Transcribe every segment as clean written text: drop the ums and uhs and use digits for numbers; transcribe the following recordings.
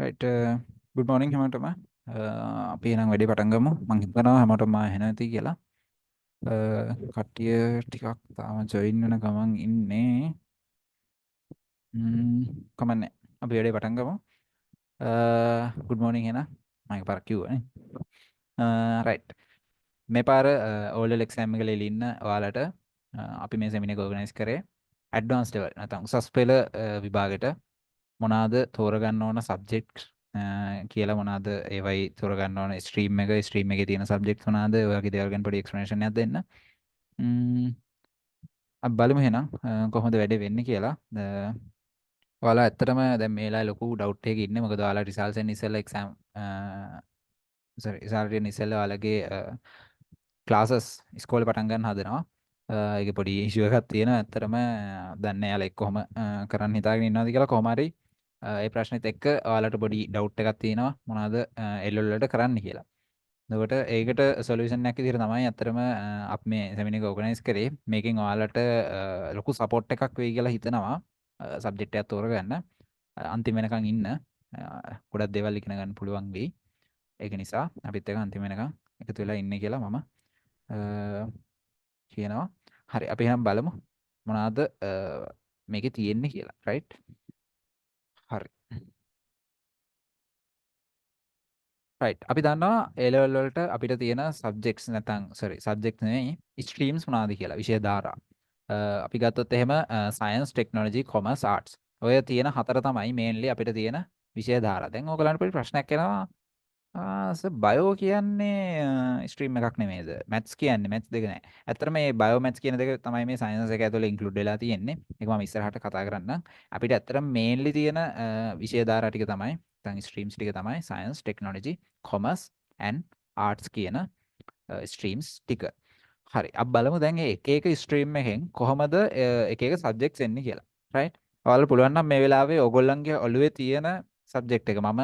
right good morning හැමෝටම අපි එහෙනම් වැඩේ පටන් ගමු මම හිතනවා හැමෝටම ඇහෙන ඇති කියලා කට්ටිය ටිකක් තාම ජොයින් වෙන ගමන් ඉන්නේ කමන්නේ අපි වැඩේ පටන් ගමු good morning එහෙනම් මම එකපාරක් කිව්වනේ right මේ පාර O level exam එක ලෙලින්න ඔයාලට අපි මේ සෙමිනාර් එක organize කරේ advanced level නැත්නම් උසස් පෙළ විභාගෙට මොනවාද තෝරගන්න ඕන සබ්ජෙක්ට් කියලා මොනවාද ඒවයි තෝරගන්න ඕන ස්ට්‍රීම් එකේ තියෙන සබ්ජෙක්ට් මොනවාද ඔය වගේ දේවල් ගැන පොඩි එක්ස්ප්ලනේෂන් එකක් දෙන්න. අපි බලමු එහෙනම් කොහොමද වැඩේ වෙන්නේ කියලා. ඔයාලා ඇත්තටම දැන් මේ වෙලාවේ ලොකු ඩවුට් එකක ඉන්නේ මොකද ඔයාලා රිසල්ට්ස් එන්න ඉස්සෙල්ලා එක්සෑම් රිසල්ට් එන්න ඉස්සෙල්ලා ඔයාලගේ ක්ලාසස් ඉස්කෝලේ පටන් ගන්න හදනවා. ඒක පොඩි ඉෂුව එකක් තියෙනවා ඇත්තටම දන්නේ යාලා එක්ක කොහොම කරන්න හිතාගෙන ඉන්නවද කියලා කොහොම හරි ඒ ප්‍රශ්නෙත් එක්ක ඔයාලට පොඩි ඩවුට් එකක් තියෙනවා මොනවද එල් වලට කරන්න කියලා. එතකොට ඒකට සොලියුෂන් එකක් විදිහට තමයි අත්‍තරම අපි මේ සෙමිනාර් එක ඕගනයිස් කරේ. මේකෙන් ඔයාලට ලොකු සපෝට් එකක් වෙයි කියලා හිතනවා සබ්ජෙක්ට් එකක් තෝරගන්න. අන්තිම වෙනකන් ඉන්න ගොඩක් දේවල් ඉගෙන ගන්න පුළුවන් වෙයි. ඒක නිසා අපිත් එක්ක අන්තිම වෙනකන් එකතු වෙලා ඉන්නේ කියලා මම කියනවා. හරි අපි එහෙනම් බලමු මොනවාද මේකේ තියෙන්නේ කියලා. right හරි right අපි දන්නවා A level වලට අපිට තියෙන subjects නැත්නම් subject නෙවෙයි streams මොනවාද කියලා විෂය ධාරා. අපි ගත්තොත් එහෙම science technology commerce arts ඔය තියෙන හතර තමයි mainly අපිට තියෙන විෂය ධාරා. දැන් ඕගලන්ට පොඩි ප්‍රශ්නයක් එනවා බයෝ කියන්නේ ස්ට්‍රීම් එකක් නෙමෙයිද? මැත්ස් කියන්නේ මැත්ස් දෙක නෑ. ඇත්තටම මේ බයෝ මැත්ස් කියන දෙක තමයි මේ සයන්ස් එක ඇතුලේ ඉන්ක්ලූඩ් වෙලා තියෙන්නේ. ඒක මම ඉස්සරහට කතා කරන්නම්. අපිට ඇත්තටම මේන්ලි තියෙන විෂය ධාරා ටික තමයි නැත්නම් ස්ට්‍රීම්ස් ටික තමයි science, technology, commerce and arts කියන ස්ට්‍රීම්ස් ටික. හරි. අපි බලමු දැන් මේ එක එක ස්ට්‍රීම් එකෙන් කොහොමද එක එක සබ්ජෙක්ට්ස් එන්නේ කියලා. right? ඔයාලට පුළුවන් නම් මේ වෙලාවේ ඕගොල්ලන්ගේ ඔළුවේ තියෙන සබ්ජෙක්ට් එක මම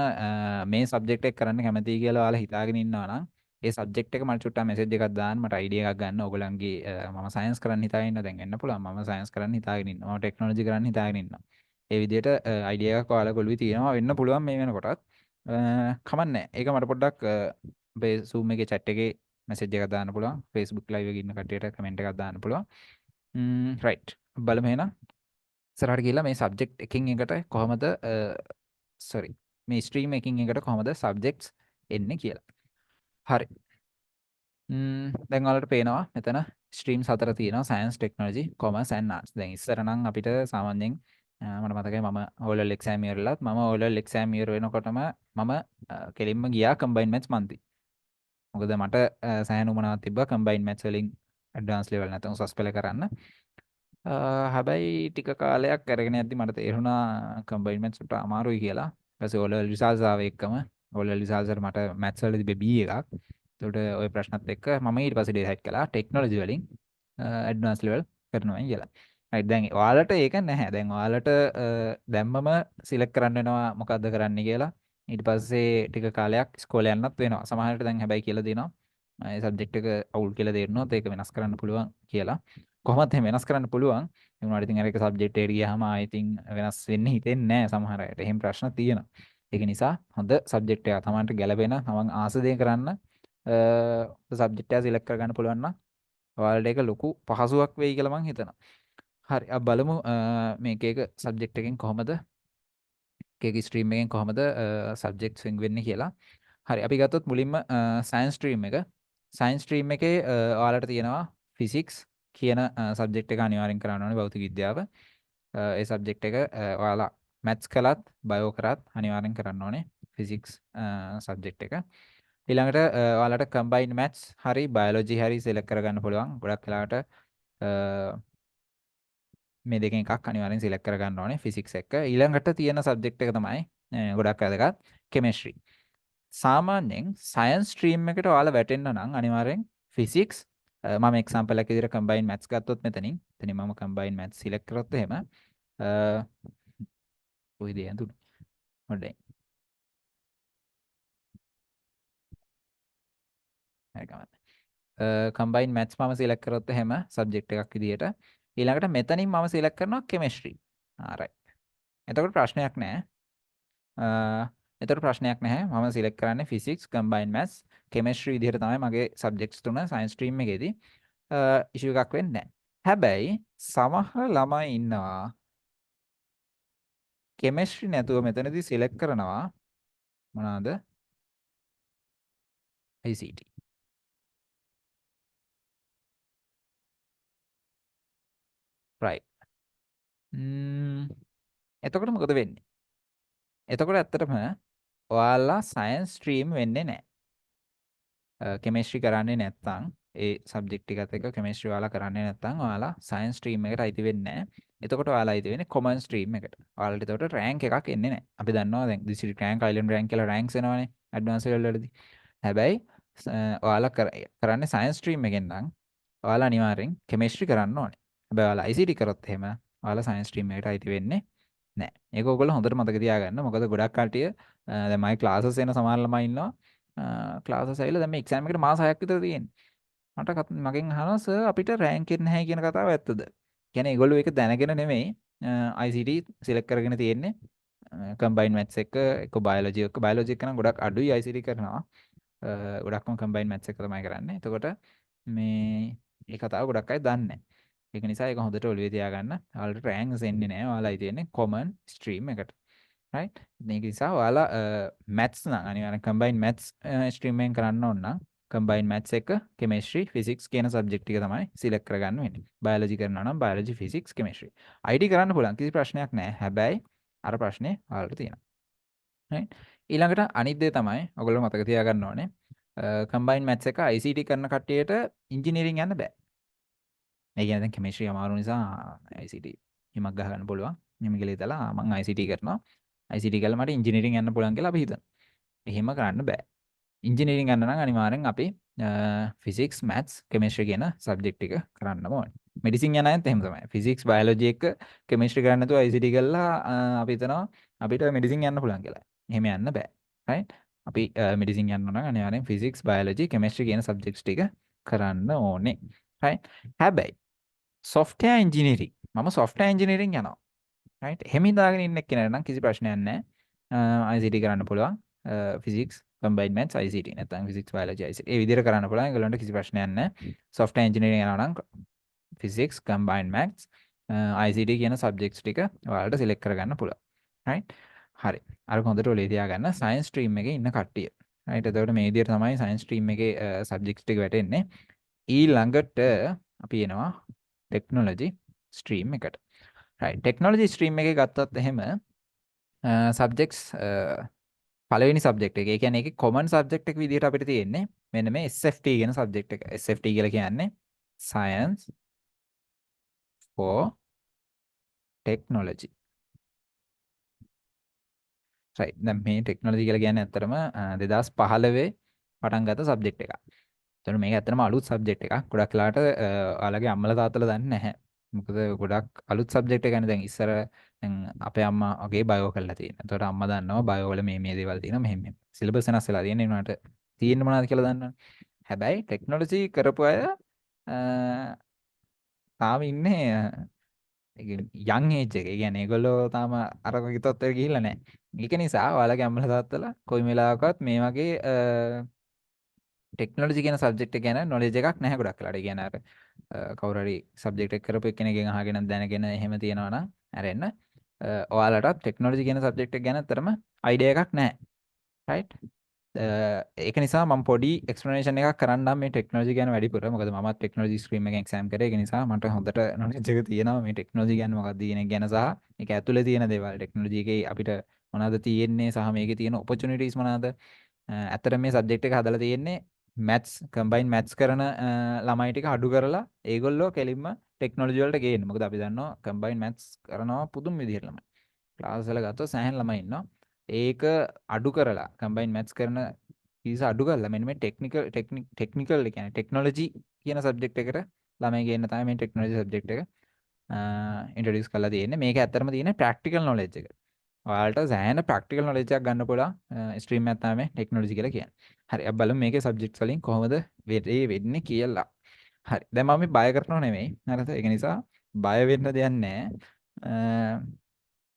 මේ සබ්ජෙක්ට් එක කරන්න කැමතියි කියලා ඔයාලා හිතාගෙන ඉන්නවා නම් ඒ සබ්ජෙක්ට් එක මට චුට්ටක් මෙසේජ් එකක් දාන්න මට අයිඩියා එකක් ගන්න ඕගොල්ලන්ගේ මම සයන්ස් කරන්න හිතාගෙන ඉන්නවා දැන් එන්න පුළුවන් මම සයන්ස් කරන්න හිතාගෙන ඉන්නවා මම ටෙක්නොලොජි කරන්න හිතාගෙන ඉන්නවා ඒ විදිහට අයිඩියා එකක් ඔයාලා ඔළුවේ තියෙනවා වෙන්න පුළුවන් මේ වෙනකොටත් කමන්නේ ඒක මට පොඩ්ඩක් අපේ Zoom එකේ chat එකේ මෙසේජ් එකක් දාන්න පුළුවන් Facebook live එකේ ඉන්න කට්ටියට කමෙන්ට් එකක් දාන්න පුළුවන් right බලමු එහෙනම් ඉස්සරහට ගිහලා මේ සබ්ජෙක්ට් එකකින් එකට කොහමද මේ ස්ට්‍රීම් එකකින් එකට කොහමද සබ්ජෙක්ට්ස් එන්නේ කියලා. හරි. දැන් ඔයාලට පේනවා මෙතන ස්ට්‍රීම්ස් හතර තියෙනවා science, technology, commerce and arts. දැන් ඉස්සර නම් අපිට සාමාන්‍යයෙන් මට මතකයි මම O level exam year වලත් මම O level exam year වෙනකොටම මම කෙලින්ම ගියා combined maths මන්ති. මොකද මට සෑහෙන උමනාවක් තිබ්බා combined maths වලින් advanced level නැත්නම් උසස් පෙළ කරන්න. හැබැයි ටික කාලයක් අරගෙන යද්දි මට තේරුණා combined maths උට අමාරුයි කියලා. ඊට පස්සේ O level results ආව එක්කම O level results වල මට maths වල තිබ්බේ B එකක්. ඒකට ওই ප්‍රශ්නත් එක්ක මම ඊට පස්සේ decide කළා technology වලින් advanced level කරනවා කියලා. right දැන් ඔයාලට ඒක නැහැ. දැන් ඔයාලට දැම්මම select කරන්න වෙනවා මොකද්ද කරන්න කියලා. ඊට පස්සේ ටික කාලයක් ඉස්කෝලේ යන්නත් වෙනවා. සමහරවිට දැන් හැබැයි කියලා දෙනවා. මේ සබ්ජෙක්ට් එක අවුල් කියලා තේරෙනොත් ඒක වෙනස් කරන්න පුළුවන් කියලා. කොහොමද එහෙම වෙනස් කරන්න පුළුවන්? ඒ වුණාට ඉතින් අර එක සබ්ජෙක්ට් එකට ගියාම ආයෙ ඉතින් වෙනස් වෙන්න හිතෙන්නේ නැහැ සමහර අයට. එහෙම ප්‍රශ්න තියෙනවා. ඒක නිසා හොඳ සබ්ජෙක්ට් එකක් තමන්ට ගැළපෙන තමන් ආස දේ කරන්න සබ්ජෙක්ට් එක සිලෙක්ට් කරගන්න පුළුවන් නම් ඔයාලට ඒක ලොකු පහසුවක් වෙයි කියලා මම හිතනවා. හරි අපි බලමු මේක එක සබ්ජෙක්ට් එකෙන් කොහොමද එක ස්ට්‍රීම් එකෙන් කොහොමද සබ්ජෙක්ට්ස් වෙන්නේ කියලා. හරි අපි ගත්තොත් මුලින්ම සයන්ස් ස්ට්‍රීම් එක. සයන්ස් ස්ට්‍රීම් එකේ ඔයාලට තියෙනවා ෆිසික්ස් කියන සබ්ජෙක්ට් එක අනිවාර්යෙන් කරන්න ඕනේ භෞතික විද්‍යාව. ඒ සබ්ජෙක්ට් එක ඔයාලා මැත්ස් කළත් බයෝ කරත් අනිවාර්යෙන් කරන්න ඕනේ ෆිසික්ස් සබ්ජෙක්ට් එක. ඊළඟට ඔයාලට කම්බයින්ඩ් මැත්ස් හරි බයොලොජි හරි සිලෙක්ට් කරගන්න පුළුවන්. ගොඩක් වෙලාවට මේ දෙකෙන් එකක් අනිවාර්යෙන් සිලෙක්ට් කරගන්න ඕනේ ෆිසික්ස් එක. ඊළඟට තියෙන සබ්ජෙක්ට් එක තමයි ගොඩක් වැදගත් කෙමිස්ට්‍රි. සාමාන්‍යයෙන් සයන්ස් ස්ට්‍රීම් එකට ඔයාලා වැටෙන්න නම් අනිවාර්යෙන් ෆිසික්ස් මම එක්සැම්පල් එකක් විදිහට කම්බයින්ඩ් මැත්ස් ගත්තොත් මෙතනින් මම කම්බයින්ඩ් මැත්ස් සිලෙක්ට් කරොත් එහෙම කොයිද යන්තුනේ හොඳයි හරි ගමන් කම්බයින්ඩ් මැත්ස් මම සිලෙක්ට් කරොත් එහෙම සබ්ජෙක්ට් එකක් විදිහට ඊළඟට මෙතනින් මම සිලෙක්ට් කරනවා කෙමිස්ට්‍රි right එතකොට ප්‍රශ්නයක් නැහැ එතකොට ප්‍රශ්නයක් නැහැ. මම සිලෙක්ට් කරන්නේ physics, combined maths, chemistry විදිහට තමයි මගේ subjects තුන science stream එකේදී. issue එකක් වෙන්නේ නැහැ. හැබැයි සමහර ළමයි ඉන්නවා chemistry නැතුව මෙතනදී select කරනවා මොනවාද? ICT. right. එතකොට මොකද වෙන්නේ? එතකොට ඇත්තටම ඔයාලා science stream වෙන්නේ නැහැ. කෙමිස්ට්‍රි කරන්නේ නැත්නම් ඒ සබ්ජෙක්ට් එකත් එක්ක කෙමිස්ට්‍රි ඔයාලා කරන්නේ නැත්නම් ඔයාලා සයන්ස් ස්ට්‍රීම් එකට අයිති වෙන්නේ නැහැ. එතකොට ඔයාලා අයිති වෙන්නේ කොමන් ස්ට්‍රීම් එකට. ඔයාලට එතකොට රෑන්ක් එකක් එන්නේ නැහැ. අපි දන්නවා දැන් දිස්ත්‍රික් රෑන්ක්, අයිලන්ඩ් රෑන්ක් කියලා රෑන්ක්ස් එනවනේ ඇඩ්වාන්ස් ලෙවල් වලදී. හැබැයි ඔයාලා කරන්නේ සයන්ස් ස්ට්‍රීම් එකෙන් නම් ඔයාලා අනිවාර්යෙන් කෙමිස්ට්‍රි කරන්න ඕනේ. හැබැයි ඔයාලා ICT කරොත් එහෙම ඔයාලා සයන්ස් ස්ට්‍රීම් එකට අයිති වෙන්නේ නැහැ. ඒක ඔයගොල්ලෝ හොඳට මතක තියාගන්න. මොකද ගොඩක් කට්ටිය දැන් මගේ ක්ලාසස් එන සමහර ළමයි ඉන්නවා. ක්ලාසස් ඇවිල්ලා දැන් මේ එක්සෑම් එකට මාස 6ක් විතර තියෙන්නේ. මගෙන් අහනවා සර් අපිට රෑන්ක් එක නැහැ කියන කතාව ඇත්තද? කියන්නේ ඒගොල්ලෝ ඒක දැනගෙන නෙමෙයි ICT සිලෙක්ට් කරගෙන තියෙන්නේ. කම්බයින් මැත්ස් එක බයොලොජි එක බයොලොජි එක නම් ගොඩක් අඩුයි ICT කරනවා. ගොඩක්ම කම්බයින් මැත්ස් එක තමයි කරන්නේ. එතකොට මේ ඒ කතාව ගොඩක් අය දන්නේ නැහැ. ඒක නිසා ඒක හොඳට ඔළුවේ තියාගන්න. ඔයාලට රෑන්ක්ස් එන්නේ නැහැ. ඔයාලා තියෙන්නේ කොමන් ස්ට්‍රීම් එකට. right මේක නිසා ඔයාලා maths නම් අනිවාර්යෙන් combined maths stream එකෙන් කරන්න ඕන නම් combined maths එක chemistry physics කියන subject ටික තමයි select කරගන්න වෙන්නේ. biology කරනවා නම් biology physics chemistry. IT කරන්න පුළුවන් කිසි ප්‍රශ්නයක් නැහැ. හැබැයි අර ප්‍රශ්නේ ඔයාලට තියෙනවා. right ඊළඟට අනිත් දේ තමයි ඔයගොල්ලෝ මතක තියාගන්න ඕනේ combined maths එක ICT කරන කට්ටියට engineering යන්න බෑ. ඒ කියන්නේ දැන් chemistry අමාරු නිසා ICT හිමක් ගහ ගන්න පුළුවන්. මෙහෙම කියලා හිතලා මම ICT කරනවා. ICT කරලා මට ඉංජිනේරින් යන්න පුළුවන් කියලා අපි හිතනවා. එහෙම කරන්න බෑ. ඉංජිනේරින් යන්න නම් අනිවාර්යෙන් අපි ෆිසික්ස්, මැත්ස්, කෙමිස්ට්‍රි කියන සබ්ජෙක්ට් ටික කරන්න ඕනේ. මෙඩිසින් යන අයත් එහෙම තමයි. ෆිසික්ස්, බයොලොජි එක කෙමිස්ට්‍රි කරන්නේ නැතුව ICT කරලා අපි හිතනවා අපිට මෙඩිසින් යන්න පුළුවන් කියලා. එහෙම යන්න බෑ. right? අපි මෙඩිසින් යන්න නම් අනිවාර්යෙන් ෆිසික්ස්, බයොලොජි, කෙමිස්ට්‍රි කියන සබ්ජෙක්ට්ස් ටික කරන්න ඕනේ. right? හැබැයි software engineering මම software engineering යනවා. right එහෙම හිතාගෙන ඉන්න එක්කෙනාට නම් කිසි ප්‍රශ්නයක් නැහැ ICT කරන්න පුළුවන් physics combined maths ICT නැත්නම් physics biology ICT ඒ විදිහට කරන්න පුළුවන් ඒගොල්ලන්ට කිසි ප්‍රශ්නයක් නැහැ software engineering යනවා නම් physics combined maths ICT කියන subjects ටික ඔයාලට select කරගන්න පුළුවන් right හරි අර හොඳට ඔලේ තියාගන්න science stream එකේ ඉන්න කට්ටිය right එතකොට මේ විදිහට තමයි science stream එකේ subjects ටික වැටෙන්නේ ඊළඟට අපි එනවා technology stream එකට right technology stream එකේ ගත්තොත් එහෙම subjects පළවෙනි subject එක. ඒ කියන්නේ ඒකේ common subject එක විදිහට අපිට තියෙන්නේ මෙන්න මේ SFT කියන subject එක. SFT කියලා කියන්නේ Science for Technology. right දැන් මේ technology කියලා කියන්නේ ඇත්තටම 2015 පටන් ගත්ත subject එකක්. එතකොට මේක ඇත්තටම අලුත් subject එකක්. ගොඩක් වෙලාවට ඔයාලගේ අම්මලා තාත්තලා දන්නේ නැහැ. මොකද ගොඩක් අලුත් සබ්ජෙක්ට් එකක් දැන් ඉස්සර දැන් අපේ අම්මා වගේ බයෝ කරලා තියෙනවා. එතකොට අම්මා දන්නවා බයෝ වල මේ දේවල් තියෙනවා මෙහෙම මෙහෙම. සිලබස් වෙනස් වෙලා තියෙන උනාට තියෙන්නේ මොනවද කියලා දන්නවනේ. හැබැයි ටෙක්නොලොජි කරපු අය තාම ඉන්නේ යන් ඒජ් එක. ඒ කියන්නේ ඒගොල්ලෝ තාම අර වගේ තත්ත්වයකට ගිහිල්ලා නැහැ. ඒක නිසා ඔයාලගේ අම්මලා තාත්තලා කොයි වෙලාවකවත් මේ වගේ ටෙක්නොලොජි කියන සබ්ජෙක්ට් එක ගැන නොලෙජ් එකක් නැහැ ගොඩක් වෙලාට. ඒ කියන්නේ අර කවුරු හරි සබ්ජෙක්ට් එක කරපු එක්කෙනෙක්ගෙන් අහගෙන දැනගෙන එහෙම තියෙනවා නම් අරෙන්න ඔයාලටත් ටෙක්නොලොජි කියන සබ්ජෙක්ට් එක ගැන අතරම අයිඩියා එකක් නැහැ. right? ඒක නිසා මම පොඩි එක්ස්ප්ලනේෂන් එකක් කරන්නම් මේ ටෙක්නොලොජි ගැන වැඩිපුර. මොකද මමත් ටෙක්නොලොජි ස්ට්‍රීම් එකෙන් එක්සෑම් කරේ. ඒක නිසා මට හොඳට නොලෙජ් එක තියෙනවා මේ ටෙක්නොලොජි ගැන මොකක්ද කියන එක ගැන සහ ඒක ඇතුලේ තියෙන දේවල්. ටෙක්නොලොජි එකේ අපිට මොනවද තියෙන්නේ සහ මේකේ තියෙන ඔපචුනිටිස් මොනවද? ඇත්තට මේ සබ්ජෙක්ට් එක හදලා තියෙන්නේ මැත්ස් කම්බයින් මැත්ස් කරන ළමයි ටික අඩු කරලා ඒගොල්ලෝ කෙලින්ම ටෙක්නොලොජි වලට ගේන්න. මොකද අපි දන්නවා කම්බයින් මැත්ස් කරනවා පුදුම විදිහට ළමයි. ක්ලාස් වල ගත්තොත් සෑහෙන ළමයි ඉන්නවා. ඒක අඩු කරලා කම්බයින් මැත්ස් කරන පිරිස අඩු කරලා මෙන්න මේ ටෙක්නිකල් ඒ කියන්නේ ටෙක්නොලොජි කියන සබ්ජෙක්ට් එකට ළමයි ගේන්න තමයි මේ ටෙක්නොලොජි සබ්ජෙක්ට් එක ඉන්ට්‍රොඩියුස් කරලා තියෙන්නේ. මේක ඇත්තටම තියෙන ප්‍රැක්ටිකල් නොලෙජ් එක. ඔයාලට සෑහෙන ප්‍රැක්ටිකල් නොලෙජ් එකක් ගන්න පුළුවන් ස්ට්‍රීම් එකක් තමයි ටෙක්නොලොජි කියලා කියන්නේ. හරි අපි බලමු මේකේ සබ්ජෙක්ට්ස් වලින් කොහොමද වෙන්නේ කියලා. හරි දැන් මම මේ බය කරනව නෙමෙයි. හරිද? ඒක නිසා බය වෙන්න දෙයක් නැහැ.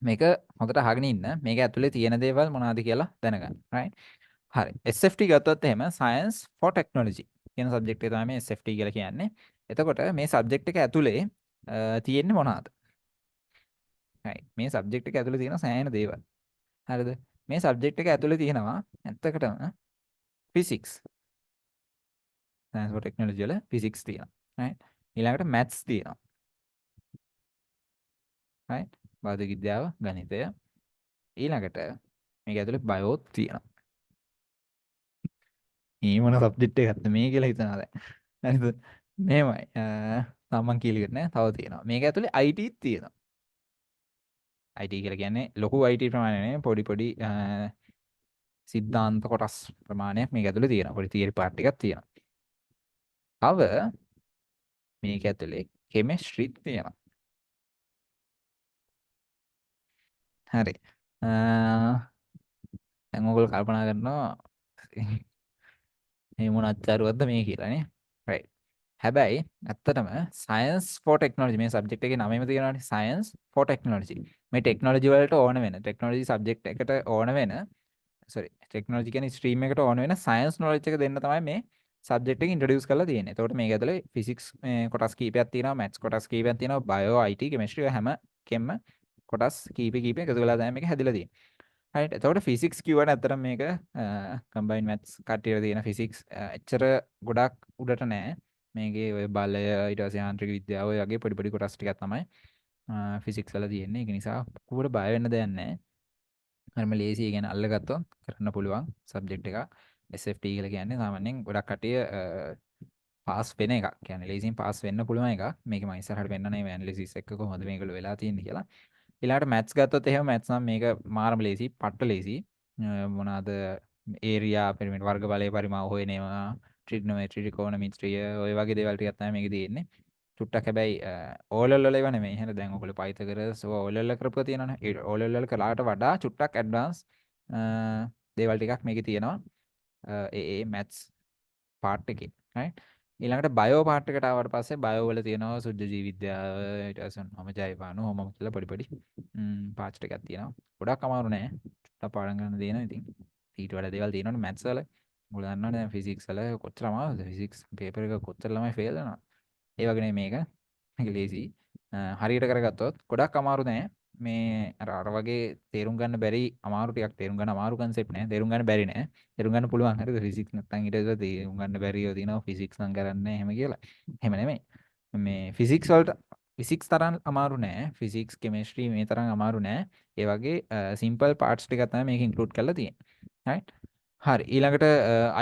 මේක හොඳට අහගෙන ඉන්න. මේක ඇතුලේ තියෙන දේවල් මොනවද කියලා දැනගන්න. right? හරි. SFT ගත්තොත් එහෙම Science for Technology කියන සබ්ජෙක්ට් එක තමයි මේ SFT කියලා කියන්නේ. එතකොට මේ සබ්ජෙක්ට් එක ඇතුලේ තියෙන්නේ මොනවද? right. මේ සබ්ජෙක්ට් එක ඇතුලේ තියෙන සෑහෙන දේවල්. හරිද? මේ සබ්ජෙක්ට් එක ඇතුලේ තියෙනවා ඇත්තටම physics. Science for Technology වල physics තියෙනවා. right? ඊළඟට maths තියෙනවා. right? භෞතික විද්‍යාව, ගණිතය. ඊළඟට මේක ඇතුලේ බයෝ තියෙනවා. මේ මොන සබ්ජෙක්ට් එකක්ද මේ කියලා හිතනවා දැන්. හරිද? මෙහෙමයි. තාම මං කියලා ඉවර නෑ. තව තියෙනවා. මේක ඇතුලේ IT තියෙනවා. IT කියලා කියන්නේ ලොකු IT ප්‍රමාණය නෙවෙයි පොඩි පොඩි සිද්ධාන්ත කොටස් ප්‍රමාණයක් මේක ඇතුලේ තියෙනවා. පොඩි තියරි පාර්ට් එකක් තියෙනවා. තව මේක ඇතුලේ කෙමිස්ට්‍රි තියෙනවා. හරි. දැන් ඔයගොල්ලෝ කල්පනා කරනවා මේ මොන අච්චාරුවක්ද මේ කියලා නේ. right. හැබැයි ඇත්තටම science for technology මේ සබ්ජෙක්ට් එකේ නමෙම තියෙනවානේ science for technology. මේ ටෙක්නොලොජි වලට ඕන වෙන ටෙක්නොලොජි සබ්ජෙක්ට් එකට ඕන වෙන ටෙක්නොලොජි කියන්නේ ස්ට්‍රීම් එකට ඕන වෙන සයන්ස් නොලෙජ් එක දෙන්න තමයි මේ සබ්ජෙක්ට් එක ඉන්ට්‍රොඩියුස් කරලා තියෙන්නේ. එතකොට මේක ඇතුලේ ෆිසික්ස් කොටස් කීපයක් තියෙනවා, මැත්ස් කොටස් කීපයක් තියෙනවා, බයෝ, IT, කෙමිස්ට්‍රි හැම කෙම්ම කොටස් කීප එකතු වෙලා තමයි මේක හැදිලා තියෙන්නේ. right. එතකොට ෆිසික්ස් කිව්වට ඇත්තටම මේක කම්බයින් මැත්ස් කට්ටියට තියෙන ෆිසික්ස් එච්චර ගොඩක් උඩට නෑ. මේකේ ඔය බලය ඊට පස්සේ යාන්ත්‍රික විද්‍යාව ඔය වගේ පොඩි පොඩි කොටස් ටිකක් තමයි ෆිසික්ස් වල තියෙන්නේ. ඒක නිසා පුකුවට බය වෙන්න දෙයක් නෑ. හරිම ලේසි. ඒ කියන්නේ අල්ලගත්තොත් කරන්න පුළුවන් සබ්ජෙක්ට් එකක්. SFT කියලා කියන්නේ සාමාන්‍යයෙන් ගොඩක් කටිය පාස් වෙන එකක්. කියන්නේ ලේසියෙන් පාස් වෙන්න පුළුවන් එකක්. මේක මම ඉස්සරහට වෙන්නනේ මේ ඇනලිසිස් එක කොහොමද මේකල වෙලා තියෙන්නේ කියලා. ඊළඟට මැත්ස් ගත්තොත් එහෙම මැත්ස් නම් මේක මාරම ලේසි, පට්ට ලේසි. මොනවාද ඒරියා, පිරමිඩ්, වර්ග බලය, පරිමාව හොයනවා, ට්‍රිග්නොමෙට්‍රි, ත්‍රිකෝණමිතිය ඔය වගේ දේවල් ටිකක් තමයි මේකේ තියෙන්නේ. චුට්ටක් හැබැයි ඕලෙල් වල ඒවා නෙමෙයි. එහෙනම් දැන් ඔයගොල්ලෝ පයිතගරස් ඕලෙල් වල කරපුවා තියෙනවනේ. ඒ ඕලෙල් වල කලාට වඩා චුට්ටක් ඇඩ්වාන්ස් දේවල් ටිකක් මේකේ තියෙනවා. ඒ මැත්ස් පාර්ට් එකේ. right. ඊළඟට බයෝ පාර්ට් එකට ආවට පස්සේ බයෝ වල තියෙනවා සුද්ධ ජීව විද්‍යාව, ඊට පස්සේ මොනම ජෛවාණු හොමම කියලා පොඩි පොඩි පාර්ට්ස් ටිකක් තියෙනවා. ගොඩක් අමාරු නෑ. චුට්ටක් පාඩම් ගන්න දෙනවා. ඉතින් ඊට වඩා දේවල් තියෙනවනේ මැත්ස් වල. ඔයගොල්ලෝ දන්නවනේ දැන් ෆිසික්ස් වල කොච්චර අමාරුද? ෆිසික්ස් පේපර් එක කොච්චර ළමයි ෆේල් වෙනවද? ඒ වගේ නේ මේක. මේක ලේසි. හරියට කරගත්තොත් ගොඩක් අමාරු නෑ. මේ අර වගේ තේරුම් ගන්න බැරි අමාරු ටිකක් තේරුම් ගන්න අමාරු කන්සෙප්ට් නෑ. තේරුම් ගන්න බැරි නෑ. තේරුම් ගන්න පුළුවන්. හරිද? ෆිසික්ස් නැත්තම් ඊට පස්සේ තේරුම් ගන්න බැරිව තියෙනවා ෆිසික්ස් නම් කරන්නේ එහෙම කියලා. එහෙම නෙමෙයි. මේ ෆිසික්ස් වලට ෆිසික්ස් තරම් අමාරු නෑ. ෆිසික්ස්, කෙමිස්ට්‍රි මේ තරම් අමාරු නෑ. ඒ වගේ සිම්පල් පාර්ට්ස් ටිකක් තමයි මේක ඉන්ක්ලූඩ් කරලා තියෙන්නේ. right. හරි. ඊළඟට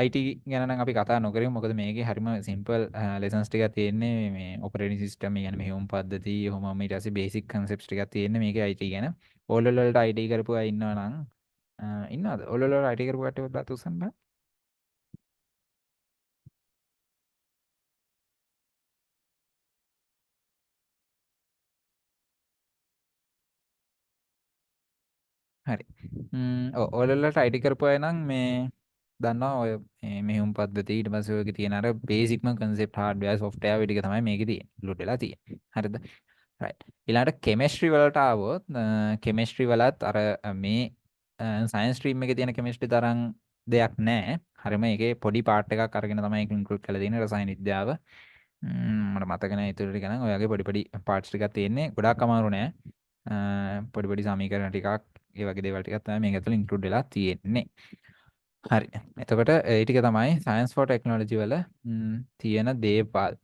IT ගැන නම් අපි කතා නොකරමු. මොකද මේකේ හරිම සිම්පල් ලෙසන්ස් ටිකක් තියෙන්නේ. මේ ඔපරේටින් සිස්ටම් කියන්නේ මෙහෙයුම් පද්ධති, ඔහොමම ඊට පස්සේ බේසික් කන්සෙප්ට්ස් ටිකක් තියෙන්නේ මේකේ IT ගැන. ඕලෙවල් වලට IT කරපු අය ඉන්නවා නම් ඉන්නවද? ඕලෙවල් වල IT කරපු කට්ටිය පොඩ්ඩක් උස්සන්න බෑ. හරි. ඔව් ඕලෙවල් වලට IT කරපු අය නම් මේ දන්නවා ඔය මෙහෙයුම් පද්ධති ඊට පස්සේ ඔයගේ තියෙන අර බේසික්ම කන්සෙප්ට් හાર્ඩ්වෙයාර් සොෆ්ට්වෙයාර් ටික තමයි මේකේ තියෙන්නේ. ඉන්ක්ලූඩ් වෙලා තියෙන්නේ. හරිද? right. ඊළඟට කෙමිස්ට්‍රි වලට ආවොත් කෙමිස්ට්‍රි වලත් අර මේ සයන්ස් ස්ට්‍රීම් එකේ තියෙන කෙමිස්ට්‍රි තරම් දෙයක් නැහැ. හරියම ඒකේ පොඩි පාර්ට් එකක් අරගෙන තමයි ඒක ඉන්ක්ලූඩ් කරලා තියෙන්නේ රසායන විද්‍යාව. මට මතක නැහැ ඊටු ටික නම් ඔයගේ පොඩි පොඩි පාර්ට්ස් ටිකක් තියෙන්නේ. ගොඩාක් අමාරු නෑ. පොඩි පොඩි සමීකරණ ටිකක් ඒ වගේ දේවල් ටිකක් තමයි මේක ඇතුළේ ඉන්ක්ලූඩ් වෙලා තියෙන්නේ. හරි. එතකොට ඒ ටික තමයි science for technology වල තියෙන දේවල්.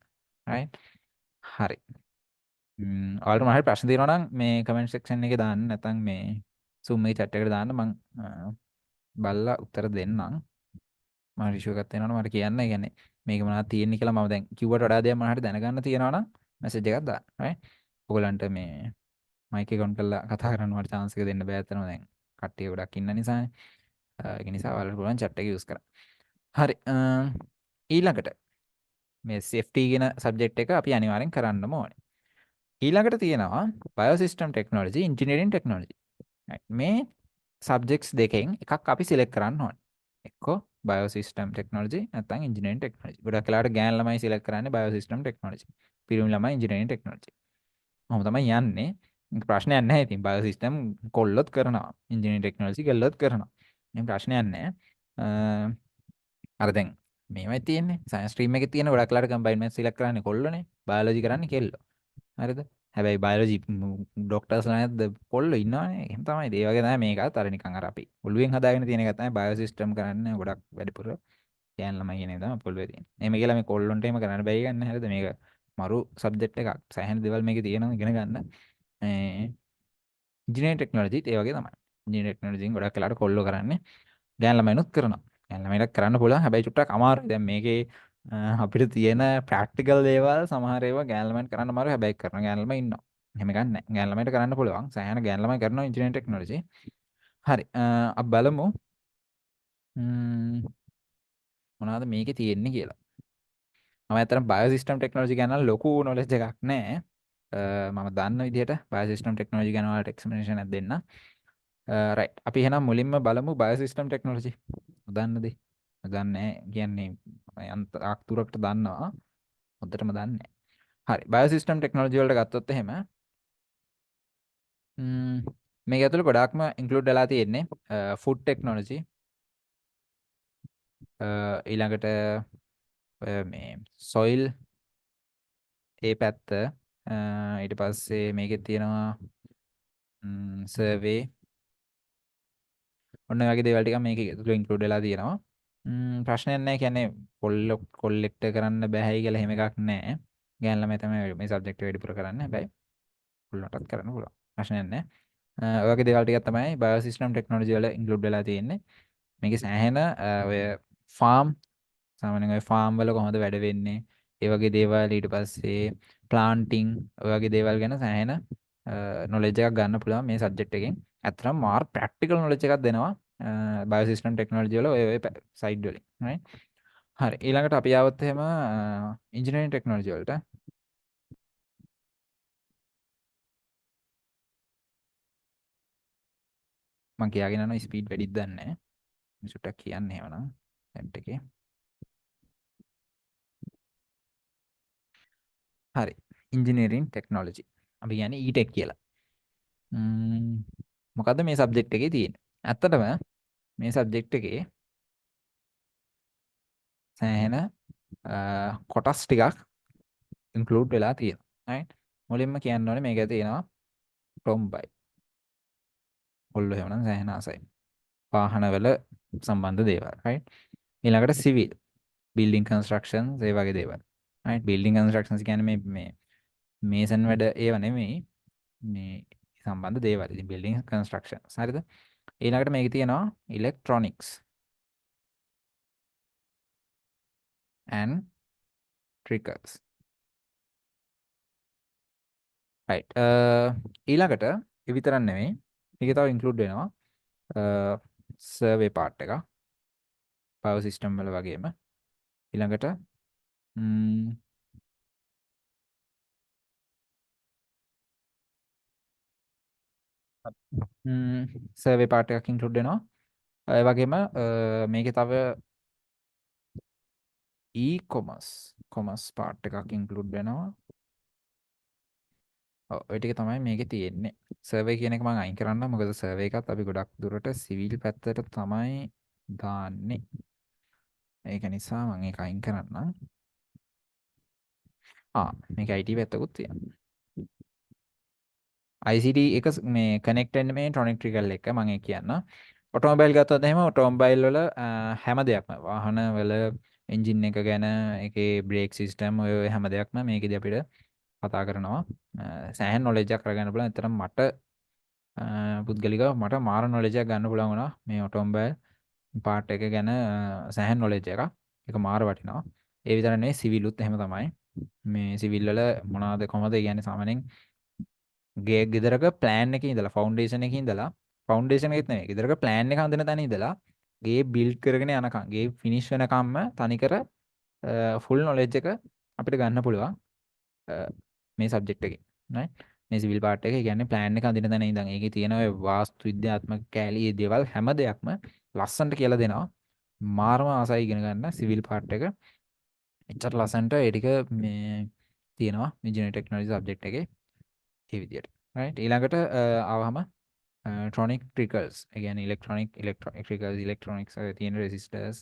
right. හරි. ඔයාලට මොනවා හරි ප්‍රශ්න තියෙනවා නම් මේ කමෙන්ට් සෙක්ෂන් එකේ දාන්න. නැත්නම් මේ Zoom එකේ chat එකට දාන්න. මම බලලා උත්තර දෙන්නම්. මම රිෂුව එකක් තියෙනවා මට කියන්න. ඒ කියන්නේ මේක මොනවද තියෙන්නේ කියලා මම දැන් කිව්වට වඩා දෙයක් මොනවා හරි දැනගන්න තියෙනවා නම් මැසේජ් එකක් දාන්න. right. ඔයගලන්ට මේ මයික් එක ඔන් කරලා කතා කරන්න මට chance එක දෙන්න බෑ අතනම දැන් කට්ටිය ගොඩක් ඉන්න නිසානේ. ඒක නිසා ඔයාලට පුළුවන් chat එක use කරන්න. හරි. ඊළඟට මේ safety කියන subject එක අපි අනිවාර්යෙන් කරන්නම ඕනේ. ඊළඟට තියෙනවා බයෝසිස්ටම් ටෙක්නොලොජි, ඉන්ජිනියරින් ටෙක්නොලොජි. මේ සබ්ජෙක්ට්ස් දෙකෙන් එකක් අපි සිලෙක්ට් කරන්න ඕනේ. එක්කෝ බයෝසිස්ටම් ටෙක්නොලොජි නැත්නම් ඉන්ජිනියරින් ටෙක්නොලොජි. ගොඩක් වෙලාවට ගෑන් ළමයි සිලෙක්ට් කරන්නේ බයෝසිස්ටම් ටෙක්නොලොජි. පිරිමි ළමයි ඉන්ජිනියරින් ටෙක්නොලොජි. මොහොම තමයි යන්නේ. ප්‍රශ්නයක් නැහැ. ඉතින් බයෝ සිස්ටම් කොල්ලොත් කරනවා. ඉන්ජිනියරින් ටෙක්නොලොජි කොල්ලොත් කරනවා. එහෙනම් ප්‍රශ්නයක් නැහැ. අර දැන් මේවයි තියෙන්නේ. සයන්ස් ස්ට්‍රීම් එකේ තියෙන ගොඩක් ලාට කම්බයින් මැත්ස් සිලෙක්ට් කරන්නේ කොල්ලෝනේ. බයොලොජි කරන්නේ කෙල්ලෝ. හරිද? හැබැයි බයොලොජි ඩොක්ටර්ස්ලා නැද්ද කොල්ලෝ ඉන්නවනේ. එහෙම තමයි. ඒ වගේ තමයි මේකත් අර නිකන් අර අපි ඔළුවෙන් හදාගෙන තියෙන එක තමයි බයෝ සිස්ටම් කරන්නේ ගොඩක් වැඩිපුර ගෑන් ළමයි කියන එක තමයි පොළවේ තියෙන්නේ. එහෙම කියලා මේ කොල්ලොන්ට එහෙම කරන්න බැරි ගන්න හරිද? මේක මරු සබ්ජෙක්ට් එකක්. සෑහෙන දේවල් මේකේ තියෙනවා ඉගෙන ගන්න. ඉන්ජිනියරින් ටෙක්නොලොජිත් ඒ වගේ තමයි. ඉන්ජිනියරින් ටෙක්නොලොජියෙන් ගොඩක් වෙලාවට කොල්ලෝ කරන්නේ ගෑන් ළමයිනුත් කරනවා. ගෑන් ළමයිට කරන්න පුළුවන්. හැබැයි චුට්ටක් අමාරුයි. දැන් මේකේ අපිට තියෙන ප්‍රැක්ටිකල් දේවල් සමහර ඒවා ගෑන් ළමයින්ට කරන්න අමාරුයි. හැබැයි කරන ගෑන් ළමයි ඉන්නවා. එහෙම ගන්න නැහැ. ගෑන් ළමයිට කරන්න පුළුවන්. සෑහෙන ගෑන් ළමයි කරනවා ඉන්ජිනියරින් ටෙක්නොලොජි. හරි. අපි බලමු මොනවද මේකේ තියෙන්නේ කියලා. මම ඇත්තටම බයෝ සිස්ටම් ටෙක්නොලොජි ගැන ලොකු නොලෙජ් එකක් නැහැ. මම දන්න විදිහට බයෝ සිස්ටම් ටෙක්නොලොජි ගැන ඔයාලට එක්ස්ප්ලනේෂන් එකක් දෙන්න. රයිට්. අපි එහෙනම් මුලින්ම බලමු බයෝ සිස්ටම් ටෙක්නොලොජි. දන්නද? දන්නේ කියන්නේ අක් තුරකට දන්නවා. හොඳටම දන්නේ. හරි. බයෝ සිස්ටම් ටෙක්නොලොජි වලට ගත්තොත් එහෙම මේක ඇතුළේ ගොඩාක්ම ඉන්ක්ලූඩ් වෙලා තියෙන්නේ ෆුඩ් ටෙක්නොලොජි ඊළඟට මේ සොයිල් ඒ පැත්ත ඊට පස්සේ මේකේ තියෙනවා සර්වේ ඔන්න වගේ දේවල් ටික මේකේ ඇතුළේ ඉන්ක්ලූඩ් වෙලා තියෙනවා. ප්‍රශ්නයක් නැහැ. කියන්නේ කොල්ලෙක්ට කරන්න බෑයි කියලා එහෙම එකක් නැහැ. ගෑන් ළමයි තමයි මේ සබ්ජෙක්ට් එක වැඩිපුර කරන්නේ. හැබැයි කොල්ලන්ටත් කරන්න පුළුවන්. ප්‍රශ්නයක් නැහැ. ඔය වගේ දේවල් ටිකක් තමයි බයෝ සිස්ටම් ටෙක්නොලොජි වල ඉන්ක්ලූඩ් වෙලා තියෙන්නේ. මේකේ සෑහෙන ඔය ෆාම් සාමාන්‍යයෙන් ඔය ෆාම් වල කොහොමද වැඩ වෙන්නේ? ඒ වගේ දේවල් ඊට පස්සේ ප්ලාන්ටින් ඔය වගේ දේවල් ගැන සෑහෙන නොලෙජ් එකක් ගන්න පුළුවන් මේ සබ්ජෙක්ට් එකෙන්. ඇත්තටම මාර් ප්‍රැක්ටිකල් නොලෙජ් එකක් දෙනවා බයෝ සිස්ටම් ටෙක්නොලොජි වල ඔය සයිඩ් වලින්. right? හරි. ඊළඟට අපි ආවොත් එහෙම ඉන්ජිනියරින් ටෙක්නොලොජි වලට. මම කියාගෙන යනවා ස්පීඩ් වැඩිද දන්නේ නැහැ. චුට්ටක් කියන්න එහෙමනම් chat එකේ. හරි. Engineering technology. අපි කියන්නේ E-Tech කියලා. මොකද්ද මේ සබ්ජෙක්ට් එකේ තියෙන්නේ? ඇත්තටම මේ සබ්ජෙක්ට් එකේ සෑහෙන කොටස් ටිකක් ඉන්ක්ලූඩ් වෙලා තියෙනවා. right? මුලින්ම කියන්න ඕනේ මේකේ තියෙනවා ටොම්බයි. ඔල්ලෝ එහෙමනම් සෑහෙන ආසයි. වාහනවල සම්බන්ධ දේවල්. right? ඊළඟට සිවිල් බිල්ඩින් කන්ස්ට්‍රක්ෂන්ස් ඒ වගේ දේවල්. right? බිල්ඩින් කන්ස්ට්‍රක්ෂන්ස් කියන්නේ මේ මේසන් වැඩ ඒව නෙමෙයි. මේ සම්බන්ධ දේවල්. ඉතින් බිල්ඩින් කන්ස්ට්‍රක්ෂන්ස්. හරිද? ඊළඟට මේකේ තියෙනවා ඉලෙක්ට්‍රොනික්ස් and triggers. right. ඊළඟට ඒ විතරක් නෙමෙයි. මේකේ තව ඉන්ක්ලූඩ් වෙනවා සර්වේ පාර්ට් එක. පවර් සිස්ටම් වල වගේම. ඊළඟට සර්වේ පාර්ට් එකක් ඉන්ක්ලූඩ් වෙනවා. ඒ වගේම මේකේ තව කොමර්ස් පාර්ට් එකක් ඉන්ක්ලූඩ් වෙනවා. ඔව් ඔය ටික තමයි මේකේ තියෙන්නේ. සර්වේ කියන එක මම අයින් කරන්න. මොකද සර්වේ එකත් අපි ගොඩක් දුරට සිවිල් පැත්තට තමයි දාන්නේ. ඒක නිසා මම ඒක අයින් කරන්නම්. මේක IT පැත්තකුත් තියෙනවා. ICT එක මේ කනෙක්ට් වෙන්නේ මේ ටොනික් ට්‍රිගල් එක මම ඒ කියන්න. ඔටෝමොබයිල් ගත්තොත් එහෙම ඔටෝමොබයිල් වල හැම දෙයක්ම වාහන වල එන්ජින් එක ගැන ඒකේ බ්‍රේක් සිස්ටම් ඔය හැම දෙයක්ම මේකෙදි අපිට කතා කරනවා. සෑහෙන නොලෙජ් එකක් කරගන්න පුළුවන්. ඇත්තටම මට පුද්ගලිකව මට මාර නොලෙජ් එකක් ගන්න පුළුවන් වුණා මේ ඔටෝමොබයිල් පාර්ට් එක ගැන සෑහෙන නොලෙජ් එකක්. ඒක මාර වටිනවා. ඒ විතර නෙවෙයි සිවිලුත් එහෙම තමයි. මේ සිවිල් වල මොනවද කොහොමද කියන්නේ සාමාන්‍යයෙන් ගෙදරක ප්ලෑන් එකේ ඉඳලා ෆවුන්ඩේෂන් එකේ ඉඳලා ෆවුන්ඩේෂන් එකෙත් නෙවෙයි ගෙදරක ප්ලෑන් එක හදන තැන ඉඳලා ගේ බිල්ඩ් කරගෙන යනකම් ගේ ෆිනිෂ් වෙනකම්ම තනිකර ෆුල් නොලෙජ් එක අපිට ගන්න පුළුවන් මේ සබ්ජෙක්ට් එකේ right මේ සිවිල් පාර්ට් එකේ කියන්නේ ප්ලෑන් එක හදින තැන ඉඳන් ඒකේ තියෙන ඔය වාස්තු විද්‍යාත්මක කැලී දේවල් හැම දෙයක්ම ලස්සනට කියලා දෙනවා මාරම ආසයි ඉගෙන ගන්න සිවිල් පාර්ට් එක එච්චර ලස්සනට ඒ ටික මේ තියෙනවා ඉන්ජිනියරින් ටෙක්නොලොජි සබ්ජෙක්ට් එකේ ඒ විදියට right ඊළඟට ආවම tronic triggers ඒ කියන්නේ electrical electronics එකේ තියෙන resistors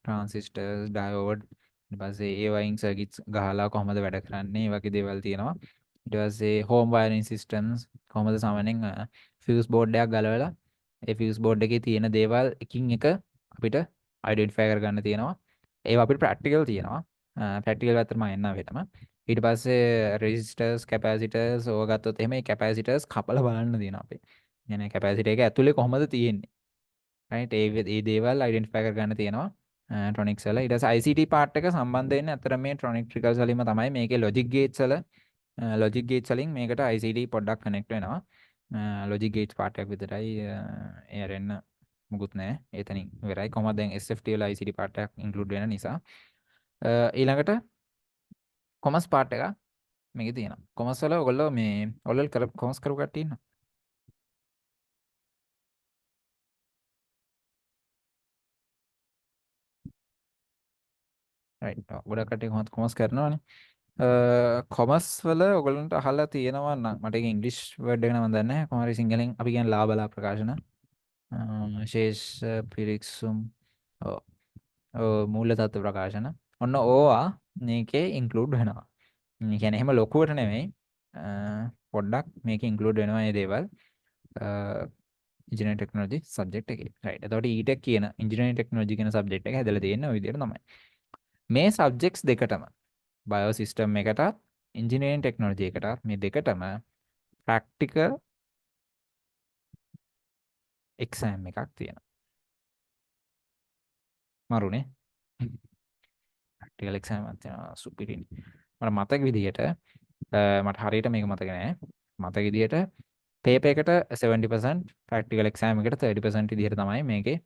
transistors diode ඊට පස්සේ ඒ වයින් circuits ගහලා කොහොමද වැඩ කරන්නේ ඒ වගේ දේවල් තියෙනවා ඊට පස්සේ home wiring systems කොහොමද සාමාන්‍යයෙන් fuse board එකක් ගලවලා ඒ fuse board එකේ තියෙන දේවල් එකින් එක අපිට identify කරගන්න තියෙනවා ඒවා අපිට practical තියෙනවා practical පැත්තට මම එන්නම් හෙටම ඊට පස්සේ resistors capacitors ඕවා ගත්තොත් එහෙම මේ capacitors කපලා බලන්න තියෙනවා අපි. يعني capacity එක ඇතුලේ කොහොමද තියෙන්නේ. right ඒ දේවල් identify කරගන්න තියෙනවා. tronics වල ඊට පස්සේ ICT part එක සම්බන්ධ වෙන්නේ අතර මේ tronic triggers වලින්ම තමයි මේකේ logic gates වල logic gates වලින් මේකට ICT පොඩ්ඩක් connect වෙනවා. logic gates part එකක් විතරයි ඒ අරෙන්න මුකුත් නැහැ. එතනින් ඉවරයි. කොහොමද දැන් SFT වල ICT part එකක් include වෙන නිසා. ඊළඟට කොමර්ස් පාර්ට් එක මේකේ තියෙනවා. කොමර්ස් වල ඔයගොල්ලෝ මේ ඔයගොල්ලෝ කොමර්ස් කරපු කට්ටිය ඉන්නවා. රයිට්. ගොඩක් කට්ටිය කොමර්ස් කරනවානේ. කොමර්ස් වල ඔයගොල්ලන්ට අහලා තියෙනවා නම් මට ඒක ඉංග්‍රීසි වර්ඩ් එක නම් මම දන්නේ නැහැ. කොහොම හරි සිංහලෙන් අපි කියන්නේ ලාබලා ප්‍රකාශන. ශේෂ පිරික්සුම් මූල තත්ත්ව ප්‍රකාශන. ඔන්න ඕවා මේකේ ඉන්ක්ලූඩ් වෙනවා. ඒ කියන්නේ එහෙම ලොකුවට නෙමෙයි. පොඩ්ඩක් මේකේ ඉන්ක්ලූඩ් වෙනවා මේ දේවල්. engineering technology subject එකේ. right. එතකොට E-Tech කියන engineering technology කියන subject එක හැදලා තියෙන්නේ ওই විදිහට තමයි. මේ subjects දෙකටම biosystem එකටත් engineering technology එකටත් මේ දෙකටම practical exam එකක් තියෙනවා. මරුනේ. practical exam එකක් තියෙනවා සුපිරිනේ. මට මතක විදිහට මට හරියට මේක මතක නෑ. මතක විදිහට paper එකට 70% practical exam එකට 30% විදිහට තමයි මේකේ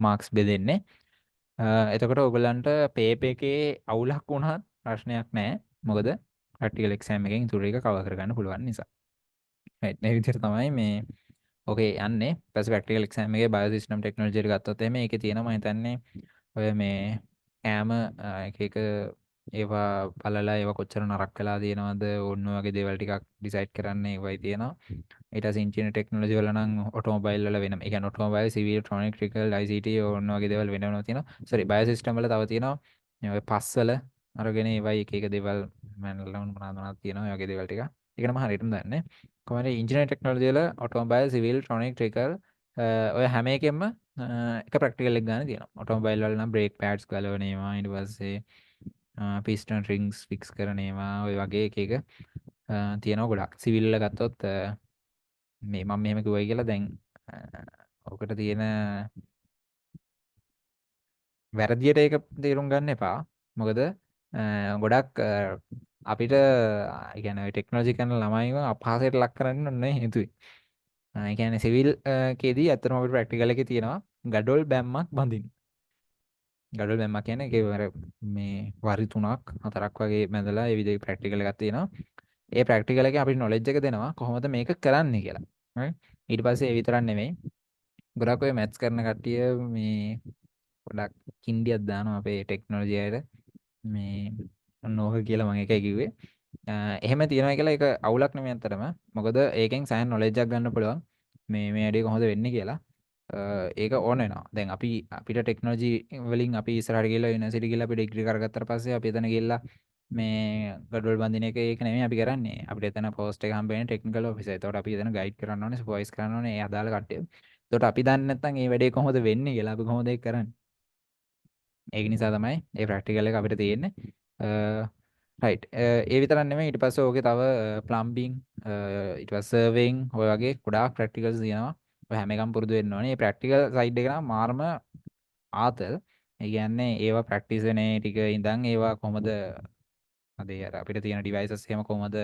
marks බෙදෙන්නේ. එතකොට ඔයගලන්ට paper එකේ අවුලක් වුණත් ප්‍රශ්නයක් නැහැ. මොකද practical exam එකෙන් ඉතුරු එක cover කරගන්න පුළුවන් නිසා. right මේ විදිහට තමයි මේ ඔකේ යන්නේ. ඊපස්සේ practical exam එකේ biosystem technology එක ගත්තොත් එහෙම ඒකේ තියෙනවා මම හිතන්නේ ඔය මේ කෑම එක එක ඒවා බලලා ඒවා කොච්චර නරක වෙලා තියෙනවද ඕන්න වගේ දේවල් ටිකක් ඩිසයිඩ් කරන්න ඒවයි තියෙනවා. ඊට පස්සේ ඉන්ජිනියරින් ටෙක්නොලොජි වල නම් ඔටෝමොබයිල් වල වෙනම. ඒ කියන්නේ ඔටෝමොබයිල්, සිවිල්, ඉලෙක්ට්‍රොනික, ට්‍රිකල්, ICT ඕන්න වගේ දේවල් වෙනම තියෙනවා. සෝරි බයෝසිස්ටම් වල තව තියෙනවා. ඔය පස් වල අරගෙන ඒවයි එක එක දේවල් මොනවද තියෙනවා. ඒ වගේ දේවල් ටික. ඒක නම් හරියටම දන්නේ. කොහොමද ඉන්ජිනියරින් ටෙක්නොලොජි වල ඔටෝමොබයිල්, සිවිල්, ඉලෙක්ට්‍රොනික, ට්‍රිකල් ඔය හැම එකෙම එක ප්‍රැක්ටිකල් එක ගන්න තියෙනවා. ඔටෝමොබයිල් වල නම් බ්‍රේක් පැඩ්ස් ගලවන ඒවා ඊට පස්සේ පිස්ටන් රින්ග්ස් ෆික්ස් කරන ඒවා ඔය වගේ එක එක තියෙනවා ගොඩක්. සිවිල් වල ගත්තොත් මේ මම මෙහෙම කිව්වයි කියලා දැන් ඔකට තියෙන වැරදියට ඒක තේරුම් ගන්න එපා. මොකද ගොඩක් අපිට ඒ කියන්නේ ටෙක්නොලොජි කරන ළමයිව අපහාසයට ලක් කරන්න නෙවෙයි හේතුවේ. ඒ කියන්නේ සිවිල් කේදී ඇත්තටම අපිට ප්‍රැක්ටිකල් එකේ තියෙනවා ගඩොල් බැම්මක් බඳින්න. ගඩොල් බැම්මක් කියන්නේ ඒක මේ වරි 3ක් 4ක් වගේ බැඳලා ඒ විදිහේ ප්‍රැක්ටිකල් එකක් තියෙනවා. ඒ ප්‍රැක්ටිකල් එකේ අපිට නොලෙජ් එක දෙනවා කොහොමද මේක කරන්නේ කියලා. right ඊට පස්සේ ඒ විතරක් නෙමෙයි ගොඩක් ඔය මැත්ස් කරන කට්ටිය මේ ගොඩක් කින්ඩියක් දානවා අපේ ටෙක්නොලොජි එකට මේ නෝක කියලා මම එකයි කිව්වේ. එහෙම තියනවා කියලා ඒක අවුලක් නෙමෙයි අතරම. මොකද ඒකෙන් සයන් නොලෙජ් එකක් ගන්න පුළුවන්. මේ වැඩේ කොහොමද වෙන්නේ කියලා. ඒක ඕන වෙනවා. දැන් අපිට ටෙක්නොලොජි වලින් අපි ඉස්සරහට ගිහලා යුනිවර්සිටි ගිහලා අපි ඩිග්‍රී කරගත්තට පස්සේ අපි එතන ගිහලා මේ ගඩොල් බඳින එක ඒක නෙමෙයි අපි කරන්නේ. අපිට එතන පෝස්ට් එක හම්බ වෙන්නේ ටෙක්නිකල් ඔෆිසර්. ඒතකොට අපි එතන ගයිඩ් කරන්න ඕනේ, සුපර්වයිස් කරන්න ඕනේ ඒ අදාළ කට්ටිය. ඒතකොට අපි දන්නේ නැත්නම් මේ වැඩේ කොහොමද වෙන්නේ කියලා අපි කොහොමද ඒක කරන්නේ? ඒක නිසා තමයි මේ ප්‍රැක්ටිකල් එක අපිට තියෙන්නේ. රයිට්. ඒ විතරක් නෙමෙයි ඊට පස්සේ ඕකේ තව ප්ලම්බින් ඊට පස්සේ සර්වේයින් ඔය වගේ ගොඩාක් ප්‍රැක්ටිකල්ස් තියෙනවා. ඔය හැම එකම පුරුදු වෙන්න ඕනේ. මේ ප්‍රැක්ටිකල් සයිඩ් එක නම් මාර්ම ආතල්. ඒ කියන්නේ ඒවා ප්‍රැක්ටිස් වෙන ටික ඉඳන් ඒවා කොහොමද අර අපිට තියෙන ඩිවයිසස් එහෙම කොහොමද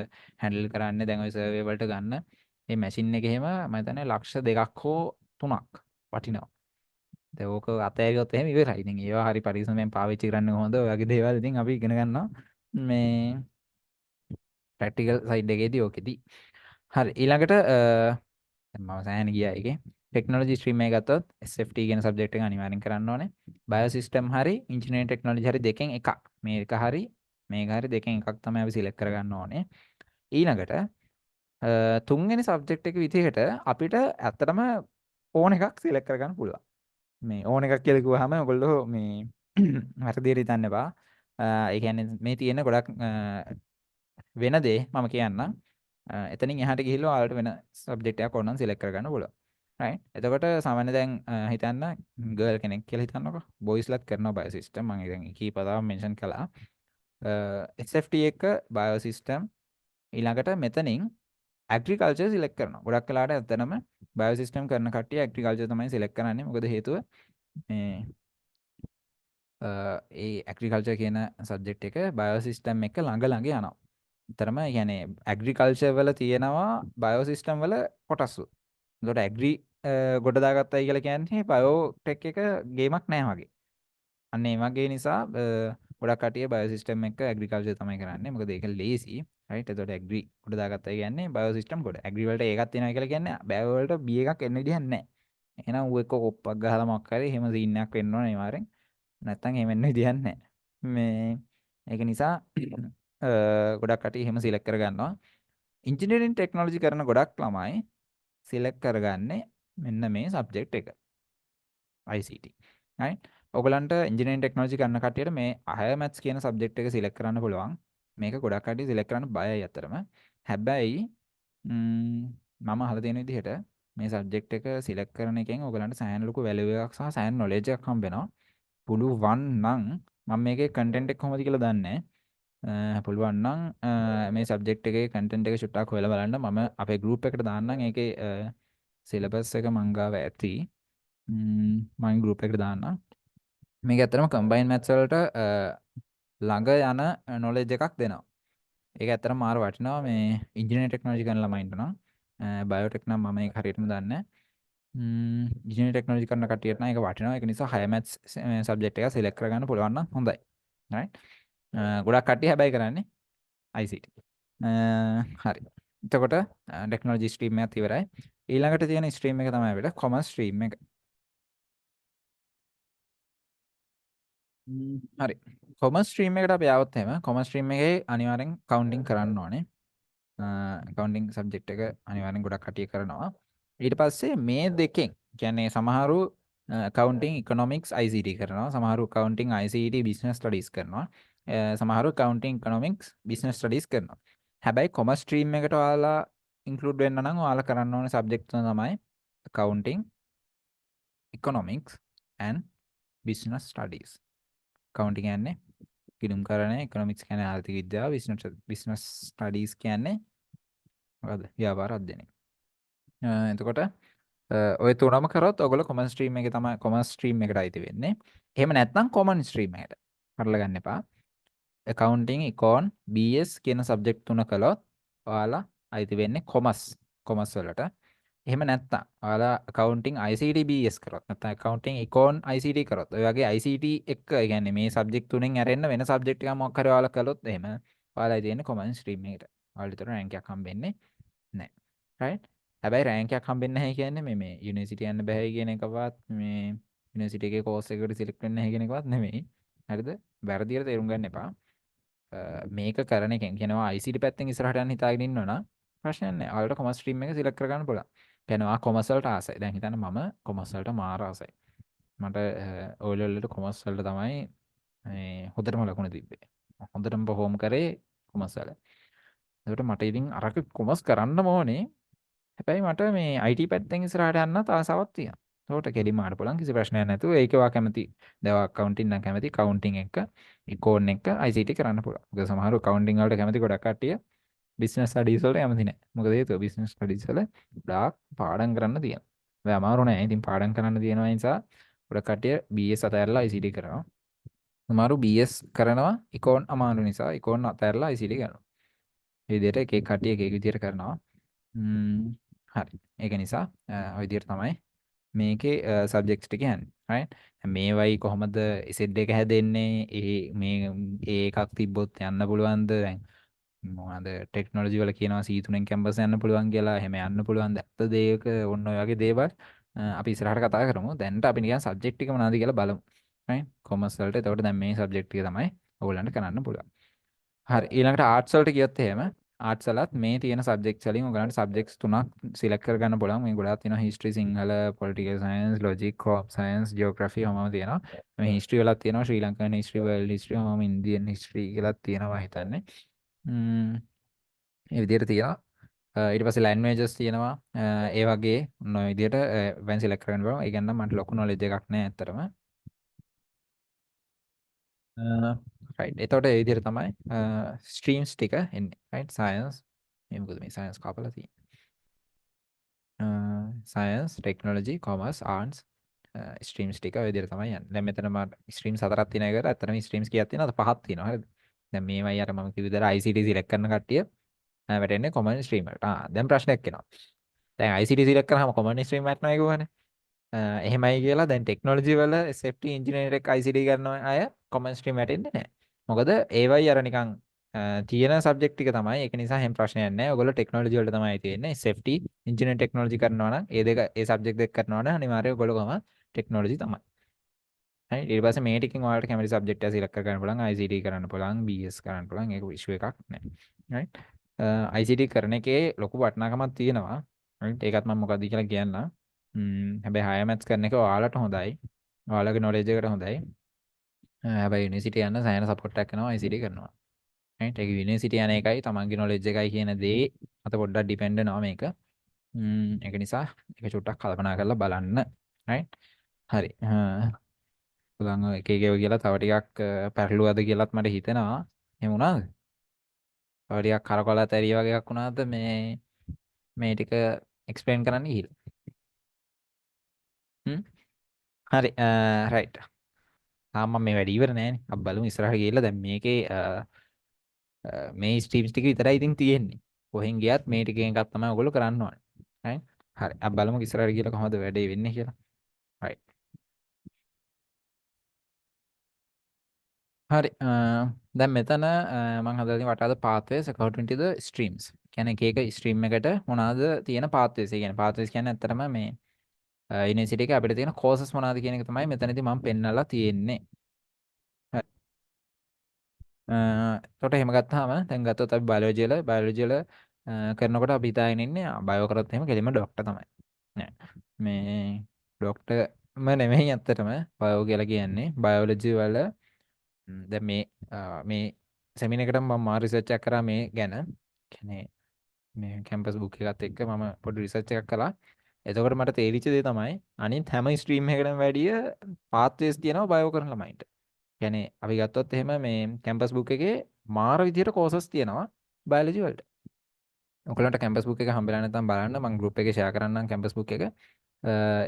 හැන්ඩල් කරන්නේ දැන් ඔය සර්වේ වලට ගන්න මේ මැෂින් එක එහෙම මම හිතන්නේ ලක්ෂ 2ක් හෝ 3ක් වටිනවා. දැන් ඕක අතෑරියොත් එහෙම ඉවරයි. ඉතින් ඒවා හරි පරිස්සමෙන් පාවිච්චි කරන්න කොහොමද ඔය වගේ දේවල් ඉතින් අපි ඉගෙන ගන්නවා මේ ප්‍රැක්ටිකල් සයිඩ් එකේදී ඕකෙදී. හරි ඊළඟට මම සෑහෙන ගියා ඒකේ ටෙක්නොලොජි ස්ට්‍රීම් එක ගත්තොත් SFT කියන සබ්ජෙක්ට් එක අනිවාර්යෙන් කරන්න ඕනේ. බයෝසිස්ටම් හරි ඉන්ජිනියරින් ටෙක්නොලොජි හරි දෙකෙන් එකක්. මේක හරි මේක හරි දෙකෙන් එකක් තමයි අපි සිලෙක්ට් කරගන්න ඕනේ. ඊළඟට තුන්වෙනි සබ්ජෙක්ට් එක විදිහට අපිට ඇත්තටම ඕන එකක් සිලෙක්ට් කරගන්න පුළුවන්. මේ ඕන එකක් කියලා කිව්වහම ඔයගොල්ලෝ මේ වැරදියට හිතන්න එපා. ඒ කියන්නේ මේ තියෙන ගොඩක් වෙන දේ මම කියන්නම්. එතනින් එහාට ගිහිල්ලා ඔයාලට වෙන සබ්ජෙක්ට් එකක් ඕනනම් සිලෙක්ට් කරගන්න පුළුවන්. right එතකොට සාමාන්‍ය දැන් හිතන්න ගර්ල් කෙනෙක් කියලා හිතන්නකෝ. බොයිස්ලත් කරනවා බයෝ සිස්ටම්. මම දැන් කීපතාවක් මෙන්ෂන් කළා. SFT එක බයෝ සිස්ටම් ඊළඟට මෙතනින් ඇග්‍රිකල්චර් සිලෙක්ට් කරනවා. ගොඩක් වෙලාවට ඇත්තටම බයෝ සිස්ටම් කරන කට්ටිය ඇග්‍රිකල්චර් තමයි සිලෙක්ට් කරන්නේ. මොකද හේතුව මේ ඒ ඇග්‍රිකල්චර් කියන සබ්ජෙක්ට් එක බයෝ සිස්ටම් එක ළඟ ළඟ යනවා. තරම කියන්නේ ඇග්‍රිකල්චර් වල තියෙනවා බයෝ සිස්ටම් වල කොටස්. එතකොට ඇග්‍රි ගොඩ දාගත්තයි කියලා කියන්නේ බයෝ ටෙක් එක ගේමක් නෑ වගේ. අන්න ඒ වගේ නිසා ගොඩක් කටිය බයෝ සිස්ටම් එක ඇග්‍රිකල්චර් තමයි කරන්නේ. මොකද ඒක ලේසි. right එතකොට ඇග්‍රි ගොඩ දාගත්තයි කියන්නේ බයෝ සිස්ටම් ගොඩ. ඇග්‍රි වලට ඒකක් තියෙනවා කියලා කියන්නේ බයෝ වලට B එකක් එන්න විදිහක් නෑ. එහෙනම් ඌ එක්ක කොප්පක් ගහලා මොකක් හරි එහෙම සීන් එකක් වෙන්න ඕනේ අනිවාර්යෙන්. නැත්තම් එහෙම වෙන්න විදිහක් නෑ. මේ ඒක නිසා ගොඩක් කටිය එහෙම සිලෙක්ට් කරගන්නවා. ඉන්ජිනියරින් ටෙක්නොලොජි කරන ගොඩක් ළමයි සිලෙක්ට් කරගන්නේ මෙන්න මේ සබ්ජෙක්ට් එක. ICT. right ඔයගලන්ට ඉන්ජිනියරින් ටෙක්නොලොජි කරන කට්ටියට මේ higher maths කියන සබ්ජෙක්ට් එක සිලෙක්ට් කරන්න පුළුවන්. මේක ගොඩක් කට්ටිය සිලෙක්ට් කරන්න බයයි අතරම. හැබැයි මම අහලා තියෙන විදිහට මේ සබ්ජෙක්ට් එක සිලෙක්ට් කරන එකෙන් ඔයගලන්ට සෑහෙන ලොකු වැලියු එකක් සහ සෑහෙන නොලෙජ් එකක් හම්බ වෙනවා. පුළුවන් නම් මම මේකේ කන්ටෙන්ට් එක කොහොමද කියලා දන්නේ නැහැ. පුළුවන් නම් මේ සබ්ජෙක්ට් එකේ කන්ටෙන්ට් එක චුට්ටක් හොයලා බලන්න. මම අපේ ගෲප් එකට දාන්නම්. ඒකේ සිලබස් එක මං ගාව ඇති. මම ගෲප් එකට දාන්නම්. මේක ඇත්තටම කම්බයින් මැත්ස් වලට ළඟ යන නොලෙජ් එකක් දෙනවා. ඒක ඇත්තටම මාර වටිනවා මේ ඉන්ජිනියරින් ටෙක්නොලොජි කරන ළමයින්ට නම්. බයෝටෙක් නම් මම ඒක හරියටම දන්නේ නැහැ. ඉන්ජිනියරින් ටෙක්නොලොජි කරන කට්ටියට නම් ඒක වටිනවා. ඒක නිසා හයර් මැත්ස් සබ්ජෙක්ට් එක සිලෙක්ට් කරගන්න පුළුවන් නම් හොඳයි. right ගොඩක් කට්ටිය හැබැයි කරන්නේ ICT. හරි. එතකොට ටෙක්නොලොජි ස්ට්‍රීම් එකත් ඉවරයි. ඊළඟට තියෙන ස්ට්‍රීම් එක තමයි අපිට කොමර්ස් ස්ට්‍රීම් එක. හරි. කොමර්ස් ස්ට්‍රීම් එකට අපි ආවොත් එහෙම කොමර්ස් ස්ට්‍රීම් එකේ අනිවාර්යෙන් කවුන්ටිංగ్ කරන්න ඕනේ. කවුන්ටිංగ్ සබ්ජෙක්ට් එක අනිවාර්යෙන් ගොඩක් කටිය කරනවා. ඊට පස්සේ මේ දෙකෙන් කියන්නේ සමහරු accounting economics ICT කරනවා. සමහරු accounting ICT business studies කරනවා. සමහරු accounting economics business studies කරනවා. හැබැයි කොමර්ස් ස්ට්‍රීම් එකට ඔයාලා ඉන්ක්ලූඩ් වෙන්න නම් ඔයාලා කරන්න ඕනේ සබ්ජෙක්ට් තුන තමයි accounting economics and business studies. accounting කියන්නේ කිනුම්කරණය, economics කියන්නේ ආර්ථික විද්‍යාව, business studies කියන්නේ මොකද? ව්‍යාපාර අධ්‍යයනය. එතකොට ඔය තුනම කරොත් ඔයගොල්ලෝ කොමන් ස්ට්‍රීම් එකේ තමයි කොමන් ස්ට්‍රීම් එකට අයිති වෙන්නේ. එහෙම නැත්නම් කොමන් ස්ට්‍රීම් එකට. කරලා ගන්න එපා. accounting, econ, BS කියන සබ්ජෙක්ට් තුන කළොත් ඔයාලා අයිති වෙන්නේ කොමර්ස් වලට. එහෙම නැත්නම් ඔයාලා accounting ICT BS කරොත් නැත්නම් accounting econ ICT කරොත් ඔය වගේ ICT එක ඒ කියන්නේ මේ සබ්ජෙක්ට් තුනෙන් ඇරෙන්න වෙන සබ්ජෙක්ට් එකක් මොකක් හරි ඔයාලා කළොත් එහෙම ඔයාලා තියෙන්නේ කොමන් ස්ට්‍රීම් එකට. ඔයාලට විතර රෑන්ක් එකක් හම්බෙන්නේ නැහැ. right හැබැයි රෑන්ක් එකක් හම්බෙන්නේ නැහැ කියන්නේ මේ යුනිවර්සිටි යන්න බෑ කියන එකවත් මේ යුනිවර්සිටි එකේ කෝස් එකකට සිලෙක්ට් වෙන්න නැහැ කියන එකවත් නෙමෙයි. හරිද? වැරදියට තේරුම් ගන්න එපා. මේක කරන එකෙන් කියනවා ICT පැත්තෙන් ඉස්සරහට යන්න හිතාගෙන ඉන්නවනම් ප්‍රශ්නයක් නැහැ. ඔයාලට කොමර්ස් ස්ට්‍රීම් එක සිලෙක්ට් කරගන්න පුළුවන්. කියනවා කොමර්ස් වලට ආසයි. දැන් හිතන්න මම කොමර්ස් වලට මාර ආසයි. මට O level වලට කොමර්ස් වලට තමයි මේ හොඳටම ලකුණු තිබ්බේ. හොඳටම perform කරේ කොමර්ස් වල. ඒකට මට ඉතින් අරක කොමර්ස් කරන්නම ඕනේ. හැබැයි මට මේ IT පැත්තෙන් ඉස්සරහට යන්නත් ආසාවක් තියෙනවා. ඒකට කෙලින්ම ආන්න පුළුවන් කිසි ප්‍රශ්නයක් නැතුව ඒකේ වා කැමති. දැන් accounting නම් කැමති accounting එක, econ එක ICT කරන්න පුළුවන්. මොකද සමහරව accounting වලට කැමති ගොඩක් කට්ටිය business studies වලට කැමති නැහැ. මොකද හේතුව business studies වල ගොඩාක් පාඩම් කරන්න තියෙනවා. ඒ අමාරු නෑ. ඉතින් පාඩම් කරන්න තියෙනවා නිසා ගොඩක් කට්ටිය BS අතහැරලා ICT කරනවා. සමහරු BS කරනවා econ අමාරු නිසා econ අතහැරලා ICT කරනවා. මේ විදිහට එක එක කට්ටිය එක එක විදිහට කරනවා. හරි. ඒක නිසා ඔය විදිහට තමයි මේකේ සබ්ජෙක්ට්ස් ටික යන්නේ. right මේවයි කොහොමද Z එක හැදෙන්නේ? මේ එකක් තිබ්බොත් යන්න පුළුවන්ද? දැන් මොනවාද ටෙක්නොලොජි වල කියනවා C3න් කැම්පස් යන්න පුළුවන් කියලා. එහෙම යන්න පුළුවන්ද? ඇත්ත දෙයක ඔන්න ඔය වගේ දේවල් අපි ඉස්සරහට කතා කරමු. දැන්ට අපි නිකන් සබ්ජෙක්ට් ටික මොනවද කියලා බලමු. right කොමර්ස් වලට. එතකොට දැන් මේ සබ්ජෙක්ට් ටික තමයි ඔයගොල්ලන්ට කරන්න පුළුවන්. හරි ඊළඟට ආර්ට්ස් වලට ගියොත් එහෙම ආර්ට්ස් වලත් මේ තියෙන සබ්ජෙක්ට්ස් වලින් ඔයගලන්ට සබ්ජෙක්ට්ස් තුනක් සිලෙක්ට් කරගන්න පුළුවන්. මේ ගොඩාක් තියෙනවා history Sinhala, political science, logic, crop science, geography ඔහොමම තියෙනවා. මේ හිස්ටරි වලත් තියෙනවා Sri Lankan history, world history, ඔහොම ඉන්දියන් හිස්ටරි කියලාත් තියෙනවා හිතන්නේ. ඒ විදිහට තියෙනවා. ඊට පස්සේ ලැන්ග්වේජස් තියෙනවා. ඒ වගේ ඔන්න ඔය විදිහට වෙන් සිලෙක්ට් කරගන්න පුළුවන්. ඒ කියන්නේ මට ලොකු නොලෙජ් එකක් නැහැ ඇත්තටම. රයිට්. එතකොට ඒ විදිහට තමයි ස්ට්‍රීම්ස් ටික එන්නේ. රයිට්. සයන්ස් මේ මොකද මේ සයන්ස් කපලා තියෙන්නේ. Science, technology, commerce, arts streams ටික ඔය විදිහට තමයි යන්නේ. දැන් මෙතන මම ස්ට්‍රීම්ස් හතරක් තියෙන එකට ඇත්තටම ස්ට්‍රීම්ස් කීයක් තියෙනවද? පහක් තියෙනවා. හරිද? දැන් මේවයි අර මම කිව්ව විදිහට ICT සිලෙක්ට් කරන කට්ටිය වැටෙන්නේ කොමන් ස්ට්‍රීම් වලට. දැන් ප්‍රශ්නයක් එනවා. දැන් ICT සිලෙක්ට් කරාම කොමන් ස්ට්‍රීම් වැටෙනවා කියවනේ. එහෙමයි කියලා දැන් ටෙක්නොලොජි වල සේෆ්ටි ඉන්ජිනියර් එක ICT කරන අය කොමන් ස්ට්‍රීම් වැටෙන්නේ නැහැ. මොකද ඒවයි අර නිකන් තියෙන සබ්ජෙක්ට් ටික තමයි. ඒක නිසා හැම ප්‍රශ්නයක් නැහැ. ඔයගොල්ලෝ ටෙක්නොලොජි වලට තමයි තියෙන්නේ. සේෆ්ටි ඉන්ජිනියර් ටෙක්නොලොජි කරනවා නම් ඒ දෙක ඒ සබ්ජෙක්ට් දෙක කරනවා නම් අනිවාර්යයෙන් ඔයගොල්ලෝ කොහම ටෙක්නොලොජි තමයි. හරි ඊට පස්සේ මේ ටිකෙන් ඔයාලට කැමති සබ්ජෙක්ට් එක සිලෙක්ට් කරගන්න පුළුවන්. ICT කරන්න පුළුවන්, BS කරන්න පුළුවන්. ඒක ඉෂුව එකක් නැහැ. රයිට්. ICT කරන එකේ ලොකු වටිනාකමක් තියෙනවා. රයිට්. ඒකත් මම මොකක්ද කියලා කියන්නම්. හැබැයි හයර් මැත්ස් කරන එක ඔයාලට හොඳයි. ඔයාලගේ නොලෙජ් එකට හොඳයි. හැබැයි යුනිවර්සිටි යන්න සයන සපෝට් එකක් කරනවා ICT කරනවා. රයිට්. ඒක යුනිවර්සිටි යන එකයි තමන්ගේ නොලෙජ් එකයි කියන දේ මත පොඩ්ඩක් ඩිපෙන්ඩ් වෙනවා මේක. ඒක නිසා ඒක චුට්ටක් කල්පනා කරලා බලන්න. රයිට්. හරි. පුළන් එක එක කියලා තව ටිකක් පැටලුවද කියලාත් මට හිතෙනවා. එහෙම වුණාද? තව ටිකක් කරකොලත් ඇරිය වගේ එකක් වුණාද මේ ටික එක්ස්ප්ලেইন කරන්න ගිහිල්ලා? හරි. රයිට්. තාම මම මේ වැඩ ඉවර නෑනේ. අපි බලමු ඉස්සරහට ගිහිල්ලා දැන් මේකේ මේ ස්ට්‍රීම්ස් ටික විතරයි ඉතින් තියෙන්නේ. කොහෙන් ගියත් මේ ටිකෙන් එකක් තමයි ඔයගොල්ලෝ කරන්න ඕනේ. right? හරි. අපි බලමු ඉස්සරහට ගිහිල්ලා කොහොමද වැඩේ වෙන්නේ කියලා. right. හරි. දැන් මෙතන මම හදලා තියෙන what are the pathways according to the streams. කියන්නේ එක එක ස්ට්‍රීම් එකට මොනවාද තියෙන pathways. ඒ කියන්නේ pathways කියන්නේ ඇත්තටම මේ යුනිවර්සිටි එකේ අපිට තියෙන courses මොනවාද කියන එක තමයි මෙතනදී මම පෙන්නලා තියෙන්නේ. එතකොට එහෙම ගත්තාම දැන් ගත්තොත් අපි බයොලොජි වල කරනකොට අපි හිතාගෙන ඉන්නේ බයෝ කරොත් එහෙම කෙලින්ම ડોක්ටර් තමයි. නෑ. මේ ડોක්ටර්ම නෙමෙයි ඇත්තටම බයෝ කියලා කියන්නේ බයොලොජි වල දැන් මේ සෙමින එකට මම රිසර්ච් එකක් කරා මේ ගැන. කියන්නේ මේ කැම්පස් බුක් එකත් එක්ක මම පොඩි රිසර්ච් එකක් කළා. එතකොට මට තේරිච්ච දේ තමයි අනිත් හැම ස්ට්‍රීම් එකකටම වැඩිය පාත්වේස් තියෙනවා බයෝ කරන ළමයින්ට. කියන්නේ අපි ගත්තොත් එහෙම මේ කැම්පස් බුක් එකේ මාර විදියට කෝසස් තියෙනවා බයොලොජි වලට. ඔයගලන්ට කැම්පස් බුක් එක හම්බෙලා නැත්නම් බලන්න මම ගෲප් එකේ ෂෙයා කරන්නම් කැම්පස් බුක් එක.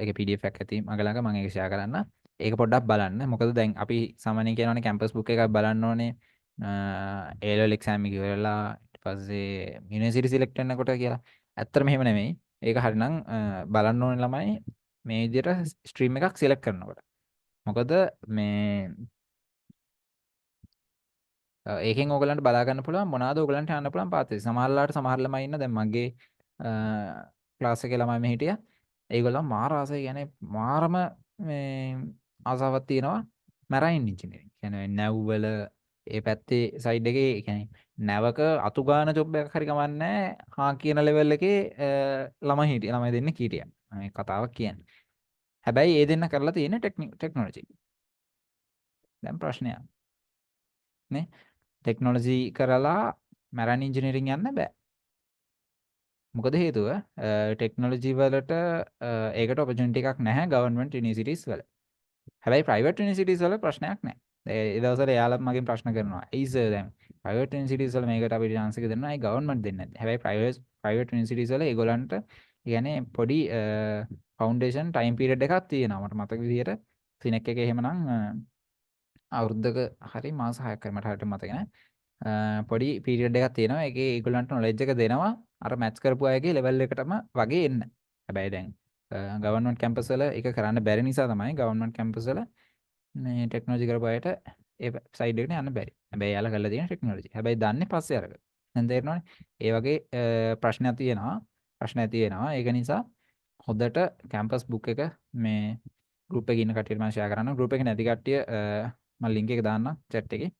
ඒකේ PDF එකක් ඇති මගේ ළඟ මම ඒක ෂෙයා කරන්න. ඒක පොඩ්ඩක් බලන්න. මොකද දැන් අපි සාමාන්‍යයෙන් කියනවානේ කැම්පස් බුක් එකක් බලන්න ඕනේ A level exam එක ඉවරලා ඊට පස්සේ යුනිවර්සිටි සිලෙක්ට් වෙනකොට කියලා. ඇත්තටම එහෙම නෙමෙයි. ඒක හරිනම් බලන්න ඕනේ ළමයි මේ විදියට ස්ට්‍රීම් එකක් සිලෙක්ට් කරනකොට. මොකද මේ ඒකෙන් ඕගලන්ට බලා ගන්න පුළුවන් මොනවාද ඕගලන්ට යන්න පුළුවන් පාත් එක. සමහරලාට සමහර ළමයි ඉන්න දැන් මගේ ක්ලාස් එකේ ළමයි මේ හිටියා. ඒගොල්ලෝ මාර ආසයි කියන්නේ මාරම මේ ආසාවක් තියෙනවා මැරයින් ඉන්ජිනියරින්. කියන්නේ නැව් වල ඒ පැත්තේ සයිඩ් එකේ කියන්නේ නැවක අතු ගාන ජොබ් එකක් හරි කමන්නේ හා කියන ලෙවල් එකේ ළමයි දෙන්නෙක් හිටියා. මේ කතාවක් කියන්නේ. හැබැයි ඒ දෙන්න කරලා තියෙන්නේ ටෙක්නොලොජි. දැන් ප්‍රශ්නයක් නේ ටෙක්නොලොජි කරලා මැරයින් ඉන්ජිනියරින් යන්න බෑ. මොකද හේතුව ටෙක්නොලොජි වලට ඒකට ඔපචුනිටි එකක් නැහැ ගවර්න්මන්ට් යුනිවර්සිටිස් වල. හැබැයි ප්‍රයිවට් යුනිවර්සිටිස් වල ප්‍රශ්නයක් නැහැ. ඒ දවස්වල එයාලත් මගෙන් ප්‍රශ්න කරනවා. "ඇයි සර් දැන් ප්‍රයිවට් යුනිවර්සිටිස් වල මේකට අපිට chance එක දෙනවා. ඒ ගවර්න්මන්ට් දෙන්නේ නැත්තේ." හැබැයි ප්‍රයිවට් යුනිවර්සිටිස් වල ඒගොල්ලන්ට කියන්නේ පොඩි ෆවුන්ඩේෂන් ටයිම් පීරියඩ් එකක් තියෙනවා. මට මතක විදිහට සිනෙක් එකේ එහෙමනම් අවුරුද්දක හරි මාස 6ක් හරි මට හරියට මතක නැහැ. පොඩි පීරියඩ් එකක් තියෙනවා. ඒකේ ඒගොල්ලන්ට නොලෙජ් එක දෙනවා. අර මැත්ස් කරපු අයගේ ලෙවල් එකටම වගේ එන්න. හැබැයි දැන් ගවර්න්මන්ට් කැම්පස් වල ඒක කරන්න බැරි නිසා තමයි ගවර්න්මන්ට් කැම්පස් වල මේ ටෙක්නොලොජි කරපු අයට ඒ සයිඩ් එකට යන්න බැරි. හැබැයි යාලා කරලා තියෙන ටෙක්නොලොජි. හැබැයි දන්නේ පස්සේ අරක. දැන් තේරෙනවනේ. ඒ වගේ ප්‍රශ්නයක් තියෙනවා. ඒක නිසා හොඳට කැම්පස් බුක් එක මේ ගෲප් එකේ ඉන්න කට්ටියට මම ෂෙයා කරනවා. ගෲප් එකේ නැති කට්ටිය මම ලින්ක් එක දාන්නම් chat එකේ.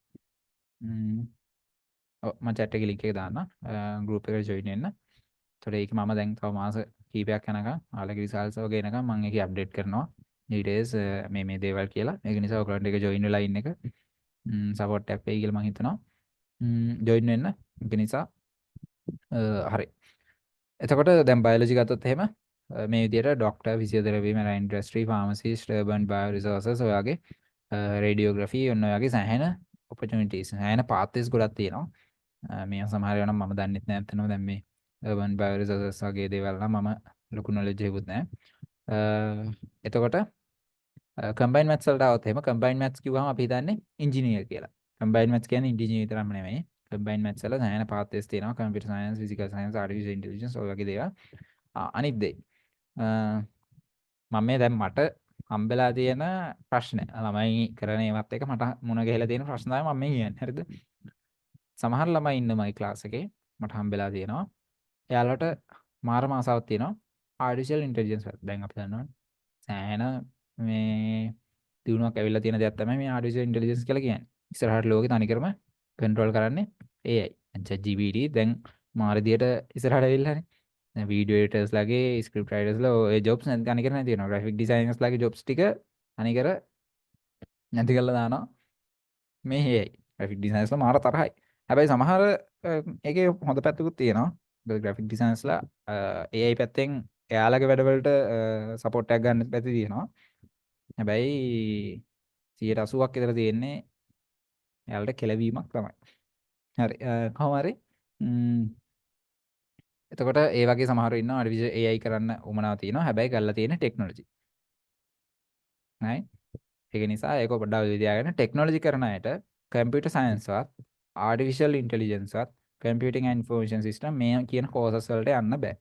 ඔව් මම chat එකේ link එක දාන්නම් group එකට join වෙන්න. ඒතකොට ඒක මම දැන් තව මාස කීපයක් යනකම් ආලගේ results වගේ එනකම් මම ඒකේ update කරනවා. details මේ දේවල් කියලා. ඒක නිසා ඔයගලන්ට ඒක join වෙලා ඉන්න එක support එකක් වෙයි කියලා මම හිතනවා. join වෙන්න. ඒක නිසා හරි. එතකොට දැන් බයොලොජි ගත්තොත් එහෙම මේ විදිහට doctor, physiotherapy, marine industry, pharmacist, urban bio resources ඔය වගේ රේඩියෝග්‍රැෆි ඔන්න ඔය වගේ සෑහෙන opportunities සෑහෙන pathways ගොඩක් තියෙනවා. මේ සමහර ඒවා නම් මම දන්නෙත් නෑ අතනම දැන් මේ urban bio resources වගේ දේවල් නම් මම ලොකු knowledge එකකුත් නෑ. එතකොට combined maths වලට આવත් එහෙම combined maths කිව්වම අපි හිතන්නේ engineer කියලා. combined maths කියන්නේ engineer විතරක්ම නෙමෙයි. combined maths වල සෑහෙන pathways තියෙනවා. computer science, physical science, artificial intelligence ඔය වගේ දේවල්. අනිත් දේ මම මේ දැන් මට හම්බෙලා තියෙන ප්‍රශ්න ළමයි කරන ඒවත් එක මට මුණ ගැහිලා තියෙන ප්‍රශ්න තමයි මම මේ කියන්නේ. හරිද? සමහර ළමයි ඉන්නමයි ක්ලාස් එකේ මට හම්බෙලා තියෙනවා. එයාලට මාරම ආසාවක් තියෙනවා ආටිෆිෂල් ඉන්ටෙලිජන්ස් වලට. දැන් අපි දන්නවා සෑහෙන මේ දිනුවක් ඇවිල්ලා තියෙන දෙයක් තමයි මේ ආටිෆිෂල් ඉන්ටෙලිජන්ස් කියලා කියන්නේ. ඉස්සරහට ලෝකේ තනිකරම කන්ට්‍රෝල් කරන්නේ AI. ChatGPT දැන් මාර විදියට ඉස්සරහට ඇවිල්ලානේ. දැන් වීඩියෝ එඩිටර්ස් ලාගේ ස්ක්‍රිප්ට් රයිටර්ස්ලා ඔය ජොබ්ස් තනිකර නැති වෙනවා. ග්‍රැෆික් ඩිසයිනර්ස් ලාගේ ජොබ්ස් ටික තනිකර නැති කරලා දානවා මේ AI. ග්‍රැෆික් ඩිසයිනර්ස්ලා මාර තරහයි. හැබැයි සමහර ඒකේ හොඳ පැත්තකුත් තියෙනවා. ග්‍රැෆික් ඩිසයිනර්ස්ලා AI පැත්තෙන් එයාලගේ වැඩවලට සපෝට් එකක් ගන්න පැති තියෙනවා. හැබැයි 80%ක් විතර තියෙන්නේ එයාලට කෙලවීමක් තමයි. හරි කොහොම හරි එතකොට ඒ වගේ සමහරව ඉන්නවා ආර්ටිෆිෂල් AI කරන්න උමනාව තියෙනවා. හැබැයි ගල්ලා තියෙන ටෙක්නොලොජි. right? ඒක නිසා ඒක පොඩ්ඩක් විදියාගෙන ටෙක්නොලොජි කරන අයට කම්පියුටර් සයන්ස් වත් ආර්ටිෆිෂල් ඉන්ටෙලිජන්ස් වත් කම්පියුටිං ඇන්ඩ් ඉන්ෆෝමේෂන් සිස්ටම් මේ කියන කෝසස් වලට යන්න බෑ.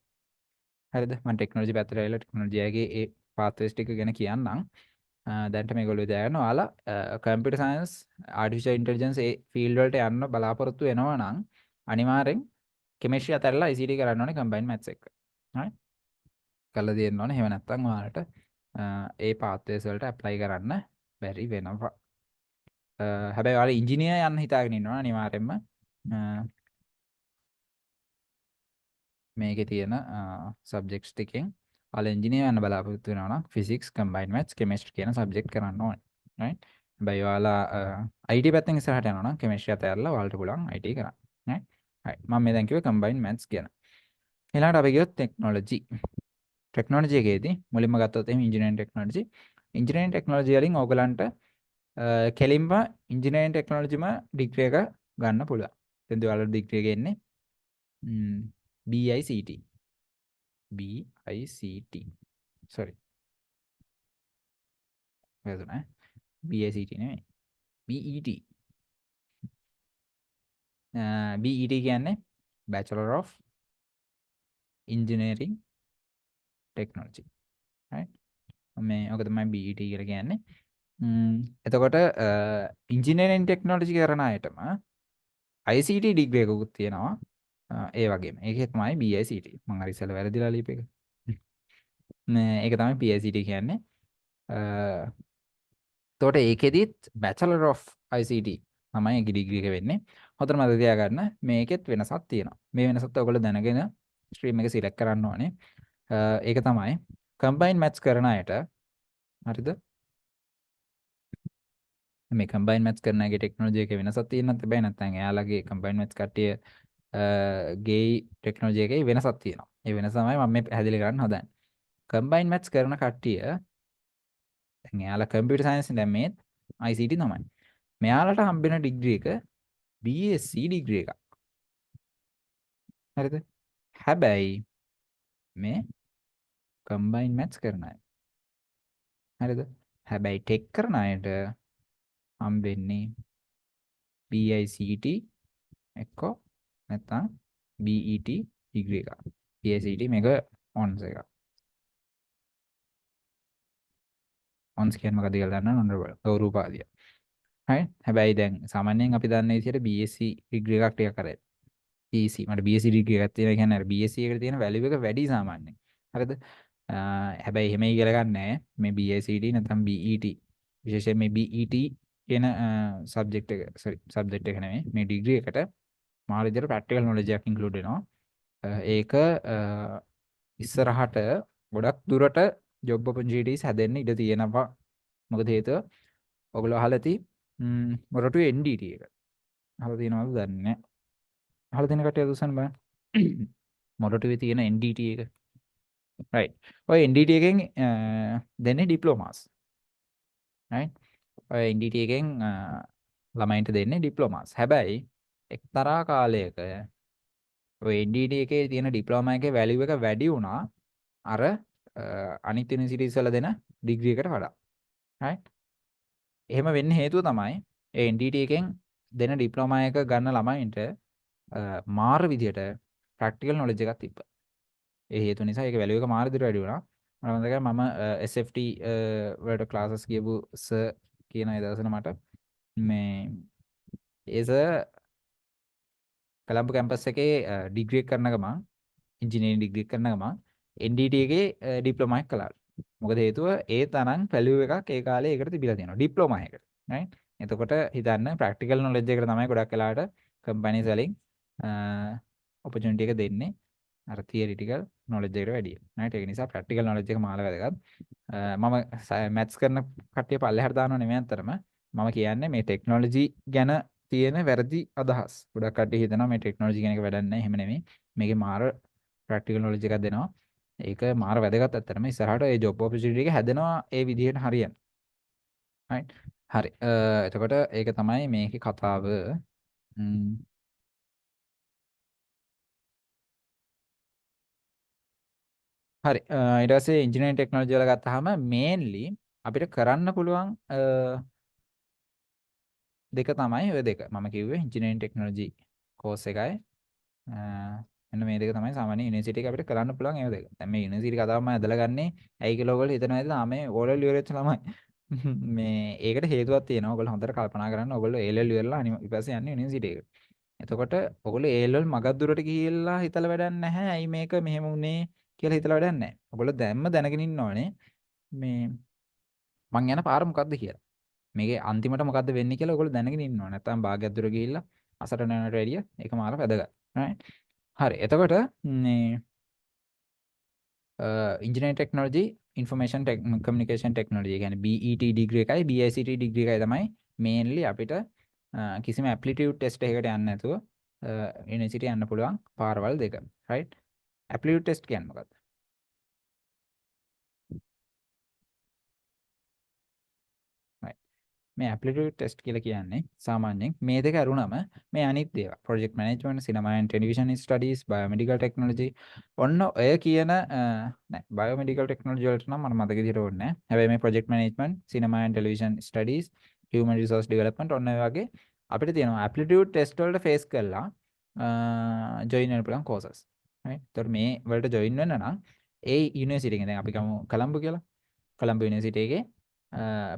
හරිද? මම ටෙක්නොලොජි පැත්තට ඇවිල්ලා ටෙක්නොලොජි එකේ ඒ පාත්වේස් ටික ගැන කියන්නම්. දැන්ට මේගොල්ලෝ විදියාගෙන ඔයාලා කම්පියුටර් සයන්ස් ආර්ටිෆිෂල් ඉන්ටෙලිජන්ස් ඒ ෆීල්ඩ් වලට යන්න බලාපොරොත්තු වෙනවා නම් අනිවාර්යෙන් කෙමිස්ට්‍රි අතහැරලා ICT කරන්න ඕනේ කම්බයින් මැත්ස් එක්ක. හරි? කරලා දෙන්න ඕනේ. එහෙම නැත්නම් ඔයාලට ඒ පාත්වේස් වලට ඇප්ලයි කරන්න බැරි වෙනවා. හැබැයි ඔයාලා ඉංජිනේර් යන්න හිතාගෙන ඉන්නවා අනිවාර්යෙන්ම මේකේ තියෙන සබ්ජෙක්ට්ස් ටිකෙන් ඔයාලා ඉංජිනේර් යන්න බලාපොරොත්තු වෙනවා නම් ෆිසික්ස්, කම්බයින්ඩ් මැත්ස්, කෙමිස්ට්‍රි කියන සබ්ජෙක්ට් කරන්න ඕනේ. right? හැබැයි ඔයාලා IT පැත්තෙන් ඉස්සරහට යනවා නම් කෙමිස්ට්‍රි අතහැරලා ඔයාලට පුළුවන් IT කරන්න. right? right. මම මේ දැන් කිව්වේ කම්බයින්ඩ් මැත්ස් කියන. ඊළඟට අපි ගියොත් ටෙක්නොලොජි. ටෙක්නොලොජි එකේදී මුලින්ම ගත්තොත් එහෙනම් ඉන්ජිනියරින් ටෙක්නොලොජි. ඉන්ජිනියරින් ටෙක්නොලොජි වලින් ඕගලන්ට කෙලින්ම ඉන්ජිනියරින් ටෙක්නොලොජිම ඩිග්‍රී එක ගන්න පුළුවන්. එතෙන්ද ඔයාලට ඩිග්‍රී එක එන්නේ BICT. BICT. sorry. වැදුනා. BICT නෙමෙයි. BET. BET කියන්නේ Bachelor of Engineering Technology. right? මේ ඔක තමයි BET කියලා කියන්නේ. එතකොට ඉන්ජිනියරින් ටෙක්නොලොජි කරන අයටම ICT ඩිග්‍රී එකකුත් තියෙනවා. ඒ වගේම. ඒකේ තමයි BICT. මම අර ඉස්සෙල්ලා වැරදිලා ලියපු එක. ඒක තමයි BICT කියන්නේ. එතකොට ඒකෙදිත් Bachelor of ICT තමයි ඒකේ ඩිග්‍රී එක වෙන්නේ. හොඳට මතක තියාගන්න මේකෙත් වෙනසක් තියෙනවා. මේ වෙනසත් ඔයගොල්ලෝ දැනගෙන ස්ට්‍රීම් එක සිලෙක්ට් කරන්න ඕනේ. ඒක තමයි කම්බයින් මැත්ස් කරන අයට හරිද? මේ කම්බයින් මැත්ස් කරන අයගේ ටෙක්නොලොජි එකේ වෙනසක් තියෙනත් බෑ නැත්නම් එයාලගේ කම්බයින් මැත්ස් කට්ටිය ගේ ටෙක්නොලොජි එකේ වෙනසක් තියෙනවා. ඒ වෙනස තමයි මම මේ පැහැදිලි කරන්න හදන්නේ. කම්බයින් මැත්ස් කරන කට්ටිය දැන් එයාලා කම්පියුටර් සයන්ස් දැන් මේ ICT තමයි. මෙයාලට හම්බෙන ඩිග්‍රී එක BSc ඩිග්‍රී එකක්. හරිද? හැබැයි මේ කම්බයින් මැත්ස් කරන අය. හරිද? හැබැයි ටෙක් කරන අයට හම්බෙන්නේ BICT එක්ක නැත්නම් BET ඩිග්‍රී එකක්. BICT මේක ඔන්ස් එකක්. ඔන්ස් කියන්නේ මොකද කියලා දන්නවද? ඔනරබල් ගෞරවපාදිය. හරි? හැබැයි දැන් සාමාන්‍යයෙන් අපි දන්න විදිහට BSc ඩිග්‍රී එකක් ටිකක් කරේ. BSc මට BSc ඩිග්‍රී එකක් තියෙනවා කියන්නේ අර BSc එකට තියෙන වැලියු එක වැඩි සාමාන්‍යයෙන්. හරිද? හැබැයි එහෙමයි කියලා ගන්න නැහැ. මේ BICT නැත්නම් BET විශේෂයෙන් මේ BET කියන සබ්ජෙක්ට් එක සබ්ජෙක්ට් එක නෙමෙයි මේ ඩිග්‍රී එකට මාර විදියට ප්‍රැක්ටිකල් නොලෙජ් එකක් ඉන්ක්ලූඩ් වෙනවා. ඒක ඉස්සරහට ගොඩක් දුරට ජොබ් ඔපචුනිටිස් හැදෙන්න ඉඩ තියෙනවා. මොකද හේතුව ඔයගොල්ලෝ අහලා ඇති මොරටු NDT එක. අහලා තියෙනවද දන්නේ නැහැ. අහලා තියෙන කට්ටිය උසන්න බලන්න. මොරටුවේ තියෙන NDT එක. right. ඔය NDT එකෙන් දෙන්නේ ඩිප්ලෝමාස්. right. ඔය NDT එකෙන් ළමයින්ට දෙන්නේ ඩිප්ලෝමාස්. හැබැයි එක්තරා කාලයක ඔය NDT එකේ තියෙන ඩිප්ලෝමා එකේ වැලියු එක වැඩි වුණා අර අනිත් යුනිවර්සිටිස් වල දෙන ඩිග්‍රී එකට වඩා. right. එහෙම වෙන්න හේතුව තමයි ඒ NDT එකෙන් දෙන ඩිප්ලෝමා එක ගන්න ළමයින්ට මාර විදියට ප්‍රැක්ටිකල් නොලෙජ් එකක් තිබ්බා. ඒ හේතුව නිසා ඒක වැලියු එක මාර විදියට වැඩි වුණා. මම මතකයි මම SFT වලට ක්ලාසස් කියපු සර් කියන ඒ දවසට මට මේ ඒ සර් කොළඹ කැම්පස් එකේ ඩිග්‍රී එක කරන ගමන් ඉංජිනේරින් ඩිග්‍රී එක කරන ගමන් NDT එකේ ඩිප්ලෝමා එක කළා. මොකද හේතුව ඒ තරම් වැලියු එකක් ඒ කාලේ ඒකට තිබිලා තියෙනවා ඩිප්ලෝමා එකට. right. එතකොට හිතන්න ප්‍රැක්ටිකල් නොලෙජ් එකට තමයි ගොඩක් වෙලාවට කම්පැනිස් වලින් ඔපචුනිටි එක දෙන්නේ අර තියරිටිකල් නොලෙජ් එකට වැඩිය. right. ඒක නිසා ප්‍රැක්ටිකල් නොලෙජ් එක මාළ වැදගත්. මම මැත්ස් කරන කට්ටිය පල්ලෙහාට දානව නෙමෙයි අතරම මම කියන්නේ මේ ටෙක්නොලොජි ගැන තියෙන වැරදි අදහස්. ගොඩක් කට්ටිය හිතනවා මේ ටෙක්නොලොජි කියන එක වැඩක් නැහැ. එහෙම නෙමෙයි. මේකේ මාර ප්‍රැක්ටිකල් නොලෙජ් එකක් දෙනවා. ඒක මාර වැදගත් අත්‍තරම ඉස්සරහට ඒ ජොබ් ඔපචුනිටි එක හැදෙනවා ඒ විදිහට හරියන. right. හරි. එතකොට ඒක තමයි මේකේ කතාව. හරි. ඊට පස්සේ ඉන්ජිනියරින් ටෙක්නොලොජි වල ගත්තාම මේන්ලි අපිට කරන්න පුළුවන් දෙක තමයි ඔය දෙක. මම කිව්වේ ඉන්ජිනියරින් ටෙක්නොලොජි කෝස් එකයි මෙන්න මේ දෙක තමයි සාමාන්‍ය යුනිවර්සිටි එක අපිට කරන්න පුළුවන් ඒව දෙක. දැන් මේ යුනිවර්සිටි කතාව මම ඇදලා ගන්නේ ඇයි කියලා ඔයගොල්ලෝ හිතනවා නේද? මේ ඕලෙවල් ඉවර වෙච්ච ළමයි. මේ ඒකට හේතුවක් තියෙනවා. ඔයගොල්ලෝ හොඳට කල්පනා කරන්න. ඔයගොල්ලෝ A level ඉවරලා ඊපස්සේ යන්නේ යුනිවර්සිටි එකට. එතකොට ඔයගොල්ලෝ A level මගක් දුරට ගිහිල්ලා හිතලා වැඩක් නැහැ. ඇයි මේක මෙහෙම වුනේ කියලා හිතලා වැඩක් නැහැ. ඔයගොල්ලෝ දැම්ම දැනගෙන ඉන්න ඕනේ මේ මං යන පාර මොකද්ද කියලා. මේකේ අන්තිමට මොකද්ද වෙන්නේ කියලා ඔයගොල්ලෝ දැනගෙන ඉන්න ඕනේ. නැත්නම් භාගයක් දුර ගිහිල්ලා අසරණ යනට වැඩිය ඒක මාර වැදගත්. right. හරි. එතකොට මේ engineering technology information communication technology කියන්නේ BET ඩිග්‍රී එකයි BICT ඩිග්‍රී එකයි තමයි මේන්ලි අපිට කිසිම ඇප්ලිටියුඩ් ටෙස්ට් එකකට යන්නේ නැතුව යුනිවර්සිටි යන්න පුළුවන් පාරවල් දෙක. right. ඇප්ලිටියුඩ් ටෙස්ට් කියන්නේ මොකක්ද? මේ ඇප්ලිටියුඩ් ටෙස්ට් කියලා කියන්නේ සාමාන්‍යයෙන් මේ දෙක අරුණම මේ අනිත් ඒවා ප්‍රොජෙක්ට් මැනේජ්මන්ට් සිනමා ඇන්ඩ් ටෙලිවිෂන් ස්ටඩීස් බයෝමෙඩිකල් ටෙක්නොලොජි ඔන්න ඔය කියන නෑ බයෝමෙඩිකල් ටෙක්නොලොජි වලට නම් මට මතක විදිහට ඕනේ නෑ. හැබැයි මේ ප්‍රොජෙක්ට් මැනේජ්මන්ට් සිනමා and television studies human resource development ඔන්න ඔය වගේ අපිට තියෙනවා ඇප්ලිටියුඩ් ටෙස්ට් වලට ෆේස් කරලා ජොයින් වෙන්න පුළුවන් කෝසස්. right. ඒතකොට මේ වලට ජොයින් වෙන්න නම් ඒ යුනිවර්සිටි එකෙන් දැන් අපි ගමු කොළඹ කියලා. කොළඹ යුනිවර්සිටි එකේ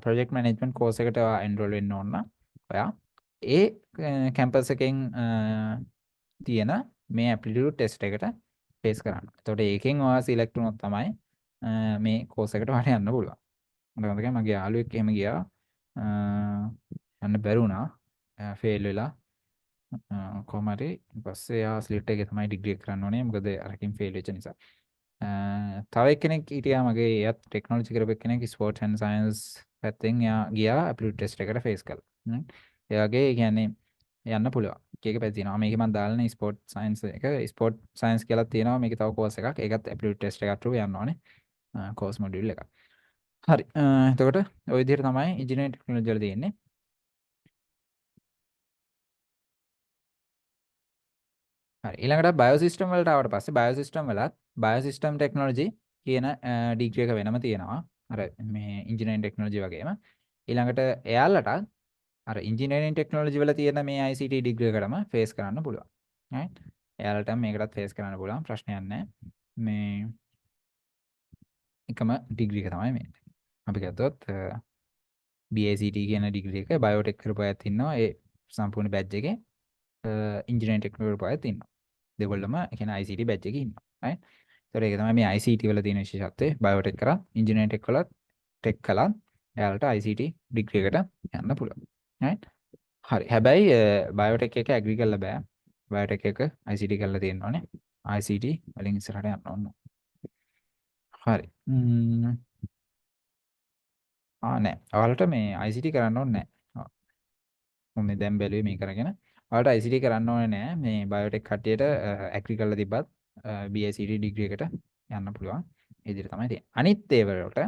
ප්‍රොජෙක්ට් මැනේජ්මන්ට් කෝස් එකට එන්රෝල් වෙන්න ඕන නම් ඔයා ඒ කැම්පස් එකෙන් තියෙන මේ ඇප්ලිටියුඩ් ටෙස්ට් එකට ෆේස් කරන්න. එතකොට ඒකෙන් ඔයා සිලෙක්ට් වුණොත් තමයි මේ කෝස් එකට ඔයාලට යන්න පුළුවන්. මට මතකයි මගේ යාළුවෙක් එහෙම ගියා යන්න බැරි වුණා ෆේල් වෙලා කොහොම හරි ඊපස්සේ එයා ස්ලිට් එකේ තමයි ඩිග්‍රී එක කරන්න ඕනේ මොකද අරකින් ෆේල් වෙච්ච නිසා. තව එක්කෙනෙක් හිටියා මගේ එයාත් ටෙක්නොලොජි කරපු එක්කෙනෙක් ස්පෝර්ට්ස් ඇන්ඩ් සයන්ස් පැත්තෙන් එයා ගියා ඇප්ලිටියුඩ් ටෙස්ට් එකට ෆේස් කළා. ඒ වගේ කියන්නේ යන්න පුළුවන්. එක පැති තියෙනවා. මේකේ මම දාලානේ ස්පෝර්ට් සයන්ස් එක ස්පෝර්ට් සයන්ස් කියලා තියෙනවා. මේකේ තව කෝස් එකක්. ඒකත් ඇප්ලිටියුඩ් ටෙස්ට් එකක් through යන්න ඕනේ. කෝස් මොඩියුල් එක. හරි. එතකොට ওই විදිහට තමයි ඉන්ජිනියරින් ටෙක්නොලොජි වල තියෙන්නේ. හරි. ඊළඟට බයෝසිස්ටම් වලට ආවට පස්සේ බයෝසිස්ටම් වලත් බයෝසිස්ටම් ටෙක්නොලොජි කියන ඩිග්‍රී එක වෙනම තියෙනවා. අර මේ ඉන්ජිනියරින් ටෙක්නොලොජි වගේම. ඊළඟට එයාලට අර ඉන්ජිනියරින් ටෙක්නොලොජි වල තියෙන මේ ICT ඩිග්‍රී එකටම ෆේස් කරන්න පුළුවන්. right. එයාලට මේකටත් ෆේස් කරන්න පුළුවන් ප්‍රශ්නයක් නැහැ. මේ එකම ඩිග්‍රී එක තමයි මේ. අපි ගත්තොත් BICT කියන ඩිග්‍රී එක බයෝටෙක් කරපු අයත් ඉන්නවා. ඒ සම්පූර්ණ බැච් එකේ ඉන්ජිනියරින් ටෙක්නොලොජි කරපු අයත් ඉන්නවා. දෙගොල්ලම කියන ICT බැච් එකේ ඉන්නවා. right. ඒතර ඒක තමයි මේ ICT වල තියෙන විශේෂත්වය. බයෝටෙක් කරා ඉන්ජිනියරින් ටෙක් වලත් ටෙක් කළා එයාලට ICT ඩිග්‍රී එකට යන්න පුළුවන්. right. හරි. හැබැයි බයෝටෙක් එක ඇග්‍රී කරලා බෑ. බයෝටෙක් එක ICT කරලා තියෙනවානේ. ICT වලින් ඉස්සරහට යන්න ඕන. හරි. නෑ. ඔයාලට මේ ICT කරන්න ඕනේ නෑ. මම දැන් බැලුවේ මේ කරගෙන. ඔයාලට ICT කරන්න ඕනේ නෑ. මේ බයෝටෙක් කට්ටියට ඇග්‍රි කරලා තිබ්බත් BICT ඩිග්‍රී එකට යන්න පුළුවන්. ඒ විදිහට තමයි තියෙන්නේ. අනිත් ඒවලට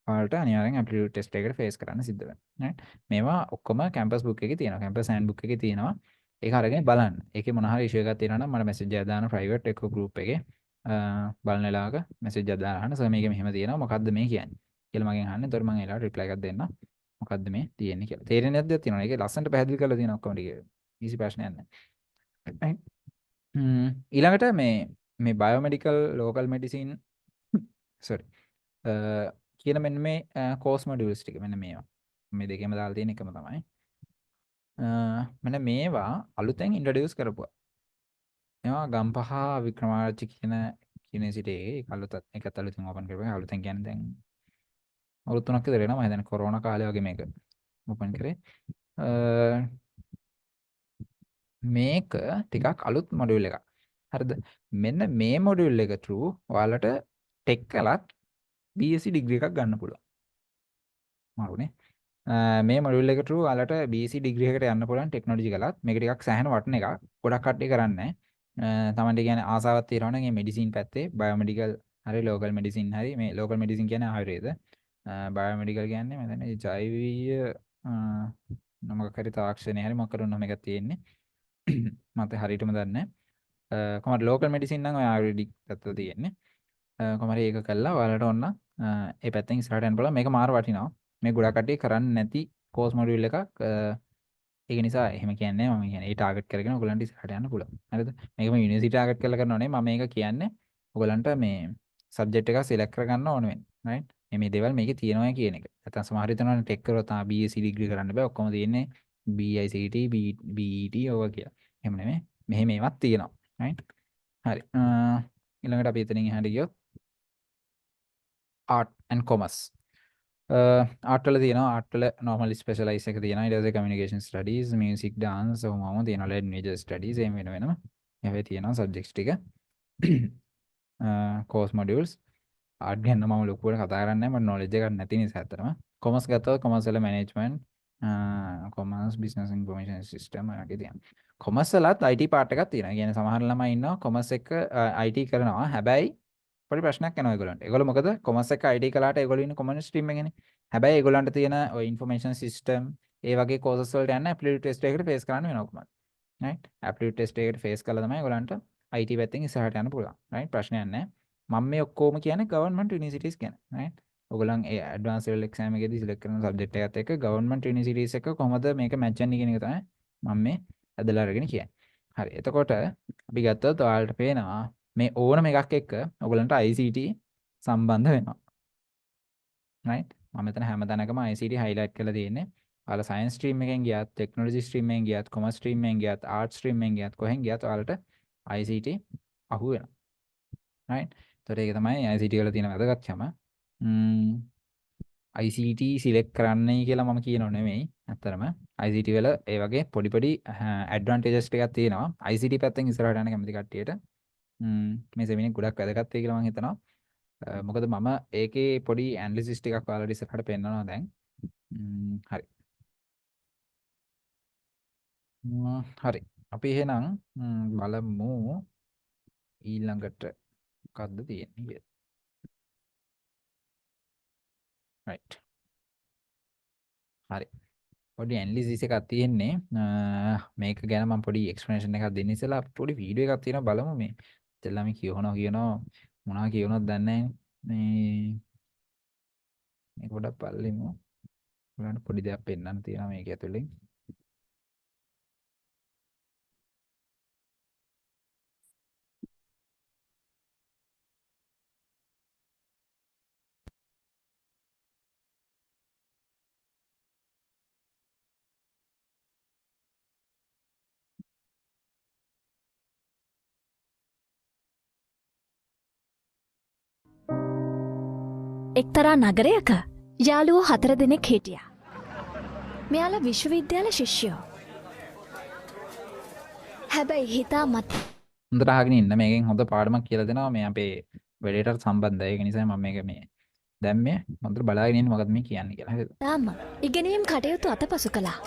ඔයාලට අනිවාර්යෙන් ඇප්ටිටියුඩ් ටෙස්ට් එකකට ෆේස් කරන්න සිද්ධ වෙනවා. මේවා ඔක්කොම කැම්පස් බුක් එකේ තියෙනවා. කැම්පස් හෑන්ඩ් බුක් එකේ තියෙනවා. ඒක අරගෙන බලන්න. ඒකේ මොන හරි ඉෂුව එකක් තියෙනවා නම් මට මැසේජ් එකක් දාන්න ප්‍රයිවට් එක ගෲප් එකේ. බලන වෙලාවක මැසේජ් එකක් දාලා අහන්න සර් මේක මෙහෙම තියෙනවා මොකද්ද මේ කියන්නේ කියලා මගෙන් අහන්න. එතකොට මම ඒලාට රිප්ලයි එකක් දෙන්නම්. මොකද්ද මේ තියෙන්නේ කියලා. තේරෙන්නේ නැද්ද තියෙනවා. ඒකේ ලස්සනට පැහැදිලි කරලා තියෙනවා ඔක්කොම ටික. ඊසි ප්‍රශ්නයක් නැහැ. ඊළඟට මේ බයෝමෙඩිකල් ලෝකල් මෙඩිසින් sorry කියන මෙන්න මේ කෝස් මොඩියුල්ස් ටික මෙන්න මේවා. මේ දෙකේම දාලා තියෙන එකම තමයි. මෙන්න මේවා අලුතෙන් ඉන්ට්‍රොඩියුස් කරපුවා. මේවා ගම්පහ වික්‍රමාරච්චි කියන යුනිවර්සිටි එකේ ඒකත් අලුතෙන් ඕපන් කරපුවා. අලුතෙන් කියන්නේ දැන් අවුරුදු 3ක් විතර වෙනවා. මම හිතන්නේ කොරෝනා කාලේ වගේ මේක ඕපන් කරේ. මේක ටිකක් අලුත් මොඩියුල් එකක්. හරිද? මෙන්න මේ මොඩියුල් එක through ඔයාලට ටෙක් කළත් BSc ඩිග්‍රී එකක් ගන්න පුළුවන්. මාරුනේ. මේ මොඩියුල් එක through ඔයාලට BSc ඩිග්‍රී එකකට යන්න පුළුවන් ටෙක්නොලොජි කළත්. මේක ටිකක් සෑහෙන වටින එකක්. ගොඩක් කට්ටිය කරන්නේ නැහැ. තමන්ට කියන්නේ ආසාවක් තියෙනවා නම් මේ මෙඩිසින් පැත්තේ බයෝමෙඩිකල් හරි ලෝකල් මෙඩිසින් හරි මේ ලෝකල් මෙඩිසින් කියන්නේ ආයුර්වේද. බයෝමෙඩිකල් කියන්නේ මම දන්නේ ජෛවීය මොකක් හරි තාක්ෂණය හරි මොකක් කරුණා මේක තියෙන්නේ. මට හරියටම දන්නේ නැහැ. කොහමද ලෝකල් මෙඩිසින් නම් ඔය ආයුර්වේදික් පැත්තට තියෙන්නේ. කොහමද ඒක කළා ඔයාලට ඕන ඒ පැත්තෙන් ඉස්සරහට යන්න බලන්න මේක මාර වටිනවා. මේ ගොඩක් කට්ටිය කරන්නේ නැති කෝස් මොඩියුල් එකක්. ඒක නිසා එහෙම කියන්නේ මම කියන්නේ ඒ ටාගට් කරගෙන ඔයගලන්ට ඉස්සරහට යන්න පුළුවන්. හරිද? මේක මම යුනිවර්සිටි ටාගට් කරලා කරනව නෙමෙයි. මම මේක කියන්නේ ඔයගලන්ට මේ සබ්ජෙක්ට් එකක් සිලෙක්ට් කරගන්න ඕන වෙන්නේ. රයිට්? මේ දේවල් මේකේ තියෙනවා කියන එක. නැත්නම් සමහර හිතනවා ටෙක් කරොත් BSc ඩිග්‍රී කරන්න බෑ. ඔක්කොම තියෙන්නේ BICT, BET ඔය කියලා. එහෙම නෙමෙයි. මෙහෙම ඒවත් තියෙනවා. රයිට්? හරි. ඊළඟට අපි එතනින් එහාට ගියොත් art and commerce. art වල තියෙනවා art වල normal specialize එක තියෙනවා. ඊට පස්සේ communication studies, music, dance ඔහොමම තියෙනවා. language studies එහෙම වෙනම. ඒවා තියෙනවා subjects ටික. course modules. art ගැන මම ලොකුවට කතා කරන්නේ නැහැ. මට knowledge එකක් නැති නිසා ඇත්තටම. commerce ගත්තොත් commerce වල management, commerce business information system වගේ තියෙනවා. commerce වලත් IT part එකක් තියෙනවා. ඒ කියන්නේ සමහර ළමයි ඉන්නවා commerce එක IT කරනවා. හැබැයි පොඩි ප්‍රශ්නයක් එනවා ඒගොල්ලන්ට. ඒගොල්ලෝ මොකද commerce එක IT කළාට ඒගොල්ලෝ ඉන්නේ commerce stream එකේනේ. හැබැයි ඒගොල්ලන්ට තියෙන ඔය information system ඒ වගේ courses වලට යන්න aptitude test එකකට face කරන්න වෙනවා කොහොමද? right? aptitude test එකකට face කළා තමයි ඒගොල්ලන්ට IT පැත්තෙන් ඉස්සරහට යන්න පුළුවන්. right? ප්‍රශ්නයක් නැහැ. මම මේ ඔක්කොම කියන්නේ government universities ගැන. right? ඔයගොල්ලන් ඒ advanced level exam එකේදී select කරන subject එකත් එක්ක government universities එක කොහොමද මේක match වෙන්නේ කියන එක තමයි මම මේ ඇදලා අරගෙන කියන්නේ. හරි. එතකොට අපි ගත්තොත් ඔයාලට පේනවා මේ ඕනම එකක් එක්ක ඔයගලන්ට ICT සම්බන්ධ වෙනවා. right? මම මෙතන හැමතැනකම ICT highlight කරලා තියෙන්නේ. ඔයාලා science stream එකෙන් ගියත්, technology stream එකෙන් ගියත්, commerce stream එකෙන් ගියත්, art stream එකෙන් ගියත් කොහෙන් ගියත් ඔයාලට ICT අහු වෙනවා. right? ඒතර ඒක තමයි ICT වල තියෙන වැදගත්කම. ICT select කරන්නයි කියලා මම කියනව නෙමෙයි. ඇත්තටම ICT වල ඒ වගේ පොඩි පොඩි advantages ටිකක් තියෙනවා. ICT පැත්තෙන් ඉස්සරහට යන කැමති කට්ටියට මේ සෙමිනේ ගොඩක් වැදගත් වෙයි කියලා මම හිතනවා. මොකද මම ඒකේ පොඩි ඇනලිසිස් ටිකක් ඔයාලට ඉස්සරහට පෙන්නනවා දැන්. හරි. හරි. අපි එහෙනම් බලමු ඊළඟට මොකද්ද තියෙන්නේ කියලා. right. හරි. පොඩි ඇනලිසිස් එකක් තියෙන්නේ. මේක ගැන මම පොඩි එක්ස්ප්ලනේෂන් එකක් දෙන්න ඉස්සෙල්ලා පොඩි වීඩියෝ එකක් තියෙනවා බලමු මේ. ඉතින්ලා මේ කියනවා මොනවා කියනවද දන්නේ නැහැ. මේ පොඩක් බලමු. ඔයාලට පොඩි දෙයක් පෙන්වන්න තියෙනවා මේක ඇතුලේ. එක්තරා නගරයක යාළුවෝ 4 දෙනෙක් හිටියා. මෙයාලා විශ්වවිද්‍යාල ශිෂ්‍යයෝ. හැබැයි හිතා මත හොඳට අහගෙන ඉන්න. මේකෙන් හොඳ පාඩමක් කියලා දෙනවා මේ අපේ වැඩේට සම්බන්ධයි. ඒක නිසා මම මේක මේ දැම්මේ හොඳට බලාගෙන ඉන්න මොකද මේ කියන්නේ කියලා. හරිද? තාම ඉගෙනීම් කටයුතු අතපසු කළා.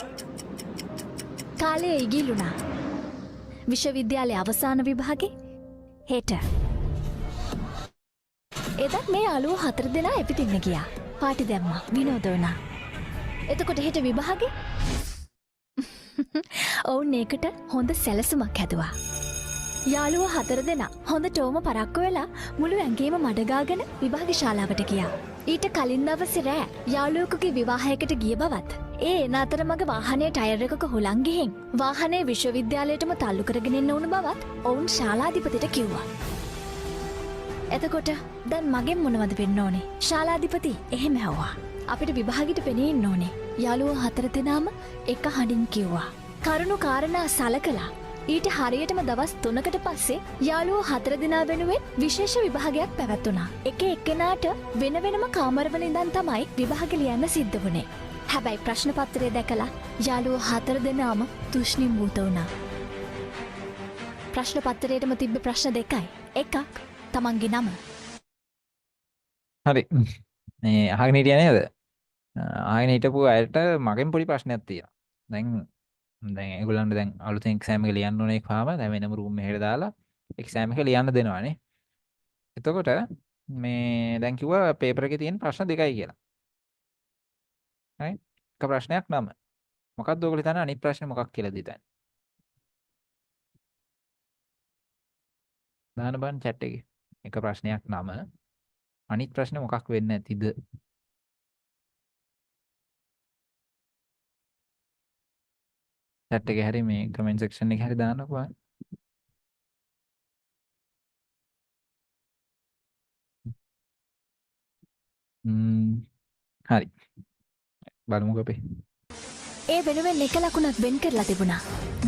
කාලය ඉගිලුණා. විශ්වවිද්‍යාලයේ අවසාන විභාගේ හෙට. එදත් මේ අලුව 4 දෙනා එපිටින්න ගියා. පාටි දැම්මා විනෝද වුණා. එතකොට හෙට විභාගේ ඔවුන් ඒකට හොඳ සැලසුමක් හැදුවා. යාළුවෝ 4 දෙනා හොඳටම පරක්කු වෙලා මුළු ඇඟේම මඩගාගෙන විභාග ශාලාවට ගියා. ඊට කලින් දවසේ රෑ යාළුවෙකුගේ විවාහයකට ගිය බවත් ඒ එන අතරමඟ වාහනේ ටයර් එකක හුලං ගිහින් වාහනේ විශ්වවිද්‍යාලයටම තල්ලු කරගෙන එන්න උණු බවත් ඔවුන් ශාලාධිපතිට කිව්වා. එතකොට දැන් මගෙන් මොනවද වෙන්න ඕනේ? ශාලාධිපති එහෙම ඇහුවා. අපිට විභාගෙට පෙනෙන්න ඕනේ. යාළුවෝ 4 දෙනාම එක හඬින් කිව්වා. කරුණු කාරණා සලකලා ඊට හරියටම දවස් 3කට පස්සේ යාළුවෝ 4 දෙනා වෙනුවෙන් විශේෂ විභාගයක් පැවැත්වුණා. එක එක්කෙනාට වෙන වෙනම කාමරවල ඉඳන් තමයි විභාග ලියන්න සිද්ධ වුණේ. හැබැයි ප්‍රශ්න පත්‍රය දැකලා යාළුවෝ 4 දෙනාම තුෂ්ණිම්භූත වුණා. ප්‍රශ්න පත්‍රයේටම තිබ්බ ප්‍රශ්න දෙකයි. එකක් තමන්ගේ නම. හරි. මේ අහගෙන හිටියා නේද? අහගෙන හිටපු අයට මගෙන් පොඩි ප්‍රශ්නයක් තියෙනවා. දැන් ඒගොල්ලන්ට දැන් අලුතෙන් එක්සෑම් එක ලියන්න ඕනේ කාම දැන් වෙනම රූම් එකකට දාලා එක්සෑම් එක ලියන්න දෙනවානේ. එතකොට මේ දැන් කිව්වා පේපර් එකේ තියෙන ප්‍රශ්න දෙකයි කියලා. හරි? එක ප්‍රශ්නයක් නම. මොකක්ද ඔයගොල්ලෝ හිතන්නේ අනිත් ප්‍රශ්නේ මොකක් කියලාද හිතන්නේ? දාන්න බලන්න chat එකේ. එක ප්‍රශ්නයක් නම අනිත් ප්‍රශ්නේ මොකක් වෙන්න ඇතිද? chat එකේ හරි මේ comment section එකේ හරි දාන්නකෝ. හරි. බලමුකෝ අපි. ඒ වෙනුවෙන් එක ලකුණක් වෙන් කරලා තිබුණා.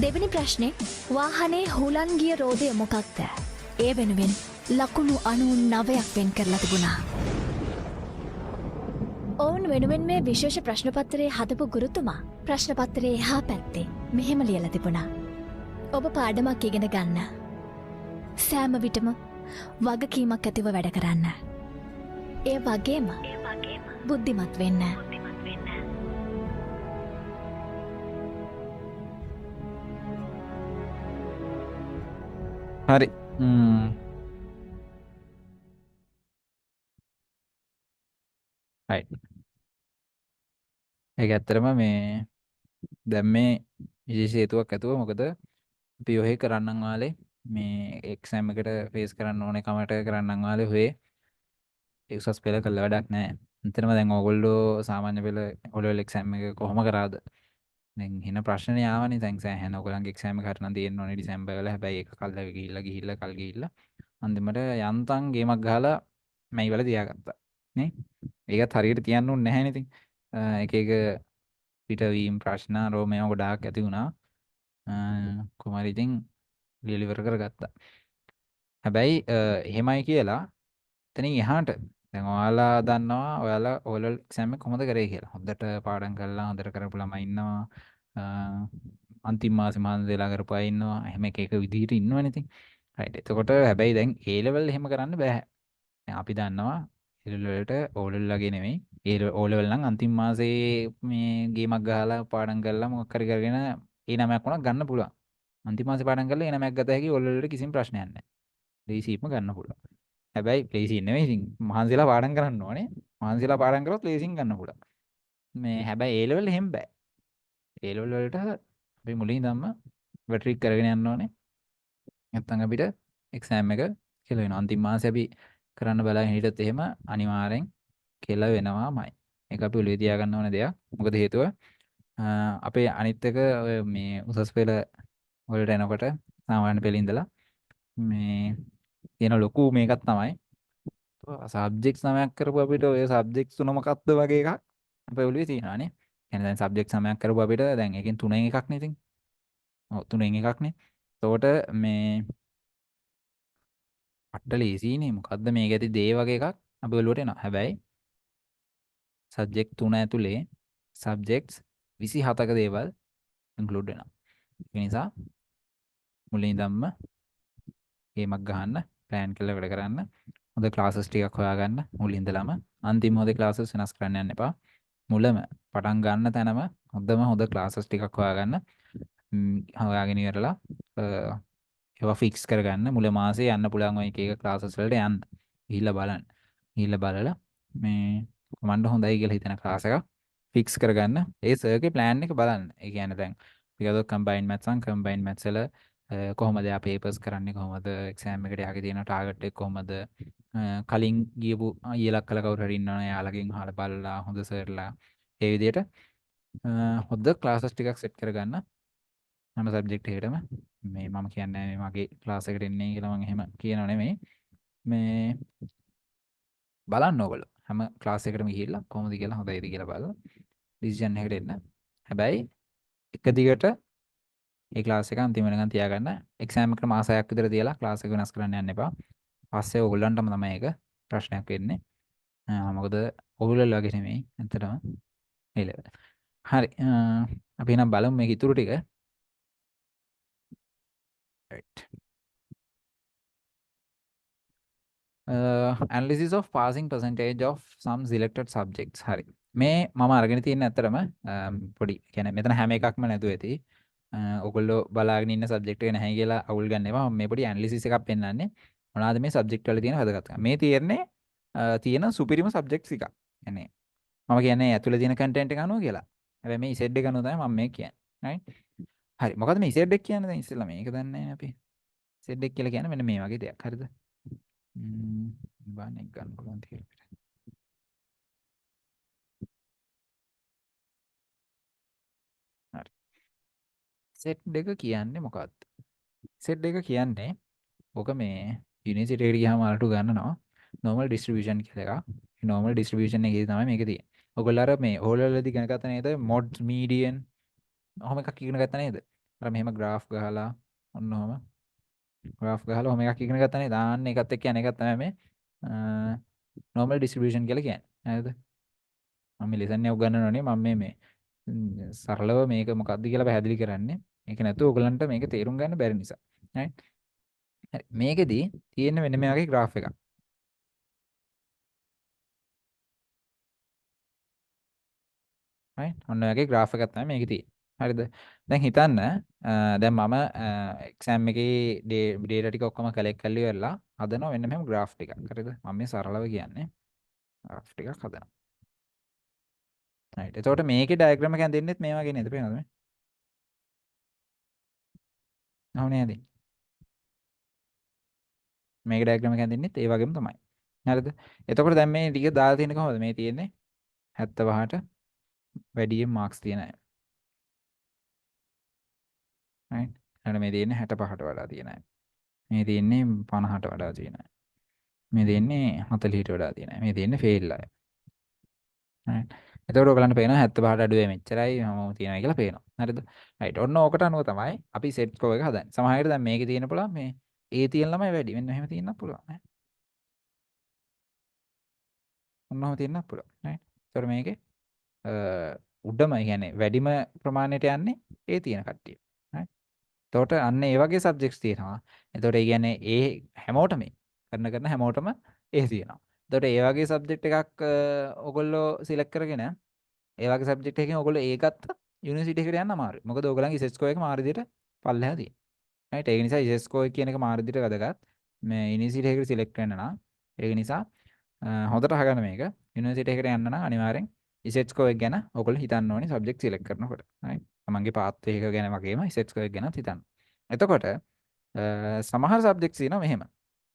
දෙවෙනි ප්‍රශ්නේ වාහනේ හුලන් ගිය රෝදය මොකක්ද? ඒ වෙනුවෙන් ලකුණු 99ක් වෙන් කරලා තිබුණා. ඔවුන් වෙනුවෙන් මේ විශේෂ ප්‍රශ්න පත්‍රයේ හදපු ගුරුතුමා ප්‍රශ්න පත්‍රයේ එහා පැත්තේ මෙහෙම ලියලා තිබුණා. ඔබ පාඩමක් ඉගෙන ගන්න. සෑම විටම වගකීමක් ඇතිව වැඩ කරන්න. ඒ වගේම බුද්ධිමත් වෙන්න. හරි. right. ඒක ඇත්තටම මේ දැන් මේ විශේෂ හේතුවක් ඇතුව මොකද අපි ඔහෙ කරන්නම් වාලේ මේ එක්සෑම් එකට ෆේස් කරන්න ඕනේ කමට කරන්නම් වාලේ ඔහෙ ඒ උසස් පෙළ කළා වැඩක් නැහැ. එතනම දැන් ඕගොල්ලෝ සාමාන්‍ය පෙළ ඔලෙවල් එක්සෑම් එක කොහොම කරාද? දැන් එන ප්‍රශ්නේ ආවනේ දැන් සෑහෙන ඔයගලන්ගේ එක්සෑම් එක හරිනම් තියෙන්න ඕනේ ඩිසැම්බර් වල. හැබැයි ඒක කල් ගිහිල්ලා කල් ගිහිල්ලා අන්තිමට යන්තම් ගේමක් ගහලා මැයි වල තියාගත්තා නේ. ඒකත් හරියට තියන්න ඕනේ නැහැ නේ. ඉතින් එක එක පිටවීම් ප්‍රශ්න රෝමේව ගොඩාක් ඇති වුණා. කොහමද ඉතින් ලියලා ඉවර කරගත්තා. හැබැයි එහෙමයි කියලා එතනින් එහාට දැන් ඔයාලා දන්නවා ඔයාලා ඕලෙවල් එක්සෑම් එක කොහොමද කරේ කියලා. හොඳට පාඩම් කරලා හොඳට කරපු ළමයි ඉන්නවා. අන්තිම මාසේ මහන්සිලා කරපු අය ඉන්නවා. එහෙම එක එක විදිහට ඉන්නවනේ ඉතින්. රයිට්. එතකොට හැබැයි දැන් A level එහෙම කරන්න බෑ. දැන් අපි දන්නවා A level වලට O level වගේ නෙමෙයි. O level නම් අන්තිම මාසේ මේ ගේමක් ගහලා පාඩම් කරලා මොකක් හරි කරගෙන ඒ නමයක් වුණා ගන්න පුළුවන්. අන්තිම මාසේ පාඩම් කරලා ඒ නමයක් ගත හැකි O level වලට කිසිම ප්‍රශ්නයක් නැහැ. ලේසියෙන්ම ගන්න පුළුවන්. හැබැයි ලේසියෙන් නෙමෙයි ඉතින් මහන්සිලා පාඩම් කරන්න ඕනේ. මහන්සිලා පාඩම් කරොත් ලේසියෙන් ගන්න පුළුවන්. මේ හැබැයි A level එහෙම බෑ. A level වලට අපි මුලින් ඉඳන්ම වැට්‍රික් කරගෙන යන්න ඕනේ. නැත්නම් අපිට එක්සෑම් එක කෙල වෙනවා. අන්තිම මාසේ අපි කරන්න බලාගෙන හිටියොත් එහෙම අනිවාර්යෙන් කෙල වෙනවාමයි. ඒක අපි ඔළුවේ තියාගන්න ඕන දෙයක්. මොකද හේතුව අපේ අනිත් එක මේ උසස් පෙළ වලට එනකොට සාමාන්‍ය පෙළ ඉඳලා මේ තියෙන ලොකු මේකක් තමයි සබ්ජෙක්ට්ස් 9ක් කරපු අපිට ඔය සබ්ජෙක්ට්ස් තුන මොකක්ද වගේ එකක් අපේ ඔළුවේ තියෙනවානේ. එහෙනම් දැන් සබ්ජෙක්ට් 9ක් කරපු අපිට දැන් එකෙන් 3න් එකක් නේ ඉතින්. ඔව් 3න් එකක් නේ. එතකොට මේ අට්ටල ඊසීනේ මොකද්ද මේක ඇති දේ වගේ එකක් අපි ඔළුවට එනවා. හැබැයි සබ්ජෙක්ට් 3 ඇතුලේ සබ්ජෙක්ට්ස් 27ක දේවල් ඉන්ක්ලූඩ් වෙනවා. ඒ නිසා මුලින් ඉඳන්ම ගේමක් ගහන්න, ප්ලෑන් කරලා වැඩ කරන්න. හොඳ ක්ලාසස් ටිකක් හොයාගන්න මුලින් ඉඳලම. අන්තිම හොඳ ක්ලාසස් වෙනස් කරන්න යන්න එපා. මුලම පටන් ගන්න තැනම හොඳ ක්ලාසස් ටිකක් හොයාගන්න. හොයාගෙන ඉවරලා ඒවා ෆික්ස් කරගන්න. මුල මාසේ යන්න පුළුවන් ඔය එක එක ක්ලාසස් වලට යන්න. ගිහිල්ලා බලන්න. ගිහිල්ලා බලලා මේ කොමන්ඩ් හොඳයි කියලා හිතන ක්ලාස් එකක් ෆික්ස් කරගන්න. ඒ සර්ගේ ප්ලෑන් එක බලන්න. ඒ කියන්නේ දැන් ටිකක් කම්බයින්ඩ් මැත්ස් නම් කම්බයින්ඩ් මැත්ස් වල කොහොමද යා පේපර්ස් කරන්නේ, කොහොමද එක්සෑම් එකට යාගේ තියෙන ටාගට් එක කොහොමද, කලින් ගියපු ඊලක් කළ කවුරු හරි ඉන්නවනේ යාළගෙන් අහලා බලලා හොඳ සර්ලා ඒ විදිහට හොඳ ක්ලාසස් ටිකක් සෙට් කරගන්න. හැම සබ්ජෙක්ට් එකකටම මේ මම කියන්නේ මේ මගේ ක්ලාස් එකට එන්නේ කියලා මම එහෙම කියනව නෙමෙයි. මේ බලන්න ඕගොල්ලෝ හැම ක්ලාස් එකකටම ගිහිල්ලා කොහොමද කියලා හොඳයිද කියලා බලලා ඩිසිෂන් එකකට එන්න. හැබැයි එක දිගට ඒ ක්ලාස් එක අන්තිම වෙනකන් තියාගන්න. එක්සෑම් එකට මාස 6ක් විතර තියලා ක්ලාස් එක වෙනස් කරන්න යන්න එපා. පස්සේ ඕගොල්ලන්ටම තමයි ඒක ප්‍රශ්නයක් වෙන්නේ. මොකද ඔයගොල්ලෝ වගේ නෙමෙයි ඇත්තටම ඒ ලෙවල්. හරි. අපි එහෙනම් බලමු මේක ඉතුරු ටික. right. Analysis of passing percentage of some selected subjects. හරි. මේ මම අරගෙන තියෙන ඇත්තටම පොඩි කියන්නේ මෙතන හැම එකක්ම නැතුව ඇති. ඔයගොල්ලෝ බලාගෙන ඉන්න සබ්ජෙක්ට් එක නැහැ කියලා අවුල් ගන්න එපා. මම මේ පොඩි ඇනලිසිස් එකක් පෙන්නන්නේ. මොනවාද මේ සබ්ජෙක්ට් වල තියෙන වැදගත්කම. මේ තියෙන්නේ තියෙන සුපිරිම සබ්ජෙක්ට්ස් එක. يعني මම කියන්නේ ඇතුලේ තියෙන කන්ටෙන්ට් එක අනුව කියලා. හැබැයි මේ Z එක අනුව තමයි මම මේ කියන්නේ. right? හරි. මොකද මේ Z එක කියන්නේ දැන් ඉස්සෙල්ලා මේක දන්නේ නැහැ අපි. Z එක කියලා කියන්නේ මෙන්න මේ වගේ දෙයක්. හරිද? බාන එක ගන්න පුළුවන් තියෙන්නේ. හරි. Z එක කියන්නේ මොකක්ද? Z එක කියන්නේ ඔක මේ යුනිවර්සිටි එකට ගියාම අරටු ගන්නවා normal distribution කියලා එකක්. normal distribution එකේ තමයි මේක තියෙන්නේ. ඔයගොල්ලෝ අර මේ O level වලදී ඉගෙන ගත්ත නේද? mod median ඔහොම එකක් ඉගෙන ගත්ත නේද? අර මෙහෙම graph ගහලා ඔන්න ඔහොම graph ගහලා ඔහොම එකක් ඉගෙන ගත්ත නේද? ආන්න ඒකත් එක්ක යන එකක් තමයි මේ normal distribution කියලා කියන්නේ. හරිද? මම මේ lesson එක උගන්වනෝනේ මම මේ සරලව මේක මොකක්ද කියලා පැහැදිලි කරන්නේ. ඒක නැතුව ඔයගලන්ට මේක තේරුම් ගන්න බැරි නිසා. right? හරි. මේකෙදි තියෙන මෙන්න මේ වගේ graph එකක්. right? ඔන්න ඔය වගේ graph එකක් තමයි මේකේ තියෙන්නේ. හරිද? දැන් හිතන්න දැන් මම එක්සෑම් එකේ data ටික ඔක්කොම කලෙක්ට් කරලා ඉවරලා හදනවා මෙන්න මෙහෙම graph ටිකක්. හරිද? මම මේ සරලව කියන්නේ graph ටිකක් හදනවා. right. එතකොට මේකේ diagram එක ඇඳෙන්නෙත් මේ වගේ නේද? පේනවද මේ? ඔව් නේද? මේකේ diagram එක ඇඳෙන්නෙත් ඒ වගේම තමයි. හරිද? එතකොට දැන් මේ ටික දාලා තියෙන්නේ කොහොමද? මේ තියෙන්නේ 75ට වැඩියෙන් මාක්ස් තියෙන අය. right? ඊළඟ මේ තියෙන්නේ 65ට වඩා තියෙන අය. මේ තියෙන්නේ 50ට වඩා තියෙන අය. මේ තියෙන්නේ 40ට වඩා තියෙන අය. මේ තියෙන්නේ ෆේල් අය. right? එතකොට ඔයගලන්ට පේනවා 75ට අඩු වෙයි මෙච්චරයි මම තියනවා කියලා පේනවා. හරිද? right. ඔන්න ඕකට අනුව තමයි අපි set score එක හදන්නේ. සමහර විට දැන් මේකේ තියෙන පුළුවන් මේ A තියෙන ළමයි වැඩි. මෙන්න මෙහෙම තියෙන්නත් පුළුවන්. ඈ. ඔන්නම තියෙන්නත් පුළුවන්. right? ඒතකොට මේකේ උඩම කියන්නේ වැඩිම ප්‍රමාණයට යන්නේ A තියෙන කට්ටිය. right? එතකොට අන්න ඒ වගේ සබ්ජෙක්ට්ස් තියෙනවා. එතකොට ඒ කියන්නේ ඒ හැමෝටම කරන හැමෝටම ඒ තියෙනවා. එතකොට ඒ වගේ සබ්ජෙක්ට් එකක් ඔයගොල්ලෝ සිලෙක්ට් කරගෙන ඒ වගේ සබ්ජෙක්ට් එකකින් ඔයගොල්ලෝ ඒ ගත්ත යුනිවර්සිටි එකට යන්න අමාරුයි. මොකද ඔයගලන්ගේ ඉසෙට් ස්කෝර් එක මාරු විදිහට පල්ලෙහා තියෙනවා. right? ඒක නිසා ඉසෙට් ස්කෝර් කියන එක මාරු විදිහට වැදගත්. මේ යුනිවර්සිටි එකකට සිලෙක්ට් වෙන්න නම් ඒක නිසා හොඳට අහගන්න මේක. යුනිවර්සිටි එකකට යන්න නම් අනිවාර්යෙන් ඉසෙට් ස්කෝර් එක ගැන ඔයගොල්ලෝ හිතන්න ඕනේ සබ්ජෙක්ට් සිලෙක්ට් කරනකොට. right? තමන්ගේ පාත් එක ගැන වගේම ඉසෙට් ස්කෝර් එක ගැනත් හිතන්න. එතකොට සමහර සබ්ජෙක්ට්ස් තියෙනවා මෙහෙම.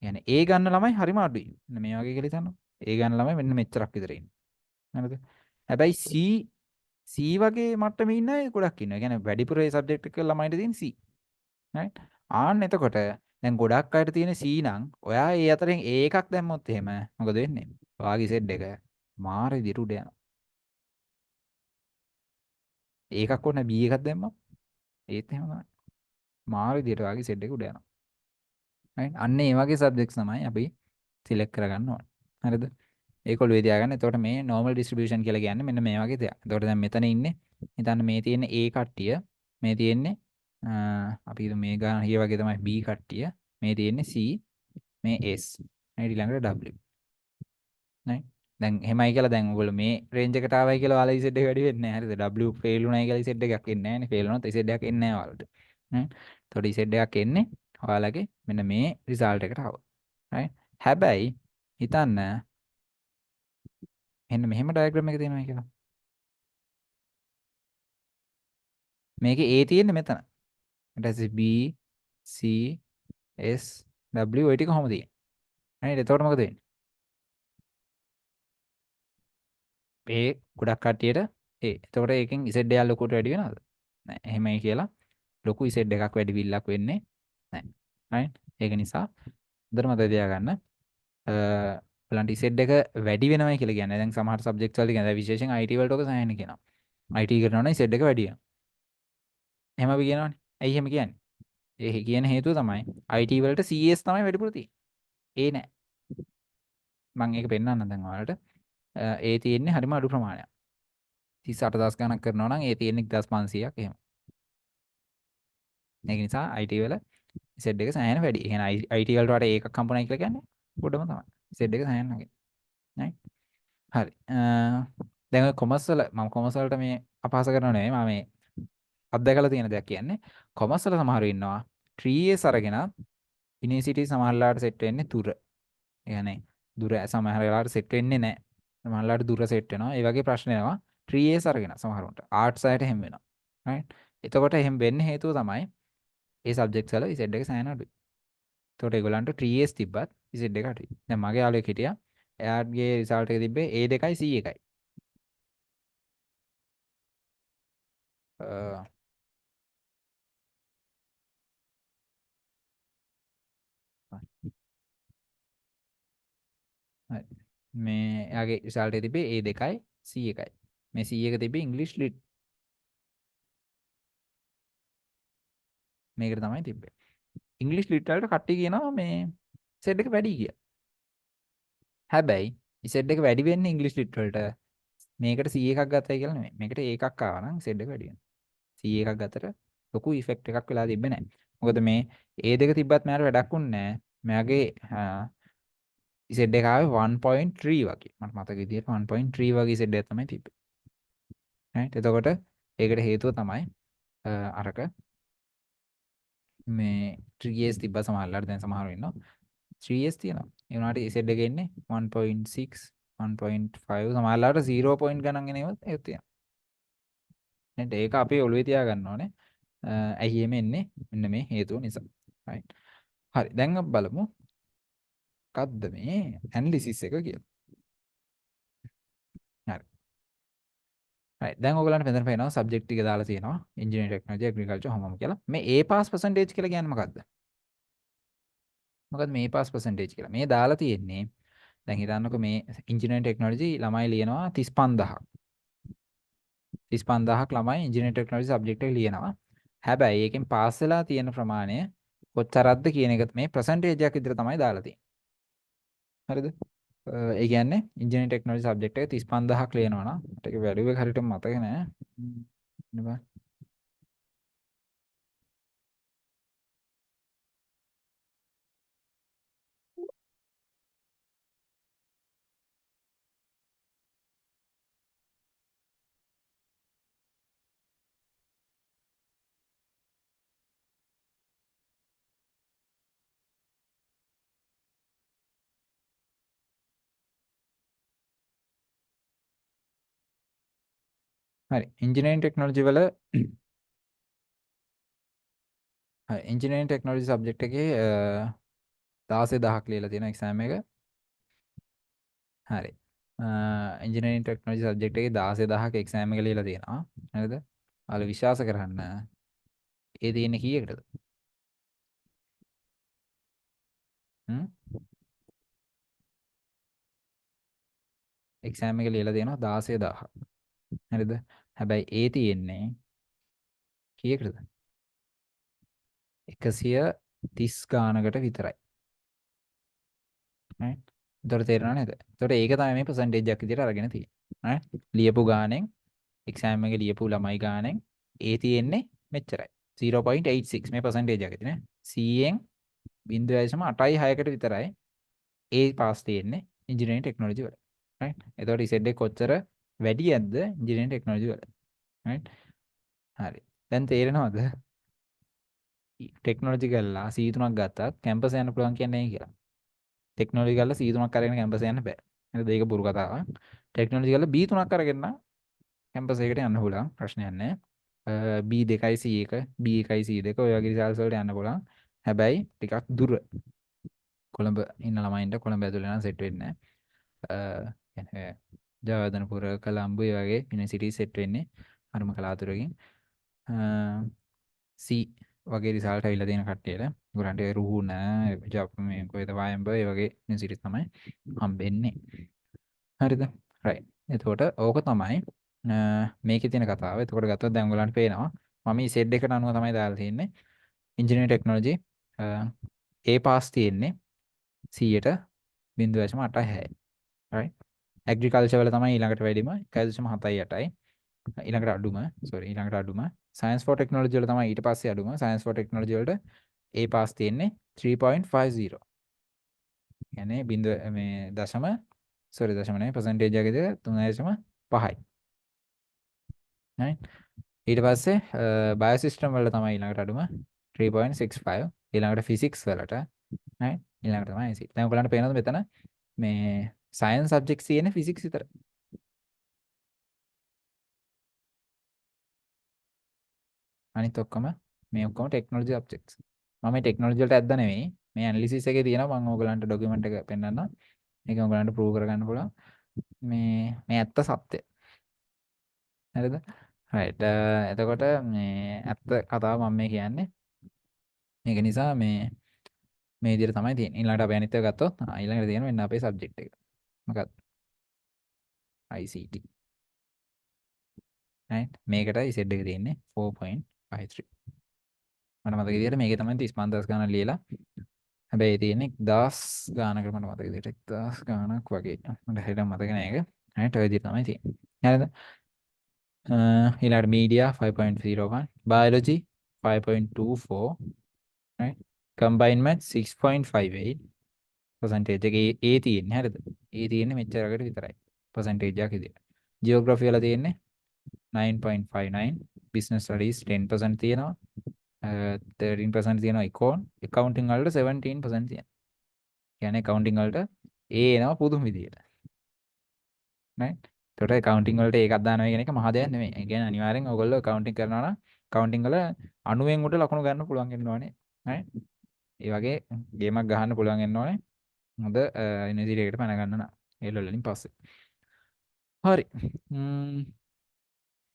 يعني A ගන්න ළමයි හරිම අඩුයි. මෙන්න මේ වගේ කියලා හිතන්න. A ගන්න ළමයි මෙන්න මෙච්චරක් විතර ඉන්නේ. හරිද? හැබැයි C වගේ මට්ටමේ ඉන්න අය ගොඩක් ඉන්නවා. يعني වැඩිපුර ඒ සබ්ජෙක්ට් එක ළමයින්ට තියෙන C. right? ආන්න එතකොට දැන් ගොඩක් අයට තියෙන C නම් ඔයා ඒ අතරින් A එකක් දැම්මොත් එහෙම මොකද වෙන්නේ? ඔයාගේ සෙට් එක මාර විදිහට උඩ යනවා. ඒකක් ඕන B එකක් දැම්මොත් ඒත් එහෙම තමයි. මාර විදිහට ඔයාගේ සෙට් එක උඩ යනවා. right? අන්න ඒ වගේ සබ්ජෙක්ට්ස් තමයි අපි සිලෙක්ට් කරගන්න ඕනේ. හරිද? ඒක ඔළුවේ තියාගන්න. එතකොට මේ normal distribution කියලා කියන්නේ මෙන්න මේ වගේ දෙයක්. එතකොට දැන් මෙතන ඉන්නේ හිතන්න මේ තියෙන්නේ A කට්ටිය, මේ තියෙන්නේ අපි හිතමු මේ ගාන hier වගේ තමයි B කට්ටිය. මේ තියෙන්නේ C, මේ S. ඊළඟට W. නේ? දැන් එහෙමයි කියලා දැන් ඔයගොල්ලෝ මේ රේන්ජ් එකට ආවයි කියලා ඔයාලා Z එක වැඩි වෙන්නේ නැහැ. හරිද? W ෆේල් වුණායි කියලා Z එකක් එන්නේ නැහැ නේ. ෆේල් වුණොත් Z එකක් එන්නේ නැහැ ඔයාලට. එතකොට Z එකක් එන්නේ ඔයාලගේ මෙන්න මේ රිසල්ට් එකට ආව. right? හැබැයි හිතන්න මෙන්න මෙහෙම ඩයග්‍රෑම් එක තියෙනවා කියලා. මේකේ A තියෙන්නේ මෙතන. ඊට පස්සේ B, C, S, W ඔය ටික කොහොමද තියෙන්නේ? right? එතකොට මොකද වෙන්නේ? ඒ ගොඩක් කට්ටියට එතකොට ඒකෙන් Z එක ලොකුට වැඩි වෙනවද? නෑ. එහෙමයි කියලා ලොකු Z එකක් වැඩි විල්ලක් වෙන්නේ නෑ. right? ඒක නිසා හොඳට මතක තියාගන්න බලන්න Z එක වැඩි වෙනවයි කියලා කියන්නේ. දැන් සමහර සබ්ජෙක්ට්ස් වලට කියන්නේ විශේෂයෙන් IT වලට ඔක සෑහෙන කියනවා. IT කරනවා නම් Z එක වැඩි වෙනවා. එහෙම අපි කියනවනේ. ඇයි එහෙම කියන්නේ? ඒ කියන හේතුව තමයි IT වලට CS තමයි වැඩිපුර තියෙන්නේ. නෑ. මම ඒක පෙන්නන්නම් දැන් ඔයාලට. තියෙන්නේ හරිම අඩු ප්‍රමාණයක්. 38000 ගණක් කරනවා නම් තියෙන්නේ 1500ක් එහෙම. ඒක නිසා IT වල Z එක සෑහෙන වැඩි. ඒ කියන්නේ IT වලට වඩා ඒකක් හම්බුනායි කියලා කියන්නේ පොඩම තමයි. Z එක සෑහෙන නැගෙයි. right? හරි. දැන් ඔය කොමර්ස් වල මම කොමර්ස් වලට මේ අපහාස කරනව නෙවෙයි මම මේ අත්දැකලා තියෙන දෙයක් කියන්නේ. කොමර්ස් වල සමහරව ඉන්නවා 3S අරගෙන යුනිවර්සිටි සමහරලාට සෙට් වෙන්නේ දුර. ඒ කියන්නේ දුර සමහර වෙලාවට සෙට් වෙන්නේ නැහැ. සමහරලාට දුර සෙට් වෙනවා. ඒ වගේ ප්‍රශ්න එනවා 3S අරගෙන සමහරවන්ට. ආර්ට්ස් අයට එහෙම වෙනවා. right? එතකොට එහෙම වෙන්න හේතුව තමයි ඒ සබ්ජෙක්ට්ස් වල Z එක සෑහෙන අඩුයි. එතකොට ඒගොල්ලන්ට 3S තිබ්බත් Z එක අඩුයි. දැන් මගේ යාළුවෙක් හිටියා. එයාගේ රිසල්ට් එක තිබ්බේ A2යි C1යි. හරි. මේ එයාගේ රිසල්ට් එක තිබ්බේ A2යි C1යි. මේ C1 තිබ්බේ ඉංග්‍රීසි ලිට්. මේකට තමයි තිබ්බේ. ඉංග්‍රීසි ලිට් වලට කට්ටිය කියනවා මේ Z එක වැඩි කියලා. හැබැයි Z එක වැඩි වෙන්නේ ඉංග්‍රීසි ලිට් වලට මේකට C1 එකක් ගත්තයි කියලා නෙමෙයි. මේකට එකක් ආවා නම් Z එක වැඩි වෙනවා. C1 එකක් ගත්තට ලොකු ඉෆෙක්ට් එකක් වෙලා තිබ්බේ නැහැ. මොකද මේ A2 තිබ්බත් මෙයාට වැඩක් වුණේ නැහැ. මෙයාගේ Z එක ආවේ 1.3 වගේ. මට මතක විදියට 1.3 වගේ Z එකක් තමයි තිබ්බේ. right? එතකොට ඒකට හේතුව තමයි අරක මේ 3S තිබ්බ සමහරලාට දැන් සමහරව ඉන්නවා 3S තියෙනවා. ඒ වුණාට Z එක එන්නේ 1.6 1.5 සමහරලාට 0 point ගණන් එනේවත් ඒක තියෙනවා. නේද? ඒක අපි ඔළුවේ තියාගන්න ඕනේ. ඇයි එහෙම එන්නේ? මෙන්න මේ හේතුව නිසා. right? හරි. දැන් අපි බලමු මොකද්ද මේ ඇනලිසිස් එක කියලා. හරි. right. දැන් ඔයගලන්ට මෙතන පේනවා සබ්ජෙක්ට් ටික දාලා තියෙනවා. engineering technology agriculture හොමම කියලා. මේ A pass percentage කියලා කියන්නේ මොකද්ද? මොකද්ද මේ A pass percentage කියලා? මේ දාලා තියෙන්නේ දැන් හිතන්නකෝ මේ engineering technology ළමයි ලියනවා 35000ක්. 35000ක් ළමයි engineering technology subject එක ලියනවා. හැබැයි ඒකෙන් පාස් වෙලා තියෙන ප්‍රමාණය කොච්චරක්ද කියන එක මේ percentage එකක් විතර තමයි දාලා තියෙන්නේ. හරිද? ඒ කියන්නේ engineering technology subject එක 35000ක් ලියනවා නම් මට ඒක value එක හරියට මතක නෑ. ඉන්න හරි engineering technology වල හරි engineering technology subject එකේ 16000ක් ලියලා තියෙන exam එක. හරි. engineering technology subject එකේ 16000ක exam එක ලියලා තියෙනවා. හරිද? ඔයාලා විශ්වාස කරන්න ඒ තියෙන්නේ කීයකටද? හ්ම්? exam එක ලියලා තියෙනවා 16000ක්. හරිද? හැබැයි ඒ තියෙන්නේ කීයකටද? 130 ගානකට විතරයි. right? එතකොට තේරෙනව නේද? එතකොට ඒක තමයි මේ percentage එකක් විදිහට අරගෙන තියෙන්නේ. right? ලියපු ගානෙන් exam එක ලියපු ළමයි ගානෙන් ඒ තියෙන්නේ මෙච්චරයි. 0.86 මේ percentage එකකදී නේ 100න් 0.86කට විතරයි A පාස් තියෙන්නේ ඉන්ජිනියරින් ටෙක්නොලොජි වල. right? එතකොට Z එක කොච්චර වැඩියක්ද ඉන්ජිනියරින් ටෙක්නොලොජි වල. right? හරි. දැන් තේරෙනවද? ටෙක්නොලොජි කරලා C3ක් ගත්තත් කැම්පස් යන්න පුළුවන් කියන්නේ නැහැ කියලා. ටෙක්නොලොජි කරලා C3ක් අරගෙන කැම්පස් යන්න බෑ. හරිද? ඒක බොරු කතාවක්. ටෙක්නොලොජි කරලා B3ක් අරගෙන නම් කැම්පස් එකට යන්න පුළුවන්. ප්‍රශ්නයක් නැහැ. B2යි C1 B1යි C2 ඔය වගේ රිසල්ට්ස් වලට යන්න පුළුවන්. හැබැයි ටිකක් දුර. කොළඹ ඉන්න ළමයින්ට කොළඹ ඇතුළේ නම් සෙට් වෙන්නේ නැහැ. කියන්නේ ජයවර්ධනපුර කොළඹ ඔය වගේ යුනිවර්සිටි සෙට් වෙන්නේ අරම කලාතුරකින්. C වගේ රිසල්ට් ඇවිල්ලා තියෙන කට්ටියට උගලන්ට රුහුණ මේ කොහෙද වයඹ ඒ වගේ යුනිවර්සිටි තමයි හම්බෙන්නේ. හරිද? right. එතකොට ඕක තමයි මේකේ තියෙන කතාව. එතකොට ගත්තොත් දැන් උගලන්ට පේනවා මම මේ සෙට් එකට අනුව තමයි දාලා තියෙන්නේ. ඉන්ජිනියරින් ටෙක්නොලොජි A පාස් තියෙන්නේ 100ට 0.86. right. ඇග්‍රිකල්චර් වල තමයි ඊළඟට වැඩිම 1.78යි. ඊළඟට අඩුම ඊළඟට අඩුම සයන්ස් ෆෝ ටෙක්නොලොජි වල තමයි ඊට පස්සේ අඩුම සයන්ස් ෆෝ ටෙක්නොලොජි වලට A පාස් තියෙන්නේ 3.50. කියන්නේ මේ දශම නෙවෙයි percentage එකේද 3.5යි. right. ඊට පස්සේ බයෝ සිස්ටම් වල තමයි ඊළඟට අඩුම 3.65. ඊළඟට ෆිසික්ස් වලට right. ඊළඟට තමයි IC. දැන් ඔයගලන්ට පේනවද මෙතන මේ සයන්ස් සබ්ජෙක්ට්ස් තියෙන්නේ ෆිසික්ස් විතරයි. අනිත් ඔක්කොම මේ ඔක්කොම ටෙක්නොලොජි සබ්ජෙක්ට්ස්. මම මේ ටෙක්නොලොජි වලට ඇද්ද නෙවෙයි. මේ ඇනලිසිස් එකේ තියෙනවා මම ඕගලන්ට ડોකියුමන්ට් එක පෙන්නන්නම්. මේක ඕගලන්ට ප්‍රූව් කරගන්න පුළුවන්. මේ ඇත්ත සත්‍ය. හරිද? right. එතකොට මේ ඇත්ත කතාව මම මේ කියන්නේ. මේක නිසා මේ විදිහට තමයි තියෙන්නේ. ඊළඟට අපි අනිත් එක ගත්තොත් ඊළඟට තියෙන වෙන අපේ සබ්ජෙක්ට් එක. මොකක්ද? ICT. right. මේකටයි Z එක තියෙන්නේ 4.53. මට මතක විදිහට මේකේ තමයි 35000 ගණන් ලියලා හැබැයි තියෙන්නේ 1000 ගානකට මට මතක විදිහට 1000 ගානක් වගේ මට හරියට මතක නෑ ඒක. right. ඔය විදිහට තමයි තියෙන්නේ. හරිද? ඊළඟට media 5.01 biology 5.24 right. combined math 6.58 percentage එකේ A තියෙන්නේ හරිද? A තියෙන්නේ මෙච්චරකට විතරයි percentage එකක් විදිහට. geography වල තියෙන්නේ 9.59 business studies 10% තියෙනවා. 13% තියෙනවා econ accounting වලට 17% තියෙනවා. කියන්නේ accounting වලට A එනවා පුදුම විදියට. right. ඒකට accounting වලට ඒකක් දානවා කියන එක මහ දෙයක් නෙමෙයි. ඒ කියන්නේ අනිවාර්යෙන් ඔයගොල්ලෝ accounting කරනවා නම් accounting වල 90න් උඩ ලකුණු ගන්න පුළුවන් වෙන්න ඕනේ. right. ඒ වගේ ගේමක් ගහන්න පුළුවන් වෙන්න ඕනේ. හොඳ යුනිවර්සිටි එකකට පැන ගන්න නම් ඒ වලින් පස්සේ. හරි.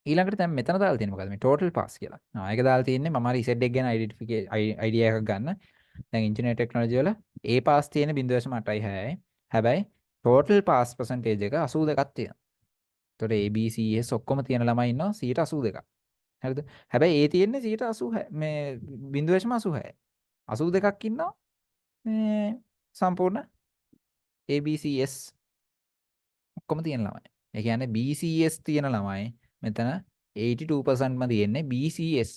ඊළඟට දැන් මෙතන දාලා තියෙන්නේ මොකද්ද මේ total pass කියලා. ඒක දාලා තියෙන්නේ මම හරි Z එක ගැන idea එකක් ගන්න. දැන් engineering technology වල A pass තියෙන්නේ 0.86යි. හැබැයි total pass percentage එක 82ක් තියෙනවා. එතකොට A B C S ඔක්කොම තියෙන ළමයි ඉන්නවා 82ක්. හරිද? හැබැයි A තියෙන්නේ 86 මේ 0.86. 82ක් ඉන්නවා මේ සම්පූර්ණ ABCS ඔක්කොම තියෙන ළමයි. ඒ කියන්නේ BCS තියෙන ළමයි මෙතන 82%ම තියෙන්නේ BCS.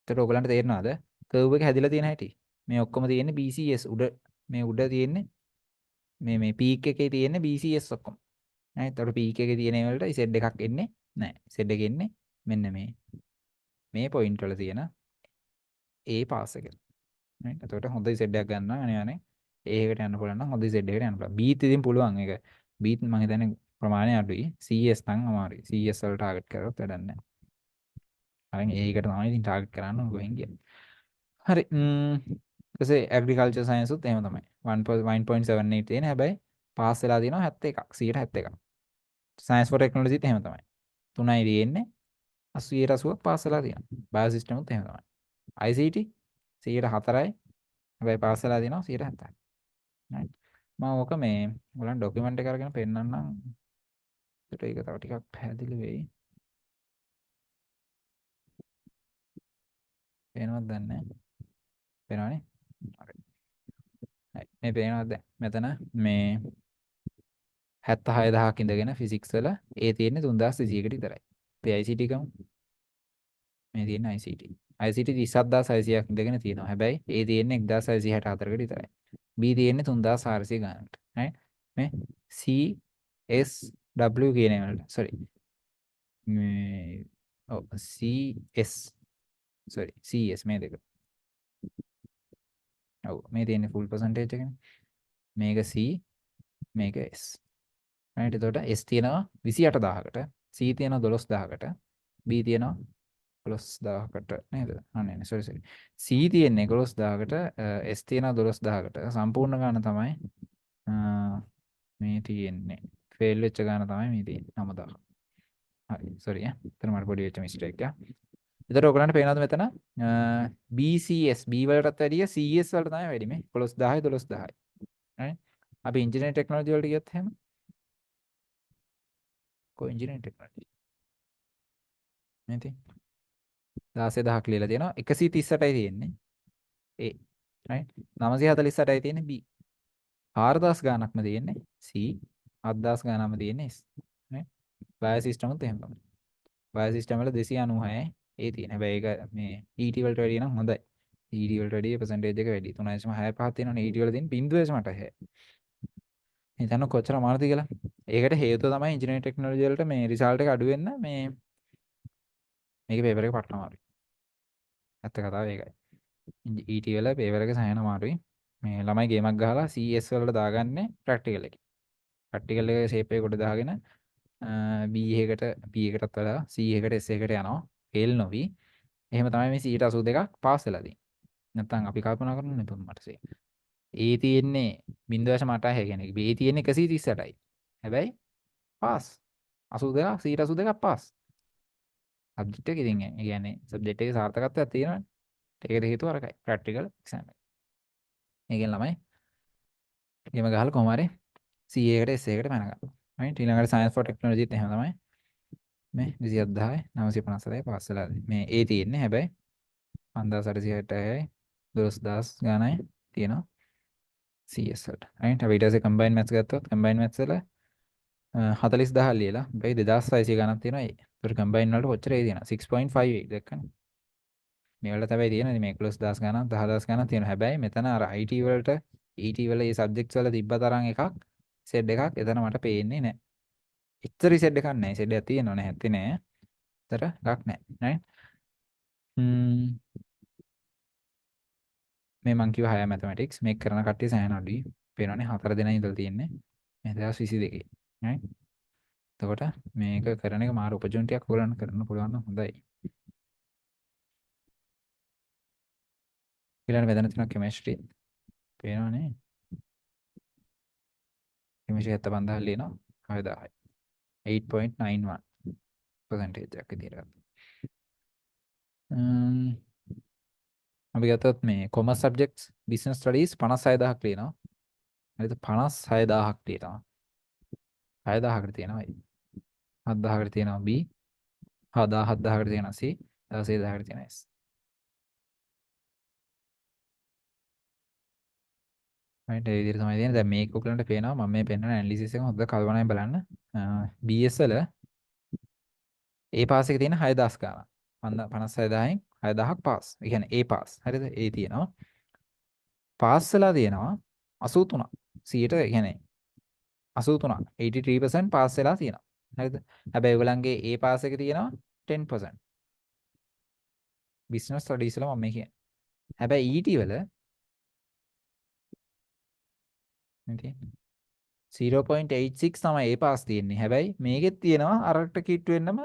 එතකොට ඔයගලන්ට තේරෙනවද? කර්ව් එක හැදිලා තියෙන හැටි. මේ ඔක්කොම තියෙන්නේ BCS උඩ මේ උඩ තියෙන්නේ මේ පීක් එකේ තියෙන්නේ BCS ඔක්කොම. නේද? එතකොට පීක් එකේ තියෙන ඒවලට Z එකක් එන්නේ නැහැ. Z එක එන්නේ මෙන්න මේ පොයින්ට් වල තියෙන A පාස් එක. නේද? එතකොට හොඳ Z එකක් ගන්න නම් අනේ A එකට යන්න පුළුවන් නම් හොඳ Z එකට යන්න පුළුවන්. B ත් ඉතින් පුළුවන් ඒක. B ත් මම හිතන්නේ ප්‍රමාණය අඩුයි. CS නම් අමාරුයි. CS වල ටාගට් කරොත් වැඩක් නැහැ. අරන් ඒකට තමයි ඉතින් ටාගට් කරන්න ඕන කොහෙන් ගියත්. හරි. ඊපස්සේ ඇග්‍රිකල්චර් සයන්ස් උත් එහෙම තමයි. 1.78 තියෙන හැබැයි පාස් වෙලා තියෙනවා 71ක් 71ක්. සයන්ස් ෆෝ ටෙක්නොලොජිත් එහෙම තමයි. 3යි තියෙන්නේ 80ක් පාස් වෙලා තියෙනවා. බයෝ සිස්ටම් උත් එහෙම තමයි. ICT 104යි හැබැයි පාස් වෙලා තියෙනවා 170ක්. right. මම ඕක මේ ඔයගලන් ડોකියුමන්ට් එක අරගෙන පෙන්නන්නම්. ඒකට ඒක තව ටිකක් පැහැදිලි වෙයි. පේනවද දන්නේ නැහැ. පේනවනේ? හරි. මේ පේනවද දැන්? මෙතන මේ 76000ක් ඉඳගෙන ෆිසික්ස් වල A තියෙන්නේ 3200කට විතරයි. අපේ ICT ගමු. මේ තියෙන ICT. ICT 37600ක් ඉඳගෙන තියෙනවා. හැබැයි A තියෙන්නේ 1664කට විතරයි. B තියෙන්නේ 3400 ගානකට. right? මේ CSW කියන ඒවාට sorry මේ ඔව් CS sorry CS මේ දෙක. ඔව් මේ තියෙන්නේ full percentage එකනේ. මේක C මේක S. right? එතකොට S තියෙනවා 28000කට, C තියෙනවා 12000කට, B තියෙනවා 11000කට නේද? අනේ sorry sorry. C තියෙන්නේ 11000කට, S තියෙනවා 12000කට. සම්පූර්ණ ගාන තමයි මේ තියෙන්නේ. ෆේල් වෙච්ච ගාන තමයි මේ තියෙන්නේ 9000. හරි sorry එතන මට පොඩි වෙච්ච mistake එකක්. එතකොට ඔයගලන්ට පේනවද මෙතන BCS B වලටත් වැඩිය CS වලට තමයි වැඩි මේ 11000 12000යි. right? අපි engineering technology වලට ගියොත් එහෙම කො engineering technology මේ තියෙන්නේ 16000ක් ලියලා තියෙනවා 138යි තියෙන්නේ A right 948යි තියෙන්නේ B 4000 ගානක්ම තියෙන්නේ C 7000 ගානක්ම තියෙන්නේ S right bio system උත් එහෙම තමයි bio system වල 296යි A තියෙන හැබැයි ඒක මේ ET වලට වැඩිය නම් හොඳයි ET වලට වැඩිය percentage එක වැඩි 3.65 තියෙනවනේ ET වල තියෙන 0.86 හිතන්න කොච්චර අමාරුද කියලා. ඒකට හේතුව තමයි engineering technology වලට මේ result එක අඩු වෙන්න මේ මේකේ paper එක පට්ට අමාරුයි. ඇත්ත කතාව ඒකයි. ET වල paper එක සෑහෙන අමාරුයි. මේ ළමයි ගේමක් ගහලා CS වලට දාගන්නේ practical එකේ. practical එකේ shape එක කොට දාගෙන B එකකට B එකටත් වඩා C එකට S එකට යනවා. fail නොවි. එහෙම තමයි මේ 82ක් pass වෙලා තියෙන්නේ. නැත්තම් අපි කල්පනා කරන්නේ නෙතුන් මට A තියෙන්නේ 0.86 කියන්නේ B තියෙන්නේ 138යි. හැබැයි පාස් 82ක් 82ක් පාස්. සබ්ජෙක්ට් එක ඉතින් ඒ කියන්නේ සබ්ජෙක්ට් එකේ සාර්ථකත්වයක් තියෙනවනේ. ඒකට හේතුව අරකයි ප්‍රැක්ටිකල් එක්සෑම් එක. මේකෙන් ළමයි ගෙම ගහලා කොහොම හරි CA එකට SA එකට පැන ගන්නවා. right ඊළඟට science for technology ත් එහෙම තමයි. මේ 27000යි 957යි පාස් වෙලා මේ A තියෙන්නේ හැබැයි 5860යි 12000 ගානයි තියෙනවා. CS වලට. right අපි ඊට පස්සේ combine maths ගත්තොත් combine maths වල 40000 ලියලා බයි 2600 ගණන් තියෙනවා ඒ. ඒතර combine වලට කොච්චර ඒ තියෙනවා 6.58 දැක්කනේ. මේ වලට තමයි තියෙන්නේ මේ 11000 ගණන් 10000 ගණන් තියෙනවා. හැබැයි මෙතන අර IT වලට ET වල මේ subjects වල තිබ්බ තරම් එකක් සෙඩ් එකක් එතන මට පේන්නේ නැහැ. එච්චරි සෙඩ් එකක් නැහැ. සෙඩ් එකක් තියෙනව නැත්තේ නෑ. ඒතර එකක් නැහැ. right මේ මං කිව්ව 6 mathematics මේක කරන කට්ටිය සෑහෙන අඩුයි. පේනවනේ 4 දෙනා ඉඳලා තියෙන්නේ. මේ 2022. right එතකොට මේක කරන එක මාර opportunity එකක් ඔයගොල්ලන්ට කරන්න පුළුවන් නම් හොඳයි. ඊළඟ මෙතන තියෙනවා chemistry. පේනවනේ. chemistry 75000 ලියනවා 6000යි. 8.91 percentage එකක් විදියට. අපි ගත්තොත් මේ commerce subjects business studies 56000ක් ලියනවා. හරිද 56000ක් ලියනවා. 6000කට තියෙනවා A. 7000කට තියෙනවා B. 7000කට තියෙනවා C. 16000කට තියෙනවා S. right ඒ විදිහට තමයි තියෙන්නේ. දැන් මේක ඔයගලන්ට පේනවා මම මේ පෙන්නන ඇනලිසිස් එක හොඳට කල්පනායෙන් බලන්න. BS වල A පාස් එකේ තියෙන 6000 ගාණක්. 56000න් 6000ක් පාස්. ඒ කියන්නේ A පාස්. හරිද? A තියෙනවා. පාස් වෙලා තියෙනවා 83ක්. 100ට ඒ කියන්නේ 83ක්. 83% පාස් වෙලා තියෙනවා. හරිද? හැබැයි ඔයගලන්ගේ A පාස් එකේ තියෙනවා 10%. business studies වල මම මේ කියන්නේ. හැබැයි ET වල ඉතින් 0.86 තමයි A පාස් තියෙන්නේ. හැබැයි මේකෙත් තියෙනවා අරකට කිට්ටු වෙන්නම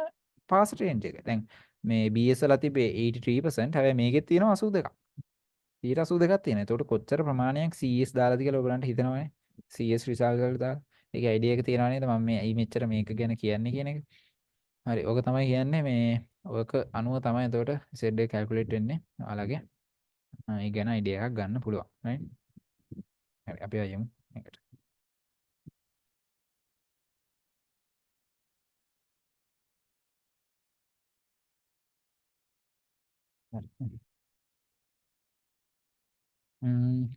පාස් රේන්ජ් එක. දැන් මේ BS වල තිබේ 83% හැබැයි මේකෙත් තියෙනවා 82ක්. 82ක් තියෙනවා. ඒකට කොච්චර ප්‍රමාණයක් CS දාලාද කියලා ඔයගලන්ට හිතනවනේ. CS result වලට දාලා. ඒකේ idea එක තියෙනවා නේද? මම මේ ඇයි මෙච්චර මේක ගැන කියන්නේ කියන එක. හරි. ඔක තමයි කියන්නේ මේ ඔක අනුව තමයි එතකොට Z එක calculate වෙන්නේ. ඔයාලගේ ඒ ගැන idea එකක් ගන්න පුළුවන්. right? හරි. අපි ආයෙමු මේකට. හරි.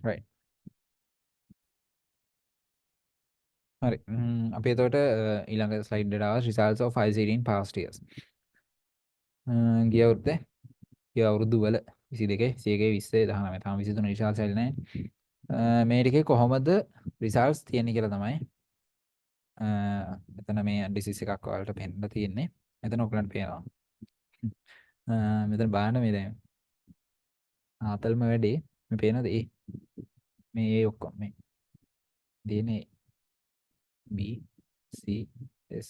right. හරි. අපි එතකොට ඊළඟ slide එකට ආවා results of ICT in past years. ගිය අවුරුද්දේ ඒ අවුරුදු වල 22 21 20 19 තාම 23 විශාල සැලි නැහැ. මේ ටිකේ කොහොමද රිසල්ට්ස් තියෙන්නේ කියලා තමයි මෙතන මේ ඩිසිස් එකක් ඔයාලට පෙන්නලා තියෙන්නේ. මෙතන ඔයගලන්ට පේනවා. මෙතන බලන්න මේ දැන් ආතල්ම වැඩි මේ පේනද මේ ඔක්කොම මේ DNA B C S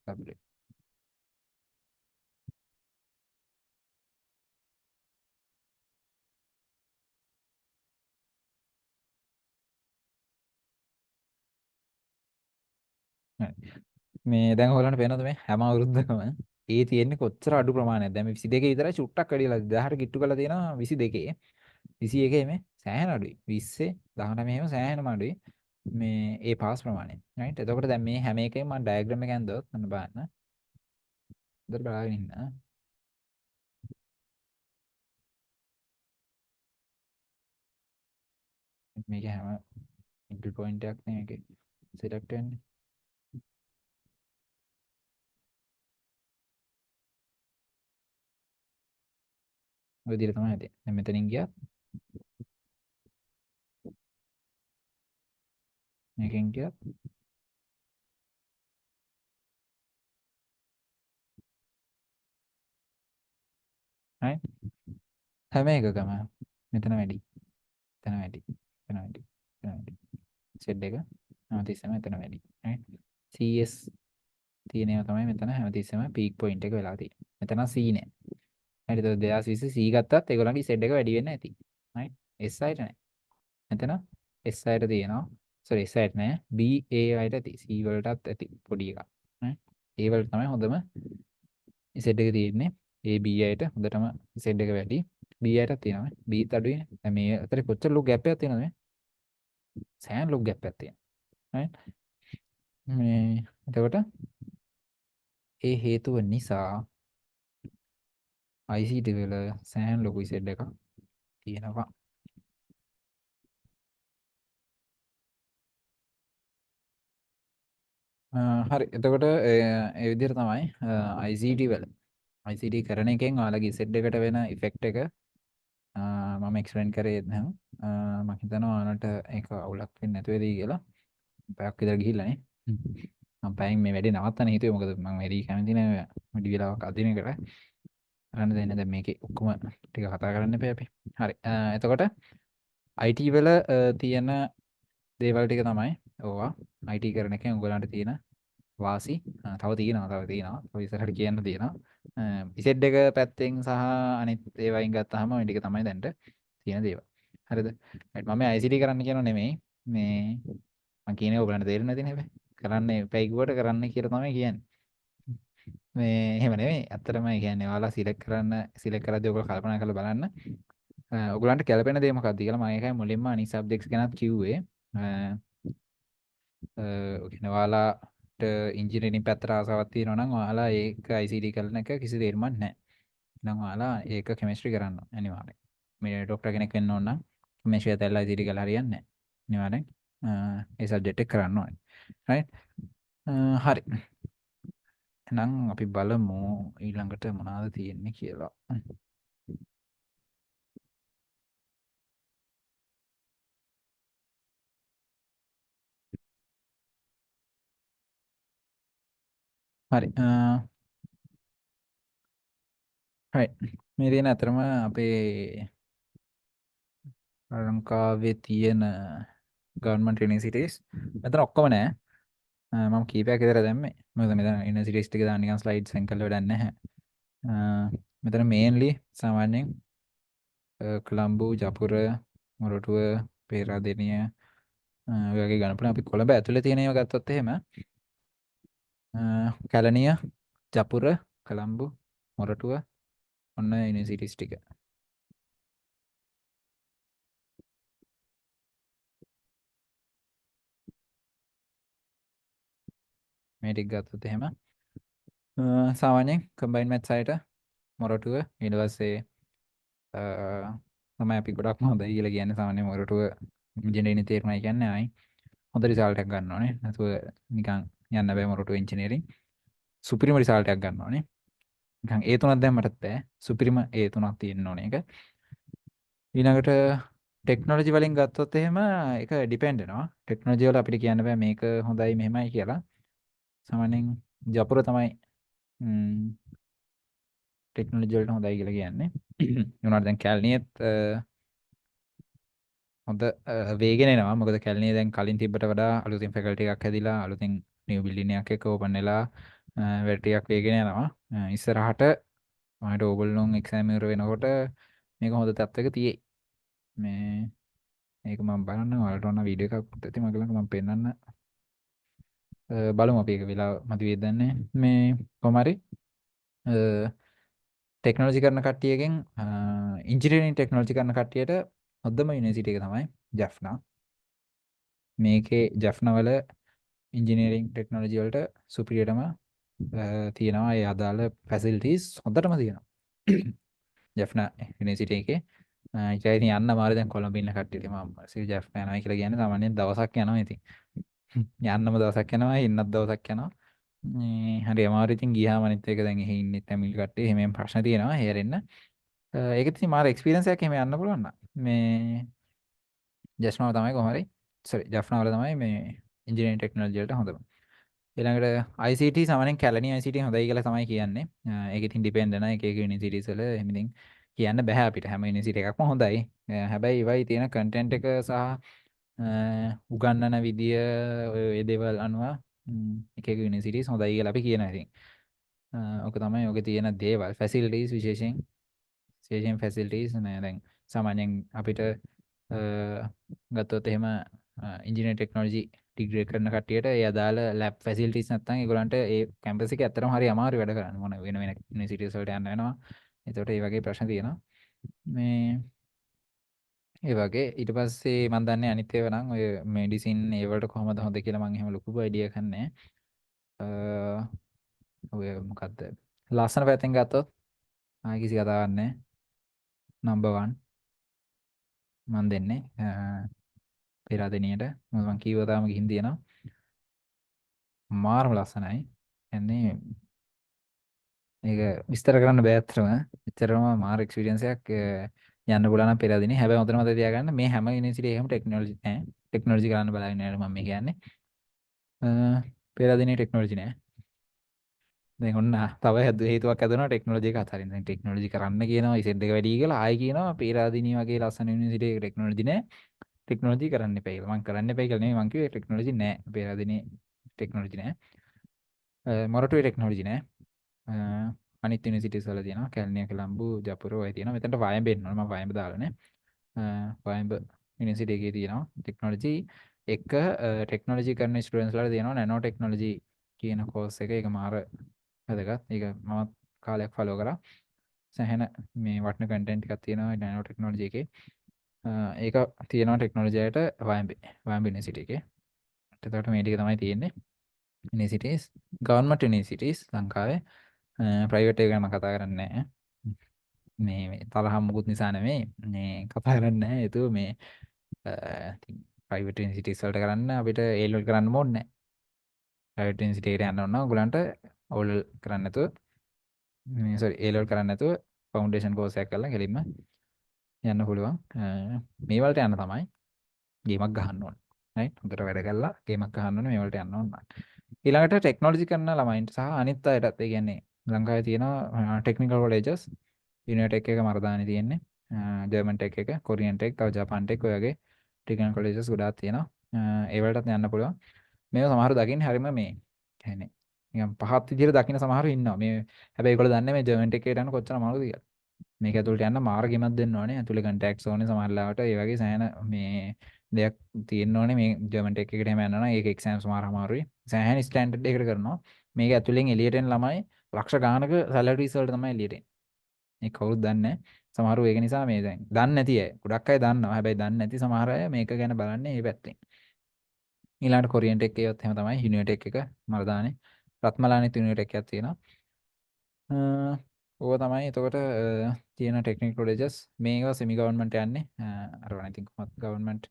W මේ දැන් ඔයාලන්ට පේනවද මේ හැම අවුරුද්දකම තියෙන්නේ කොච්චර අඩු ප්‍රමාණයක්ද? දැන් මේ 22 විතරයි චුට්ටක් වැඩිලා 18ට කිට්ටු කරලා තියෙනවා 22. 21 මේ සෑහෙන අඩුයි. 20 19 එහෙම සෑහෙනම අඩුයි. මේ පාස් ප්‍රමාණය. රයිට්. එතකොට දැන් මේ හැම එකෙම මම ඩයග්‍රෑම් එක ඇඳුවොත් මම බලන්න. හොඳට බලාගෙන ඉන්න. මේක හැම මිඩල් පොයින්ට් එකක් නේ මේකේ සිලෙක්ට් වෙන්නේ. ඔය විදිහට තමයි හිතේ. දැන් මෙතනින් ගියා. මේකෙන් ගියා. right හැම එකකම මෙතන වැඩි. එතන වැඩි. එතන වැඩි. එතන වැඩි. සෙට් එක හැමතිස්සෙම එතන වැඩි. right CS තියෙනවා තමයි මෙතන හැමතිස්සෙම පීක් පොයින්ට් එක වෙලා තියෙන්නේ. මෙතන C නෑ. හරි ඒක 2020 C ගත්තත් ඒගොල්ලන්ගේ සෙට් එක වැඩි වෙන්න ඇති. right S අයට නෑ. මෙතන S අයට තියෙනවා. sorry S අයට නෑ. B A අයට ඇති. C වලටත් ඇති පොඩි එකක්. right ඒ වලට තමයි හොඳම සෙට් එක තියෙන්නේ. A B අයට හොඳටම සෙට් එක වැඩි. B අයටත් තියෙනවා. B ත් අඩුයිනේ. දැන් මේ අතරේ කොච්චර ලොකු ગેප් එකක් තියෙනවද මේ? සෑහෙන ලොකු ગેප් එකක් තියෙනවා. right මේ එතකොට ඒ හේතුව නිසා ICT වල සෑහෙන ලොකු සෙට් එකක් තියෙනවා. හරි එතකොට ඒ විදිහට තමයි ICT වල ICT කරන එකෙන් ඔයාලගේ සෙට් එකට වෙන ඉෆෙක්ට් එක මම එක්ස්ප්ලেইন කරේ නැහැ. මම හිතනවා ඔයාලට ඒක අවුලක් වෙන්නේ නැතුව වෙයි කියලා. පැයක් විතර ගිහිල්ලානේ. මම පැයෙන් මේ වැඩේ නවත්තන්න හිතුවේ මොකද මම වැඩි කැමති නෑ වැඩි වෙලාවක් අදින එකට. කරන්න දෙන්නේ දැන් මේකේ ඔක්කොම ටික කතා කරන්න එපා අපි. හරි. එතකොට IT වල තියෙන දේවල් ටික තමයි ඕවා. IT කරන එකෙන් ඔයගලන්ට තියෙන වාසි තව තියෙනවා තව ඉස්සරහට කියන්න තියෙනවා. ඉසෙට් එක පැත්තෙන් සහ අනිත් ඒවායින් ගත්තාම මේ ටික තමයි දැන්ට තියෙන දේවල්. හරිද? right මම ICT කරන්න කියනෝ නෙමෙයි. මේ මම කියන්නේ ඔයගලන්ට තේරෙන්නේ නැතිනේ හැබැයි. කරන්න එපයි කිව්වට කරන්න කියලා තමයි කියන්නේ. මේ එහෙම නෙමෙයි. ඇත්තටම කියන්නේ ඔයාලා සිලෙක්ට් කරද්දී ඔයගොල්ලෝ කල්පනා කරලා බලන්න. ඔයගලන්ට ගැළපෙන දේ මොකක්ද කියලා මම ඒකයි මුලින්ම අනිත් සබ්ජෙක්ට්ස් ගැනත් කිව්වේ. ඔයාලාට ඉංජිනේරින් පැත්තට ආසාවක් තියෙනවා නම් ඔයාලා ඒක ICT කරන එක කිසි තේරුමක් නැහැ. එහෙනම් ඔයාලා ඒක කෙමිස්ට්‍රි කරන්න අනිවාර්යෙන්. මේ ડોක්ටර් කෙනෙක් වෙන්න ඕන නම් කෙමිස්ට්‍රි ඇතල්ලා ICT කරලා හරියන්නේ නැහැ. අනිවාර්යෙන් ඒ සබ්ජෙක්ට් එක කරන්න ඕනේ. right හරි. එහෙනම් අපි බලමු ඊළඟට මොනවද තියෙන්නේ කියලා. හරි. right මේ තියෙන අතරම අපේ ලංකාවේ තියෙන ගවර්න්මන්ට් යුනිවර්සිටිස් මෙතන ඔක්කොම නෑ. මම කීපයක් විතර දැම්මේ. මොකද මෙතන යුනිවර්සිටිස් ටික දාන්න නිකන් ස්ලයිඩ්ස් එන් කරලා වැඩක් නැහැ. මෙතන මේන්ලි සාමාන්‍යයෙන් කොළඹ, ජපුර, මොරටුව, පේරාදෙණිය ඔය වගේ ගන්න පුළුවන්. අපි කොළඹ ඇතුලේ තියෙන ඒවා ගත්තොත් එහෙම කැලණිය, ජපුර, කොළඹ, මොරටුව ඔන්න යුනිවර්සිටිස් ටික. මේ ටික ගත්තොත් එහෙම සාමාන්‍යයෙන් කම්බයින් මැත්ස් අයට මොරටුව ඊට පස්සේ තමයි අපි ගොඩක් හොඳයි කියලා කියන්නේ. සාමාන්‍යයෙන් මොරටුව ඉන්ජිනේරින් තේරුණා කියන්නේ ආයි හොඳ රිසල්ට් එකක් ගන්න ඕනේ. නැතුව නිකන් යන්න බෑ මොරටුව ඉන්ජිනේරින්. සුපිරිම රිසල්ට් එකක් ගන්න ඕනේ. නිකන් ඒ තුනක් දැම්මටත් බෑ. සුපිරිම ඒ තුනක් තියෙන්න ඕනේ එක. ඊළඟට ටෙක්නොලොජි වලින් ගත්තොත් එහෙම ඒක ඩිපෙන්ඩ් වෙනවා. ටෙක්නොලොජි වල අපිට කියන්න බෑ මේක හොඳයි මෙහෙමයි කියලා. සාමාන්‍යයෙන් ජපුර තමයි ටෙක්නොලොජි වලට හොඳයි කියලා කියන්නේ. උනාට දැන් කැලණියෙත් හොඳ වේගෙන එනවා. මොකද කැලණියේ දැන් කලින් තිබ්බට වඩා අලුතින් ෆැකල්ටි එකක් හැදිලා අලුතින් නිව් බිල්ඩින් එකක් එක ඕපන් වෙලා වැඩ ටිකක් වේගෙන යනවා. ඉස්සරහට මට ඕගොල්ලෝ එක්සෑම් ඉවර වෙනකොට මේක හොඳ තත්ත්වයක තියෙයි. මේ මේක මම බලන්න ඔයාලට ඕන වීඩියෝ එකක් ඇති මගේ ළඟ මම පෙන්නන්න. බලමු අපි ඒක වෙලා මදි වේද දන්නේ. මේ කොහොම හරි ටෙක්නොලොජි කරන කට්ටියගෙන් ඉන්ජිනියරින් ටෙක්නොලොජි කරන කට්ටියට හොඳම යුනිවර්සිටි එක තමයි ජැෆ්නා. මේකේ ජැෆ්නා වල ඉන්ජිනියරින් ටෙක්නොලොජි වලට සුපිරියටම තියෙනවා ඒ අදාළ ෆැසිලිටිස් හොඳටම තියෙනවා. ජැෆ්නා යුනිවර්සිටි එකේ ඉතින් යන්න මාරි දැන් කොළඹ ඉන්න කට්ටියට මම ජැෆ්නා යනවා කියලා කියන්නේ සාමාන්‍යයෙන් දවසක් යනවා ඉතින්. යන්නම දවසක් යනවා ඉන්නත් දවසක් යනවා. හරි අමාරු ඉතින් ගියාම අනිත් එක දැන් එහෙ ඉන්නේ තැමිල් කට්ටිය එහෙම ප්‍රශ්න තියෙනවා හේරෙන්න. ඒක ඉතින් මාර එක්ස්පීරියන්ස් එකක් එහෙම යන්න පුළුවන් නම් මේ ජස්නාව තමයි කොහොම හරි ජෆ්නා වල තමයි මේ ඉන්ජිනියරින් ටෙක්නොලොජි වලට හොඳම. ඊළඟට ICT සාමාන්‍යයෙන් කැලණි ICT හොඳයි කියලා තමයි කියන්නේ. ඒක ඉතින් ඩිපෙන්ඩ් වෙනවා එක එක යුනිවර්සිටිස් වල එහෙම ඉතින් කියන්න බෑ අපිට හැම යුනිවර්සිටි එකක්ම හොඳයි. හැබැයි ඒවයි තියෙන කන්ටෙන්ට් එක සහ උගන්වන විදිය ඔය දේවල් අනුව එක එක යුනිවර්සිටිස් හොඳයි කියලා අපි කියනවා ඉතින්. ඔක තමයි ඔගේ තියෙන දේවල් ෆැසිලිටිස් විශේෂයෙන් ෆැසිලිටිස් නෑ දැන් සාමාන්‍යයෙන් අපිට ගත්තොත් එහෙම ඉන්ජිනියරින් ටෙක්නොලොජි ඩිග්‍රී කරන කට්ටියට ඒ අදාළ ලැබ් ෆැසිලිටිස් නැත්නම් ඒගොල්ලන්ට ඒ කැම්පස් එකේ ඇත්තටම හරි අමාරු වැඩ කරන්න මොන වෙන වෙන යුනිවර්සිටිස් වලට යන්න වෙනවා. ඒකට ඒ වගේ ප්‍රශ්න තියෙනවා. මේ ඒ වගේ ඊට පස්සේ මම දන්නේ අනිත් ඒවා නම් ඔය මෙඩිසින් ඒ වලට කොහොමද හොඳ කියලා මම එහෙම ලොකු අයිඩියා එකක් නැහැ. ඔය මොකද්ද? ලස්සන පැත්තෙන් ගත්තොත් ආයි කිසි කතාවක් නැහැ. නම්බර් 1 මම දෙන්නේ. පෙරාදෙනියට මොකද මං කීව තාම ගිහින් තියෙනවා. මාරම ලස්සනයි. එන්නේ මේක විස්තර කරන්න බෑ අත්‍තරම. එච්චරම මාර එක්ස්පීරියන්ස් එකක් යන්න පුළුවන් නම් පෙරාදෙනිය. හැබැයි හොඳට මතක තියාගන්න මේ හැම යුනිවර්සිටි එකම ටෙක්නොලොජි නෑ. ටෙක්නොලොජි කරන්න බලාගෙන යනවා මම මේ කියන්නේ. පෙරාදෙනිය ටෙක්නොලොජි නෑ. දැන් ඔන්න තව හේතුවක් ඇදෙනවා ටෙක්නොලොජි එක අතරින්. දැන් ටෙක්නොලොජි කරන්න කියනවා ඉසෙට් එක වැඩි කියලා ආයි කියනවා පෙරාදෙනිය වගේ ලස්සන යුනිවර්සිටි එකක ටෙක්නොලොජි නෑ. ටෙක්නොලොජි කරන්න එපා කියලා. මම කරන්න එපා කියලා නෙමෙයි මං කිව්වේ ටෙක්නොලොජි නෑ. පෙරාදෙනිය ටෙක්නොලොජි නෑ. මොරටුවේ ටෙක්නොලොජි නෑ. අනිත් යුනිවර්සිටිස් වල තියෙනවා කැලණිය කොළඹ ජපුර ඔය තියෙනවා. මෙතනට වයඹ එන්න ඕනේ. මම වයඹ දාලා නේ. වයඹ යුනිවර්සිටි එකේ තියෙනවා ටෙක්නොලොජි එක ටෙක්නොලොජි කරන ස්ටුඩන්ට්ස් ලාට තියෙනවා නැනෝ ටෙක්නොලොජි කියන කෝස් එක. ඒක මාර වැදගත්. ඒක මම කාලයක් ෆලෝ කරා. සෑහෙන මේ වටින කන්ටෙන්ට් එකක් තියෙනවා නැනෝ ටෙක්නොලොජි එකේ. ඒක තියෙනවා ටෙක්නොලොජියට වයඹ යුනිවර්සිටි එකේ. එතකොට මේ ටික තමයි තියෙන්නේ. යුනිවර්සිටිස් ගවර්න්මන්ට් යුනිවර්සිටිස් ලංකාවේ ප්‍රයිවට් එක ගැන මම කතා කරන්නේ නැහැ. මේ තරහ මොකුත් නිසා නෙමෙයි මේ කතා කරන්නේ නැහැ. ඒක මේ ප්‍රයිවට් යුනිවර්සිටිස් වලට කරන්න අපිට A level කරන්න ඕනේ නැහැ. ප්‍රයිවට් යුනිවර්සිටි එකට යන්න ඕන නම් ඔයගලන්ට O level කරන්න නැතුව මේ සෝරි A level කරන්න නැතුව ෆවුන්ඩේෂන් කෝස් එකක් කරලා කෙලින්ම යන්න පුළුවන්. මේ වලට යන්න තමයි ගේමක් ගහන්න ඕනේ. රයිට් හොඳට වැඩ කරලා ගේමක් ගහන්න ඕනේ මේ වලට යන්න ඕන. ඊළඟට ටෙක්නොලොජි කරන ළමයින්ට සහ අනිත් අයටත් ඒ කියන්නේ ලංකාවේ තියෙනවා ටෙක්නිකල් කොලෙජස් යුනිටෙක් එක මරදානේ තියෙන්නේ ජර්මන් ටෙක් එක කොරියන් ටෙක් තව ජපාන් ටෙක් ඔය වගේ ටෙක්නිකල් කොලෙජස් ගොඩාක් තියෙනවා. ඒ වලටත් යන්න පුළුවන්. මේව සමහරව දකින්නේ හරියම මේ කියන්නේ නිකන් පහත් විදිහට දකින්න සමහරව ඉන්නවා. මේ හැබැයි ඒගොල්ලෝ දන්නේ මේ ජර්මන් ටෙක් එකට යන කොච්චර අමාරුද කියලා. මේක ඇතුළට යන්න මාර ගෙමක් දෙන්න ඕනේ. ඇතුළේ කන්ටැක්ට්ස් ඕනේ සමහර ලාවට ඒ වගේ සෑහෙන මේ දෙයක් තියෙන්න ඕනේ මේ ජර්මන් ටෙක් එකට එහෙම යනවා නම් ඒක එක්සෑම්ස් මාර අමාරුයි. සෑහෙන ස්ටෑන්ඩඩ් එකකට කරනවා. මේක ඇතුළෙන් එළියට එන ළමයි ලක්ෂ ගාණක සැලරිස් වලට තමයි එළියට එන්නේ. මේ කවුරුත් දන්නේ නැහැ. සමහරව ඒක නිසා මේ දැන් දන්නේ නැති අය ගොඩක් අය දන්නවා. හැබැයි දන්නේ නැති සමහර අය මේක ගැන බලන්නේ මේ පැත්තෙන්. ඊළඟට කොරියන් ටෙක් එකත් එහෙම තමයි යුනිටෙක් එක මරදානේ. රත්මලානෙත් යුනිටෙක් එකක් තියෙනවා. ඕක තමයි එතකොට තියෙන ටෙක්නිකල් කොලෙජස් මේවා සෙමි ගවර්න්මන්ට් යන්නේ අර වань ඉතින් කොහොමත් ගවර්න්මන්ට්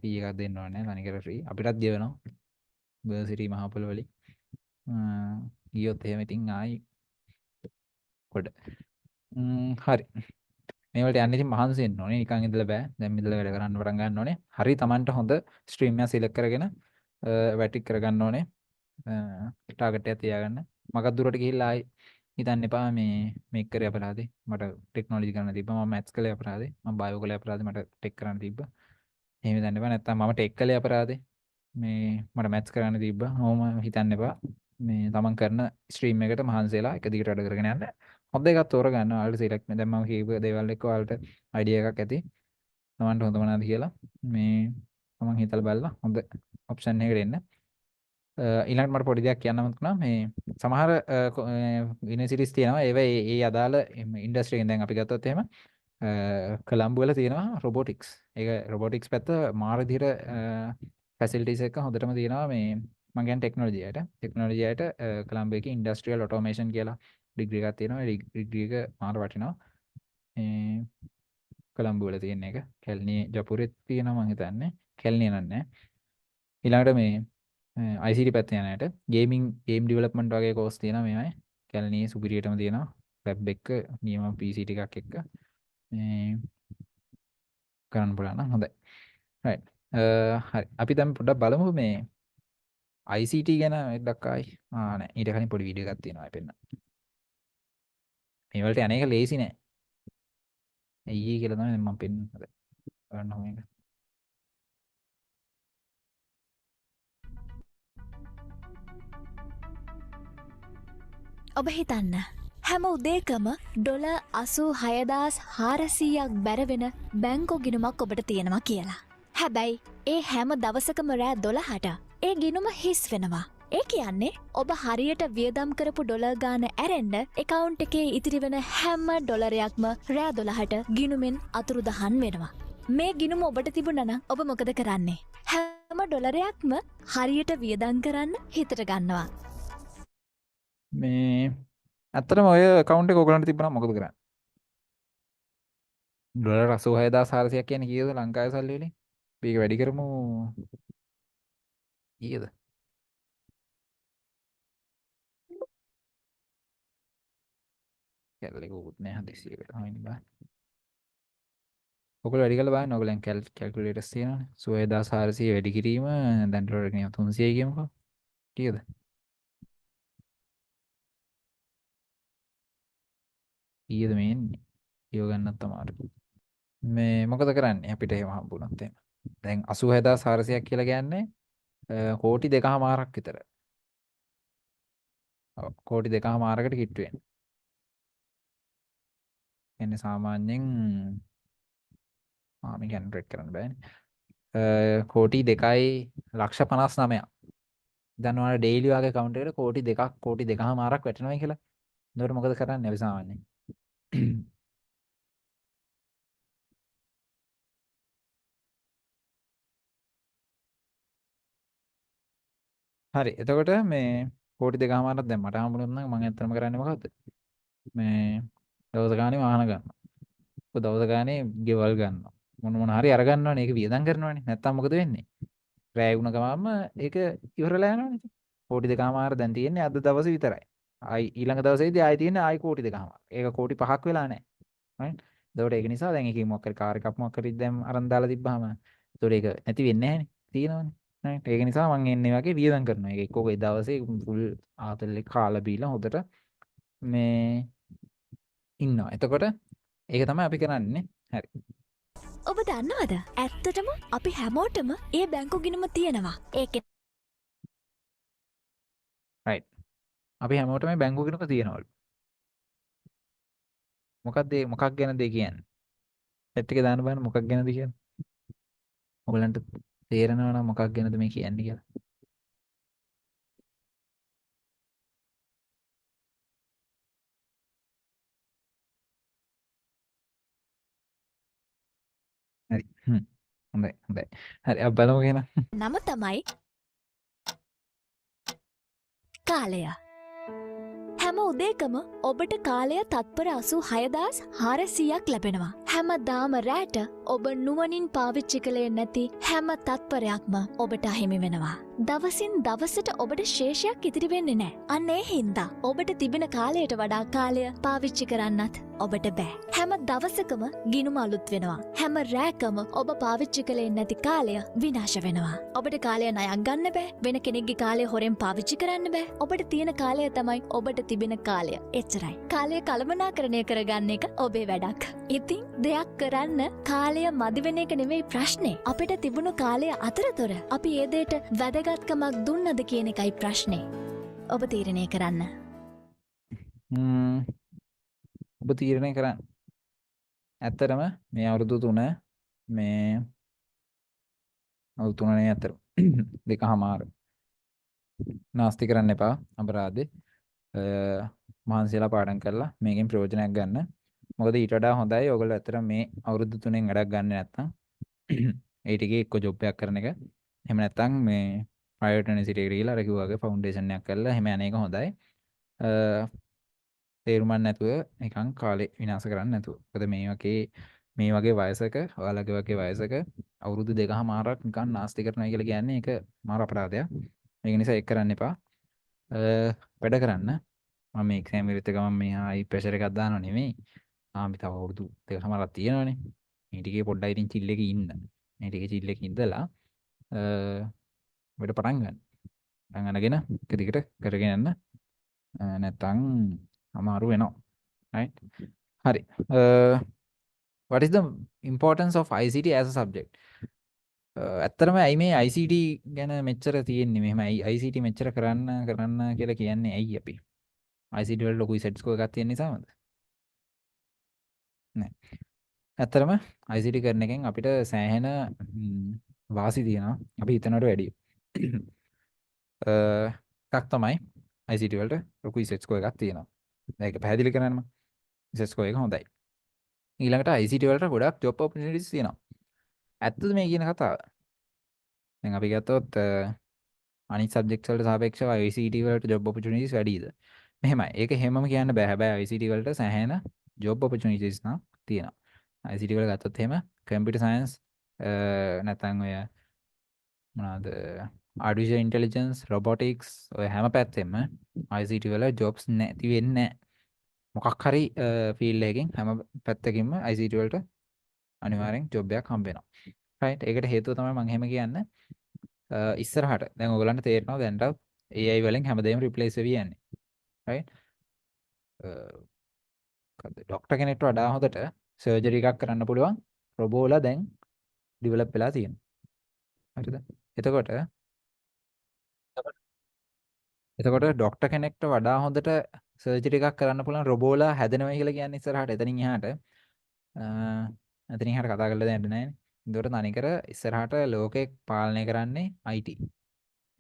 ෆී එකක් දෙන්න ඕනේ නැහැ තනිකර ෆ්‍රී අපිටත් ගෙවනවා යුනිවර්සිටි මහපොළ වලින් ගියොත් එහෙම ඉතින් ආයි පොඩ. හරි. මේ වලට යන්න ඉතින් මහන්සි වෙන්න ඕනේ. නිකන් ඉඳලා බෑ. දැන් ඉඳලා වැඩ කරන්න පටන් ගන්න ඕනේ. හරි Tamanට හොඳ ස්ට්‍රීම් එකක් සිලෙක්ට් කරගෙන වැටික් කරගන්න ඕනේ. ටාගට් එකක් තියාගන්න. මගක් දුරට ගිහිල්ලා ආයි හිතන්න එපා මේක කරේ අපරාධේ. මට ටෙක්නොලොජි කරන්න තිබ්බා. මම මැත්ස් කළේ අපරාධේ. මම බයෝ කළේ අපරාධේ. මට ටෙක් කරන්න තිබ්බා. එහෙම හිතන්න එපා. නැත්තම් මම ටෙක් කළේ අපරාධේ. මට මැත්ස් කරන්න තිබ්බා. ඔහොම හිතන්න එපා. තමන් කරන ස්ට්‍රීම් එකට මහන්සි වෙලා එක දිගට වැඩ කරගෙන යන්න. හොඳ එකක් තෝරගන්න. ඔයාලට සිලෙක්ට් දැන් මම කියපු දේවල් එක්ක ඔයාලට අයිඩියා එකක් ඇති. තමන්ට හොඳ මොනවද කියලා තමන් හිතලා බලලා හොඳ ඔප්ෂන් එකකට එන්න. ඊළඟට මට පොඩි දෙයක් කියන්න මතක් වුණා. සමහර යුනිවර්සිටිස් තියෙනවා ඒ අදාළ ඉන්ඩස්ට්‍රි එකෙන් දැන් අපි ගත්තොත් එහෙම කොලම්බෝ වල තියෙනවා රොබොටික්ස්. ඒක රොබොටික්ස් පැත්ත මාර විදිහට ෆැසිලිටිස් එක හොඳටම තියෙනවා මම කියන්නේ ටෙක්නොලොජියට කොලම්බෝ එකේ ඉන්ඩස්ට්‍රියල් ඔටෝමේෂන් කියලා ඩිග්‍රී එකක් තියෙනවා. ඒ ඩිග්‍රී එක මාර වටිනවා. කොලම්බෝ වල තියෙන එක. කැල්නියේ ජපුරෙත් තියෙනවා මම හිතන්නේ. කැල්නියේ නෑ. ඊළඟට ICT පැත්තේ යන අයට ගේම් ඩෙවලොප්මන්ට් වගේ කෝස් තියෙනවා මේවයි. කැලණියේ සුපිරියටම තියෙනවා. ලැබ් එක නියම PC ටිකක් එක්ක කරන්න පුළුවන් නම් හොඳයි. right. හරි. අපි දැන් පොඩ්ඩක් බලමු ICT ගැන ඩක් ආයි. නෑ. ඊට කලින් පොඩි වීඩියෝ එකක් තියෙනවා පෙන්න. මේ වලට අනේක ලේසි නෑ. ඊයේ කියලා තමයි මම පෙන්නන්නේ. හරි. බලන්න මේක. ඔබ හිතන්න හැම උදේකම ඩොල 86,400ක් බැරවෙන බැංකු ගිණුමක් ඔබට තියෙනවා කියලා. හැබැයි ඒ හැම දවසකම රෑ 12ට ඒ ගිණුම හිස් වෙනවා. ඒ කියන්නේ ඔබ හරියට වියදම් කරපු ඩොලර් ගාන ඇරෙන්න account එකේ ඉතිරි වෙන හැම ඩොලරයක්ම රෑ 12ට ගිණුමෙන් අතුරුදහන් වෙනවා. මේ ගිණුම ඔබට තිබුණා නම් ඔබ මොකද කරන්නේ? හැම ඩොලරයක්ම හරියට වියදම් කරන්න හිතට ගන්නවා. ඇත්තටම ඔය account එක ඔයගලන්ට තිබ්බනම් මොකද කරන්නේ? ඩොලර් 86400ක් කියන්නේ කීයද ලංකාවේ සල්ලි වලින්? මේක වැඩි කරමු කීයද? කැලේකුත් නෑ හදිසිය වෙලා ඉන්න බෑ. ඔයගොල්ලෝ වැඩි කරලා බලන්න. ඔයගොල්ලන් කැල්කියුලේටර්ස් තියෙනවනේ. 86400 වැඩි කිරීම දැන් ඩොලර් එක නියම 300යි කියමුකෝ. කීයද? කීයද මේ එන්නේ? කියව ගන්නත් අමාරුයි. මොකද කරන්නේ අපිට එහෙම හම්බුනොත් එහෙම. දැන් 86400ක් කියලා කියන්නේ කෝටි 2.5ක් විතර. ඔව් කෝටි 2.5කට කිට්ටු වෙන්නේ. එන්නේ සාමාන්‍යයෙන් මේක ඇන්ඩ්‍රොයිඩ් කරන්න බෑනේ. කෝටි 2.59ක්. දැන් ඔයාලා ඩේලි වගේ account එකට කෝටි 2ක් කෝටි 2.5ක් වැටෙනවා කියලා. එතකොට මොකද කරන්නේ අපි සාමාන්‍යයෙන්? හරි. එතකොට කෝටි 2.5ක් දැන් මට හම්බුනොත් නම් මම ඇත්තටම කරන්නේ මොකද්ද? දවස ගානේ වාහන ගන්නවා. දවස ගානේ ගෙවල් ගන්නවා. මොන හරි අරගන්නවනේ. ඒක වියදම් කරනවනේ. නැත්තම් මොකද වෙන්නේ? රැය වුණ ගමන්ම ඒක ඉවරලා යනවනේ. කෝටි 2.5 දැන් තියෙන්නේ අද දවසේ විතරයි. ආයි ඊළඟ දවසේදී ආයි තියෙන්නේ ආයි කෝටි 2.5. ඒක කෝටි 5ක් වෙලා නැහැ. right? එතකොට ඒක නිසා දැන් එකකින් මොකක් හරි කාර් එකක් මොකක් හරි දැන් අරන් දාලා තිබ්බහම එතකොට ඒක නැති වෙන්නේ නැහැනේ. තියෙනවනේ. right? ඒක නිසා මම එන්නේ වගේ වියදම් කරනවා. ඒක එක්කෝ ඒ දවසේ ෆුල් ආතල්ලේ කාලා බීලා හොදට ඉන්නවා. එතකොට ඒක තමයි අපි කරන්නේ. හරි. ඔබ දන්නවද? ඇත්තටම අපි හැමෝටම ඒ බැංකු ගිණුම තියෙනවා. ඒකේ right. අපි හැමෝටම බැංකුව ගිණුම තියෙනවලු. මොකක් ගැනද කියන්නේ? සෙට් එකේ දාන්න බලන්න මොකක් ගැනද කියන්නේ. ඔයගලන්ට තේරෙනවා නම් මොකක් ගැනද මේ කියන්නේ කියලා. හරි. හොඳයි. හරි අපි බලමු එහෙනම්. නම තමයි කාලය. හැම උදේකම ඔබට කාලය තත්පර 86,400ක් ලැබෙනවා. හැමදාම රෑට ඔබ නුවනින් පාවිච්චි කළේ නැති හැම තත්පරයක්ම ඔබට අහිමි වෙනවා. දවසින් දවසට ඔබට ශේෂයක් ඉතිරි වෙන්නේ නෑ. අන්න ඒ හින්දා ඔබට තිබෙන කාලයට වඩා කාලය පාවිච්චි කරන්නත් ඔබට බෑ. හැම දවසකම ගිනුම අලුත් වෙනවා. හැම රෑකම ඔබ පාවිච්චි කළේ නැති කාලය විනාශ වෙනවා. ඔබට කාලය ණයක් ගන්න බෑ. වෙන කෙනෙක්ගේ කාලය හොරෙන් පාවිච්චි කරන්න බෑ. ඔබට තියෙන කාලය තමයි ඔබට තිබෙන කාලය. එච්චරයි. කාලය කළමනාකරණය කරගන්න එක ඔබේ වැඩක්. ඉතින් දෙයක් කරන්න කාලය මදි වෙන එක නෙවෙයි ප්‍රශ්නේ. අපිට තිබුණු කාලය අතරතුර අපි ඒ දෙයට වැදගත්කමක් දුන්නද කියන එකයි ප්‍රශ්නේ. ඔබ තීරණය කරන්න. ඔබ තීරණය කරන්න. ඇත්තටම මේ අවුරුදු 3 මේ අවුරුදු 3 නේ අතර දෙකමාර නාස්ති කරන්න එපා අපරාධේ. මහන්සියලා පාඩම් කරලා මේකෙන් ප්‍රයෝජනයක් ගන්න. මොකද ඊට වඩා හොඳයි ඔයගොල්ලෝ ඇත්තට මේ අවුරුදු 3න් වැඩක් ගන්න නැත්නම් ඒ ටිකේ එක්ක ජොබ් එකක් කරන එක. එහෙම නැත්නම් මේ ප්‍රයිවට් යුනිවර්සිටි එකට ගිහලා අර කිව්වාගේ ෆවුන්ඩේෂන් එකක් කරලා එහෙම යන එක හොඳයි. තේරුමක් නැතුව නිකන් කාලේ විනාශ කරන්න නැතුව. මොකද මේ වගේ වයසක ඔයාලගේ වගේ වයසක අවුරුදු 2කමාරක් නිකන් නාස්ති කරනවා කියලා කියන්නේ ඒක මාර අපරාධයක්. ඒක නිසා ඒක කරන්න එපා. වැඩ කරන්න. මම මේ එක්සෑම් ඉවරෙත් ගමන් මේ හයි ප්‍රෙෂර් එකක් දානව නෙමෙයි. ආ මේ තව අවුරුදු 2කමාරක් තියෙනවනේ. මේ ටිකේ පොඩ්ඩක් ඉතින් චිල් එකේ ඉන්න. මේ ටිකේ චිල් එකේ ඉඳලා වැඩ පටන් ගන්න. පටන් අරගෙන එක දිගට කරගෙන යන්න. නැත්තම් අමාරු වෙනවා. right? හරි. What is the importance of ICT as a subject? ඇත්තටම ඇයි මේ ICT ගැන මෙච්චර තියෙන්නේ? මෙහෙම ICT මෙච්චර කරන්න කියලා කියන්නේ ඇයි අපි? ICT වල ලොකු සෙට් ස්කෝර් එකක් තියෙන නිසාමද? නෑ. ඇත්තටම ICT කරන එකෙන් අපිට සෑහෙන වාසි තියෙනවා. අපි හිතනවට වැඩිය. එකක් තමයි ICT වලට ලොකු සෙට් ස්කෝර් එකක් තියෙනවා. ඒක පැහැදිලි කරන්නම. සෙට් ස්කෝර් එක හොඳයි. ඊළඟට ICT වලට ගොඩක් ජොබ් ඔපචුනිටිස් තියෙනවා. ඇත්තද මේ කියන කතාව? දැන් අපි ගත්තොත් අනිත් සබ්ජෙක්ට්ස් වලට සාපේක්ෂව ICT වලට ජොබ් ඔපචුනිටිස් වැඩිද? මෙහෙමයි. ඒක හැමම කියන්න බෑ. හැබැයි ICT වලට සෑහෙන ජොබ් ඔපචුනිටිස් නම් තියෙනවා. ICT වල ගත්තොත් එහෙම කම්පියුටර් සයන්ස් නැත්නම් ඔය මොනවාද ආටිෆිෂල් ඉන්ටෙලිජන්ස් රොබොටික්ස් ඔය හැම පැත්තෙම ICT වල ජොබ්ස් නැති වෙන්නේ නැහැ. මොකක් හරි ෆීල්ඩ් එකකින් හැම පැත්තකින්ම ICT වලට අනිවාර්යෙන් ජොබ් එකක් හම්බ වෙනවා. right? ඒකට හේතුව තමයි මම එහෙම කියන්නේ. ඉස්සරහට දැන් ඔයගලන්ට තේරෙනවා දැන්ට AI වලින් හැමදේම රිප්ලේස් වෙවි යන්නේ. right? ඩොක්ටර් කෙනෙක්ට වඩා හොඳට සර්ජරි එකක් කරන්න පුළුවන් රොබෝලා දැන් ඩිවෙලොප් වෙලා තියෙනවා. හරිද? එතකොට ඩොක්ටර් කෙනෙක්ට වඩා හොඳට සර්ජරි එකක් කරන්න පුළුවන් රොබෝලා හැදෙනවා කියලා කියන්නේ ඉස්සරහට එතනින් එහාට කතා කරලා දැන් නැහැ. ඒකට තනිකර ඉස්සරහට ලෝකේ පාලනය කරන්නේ IT.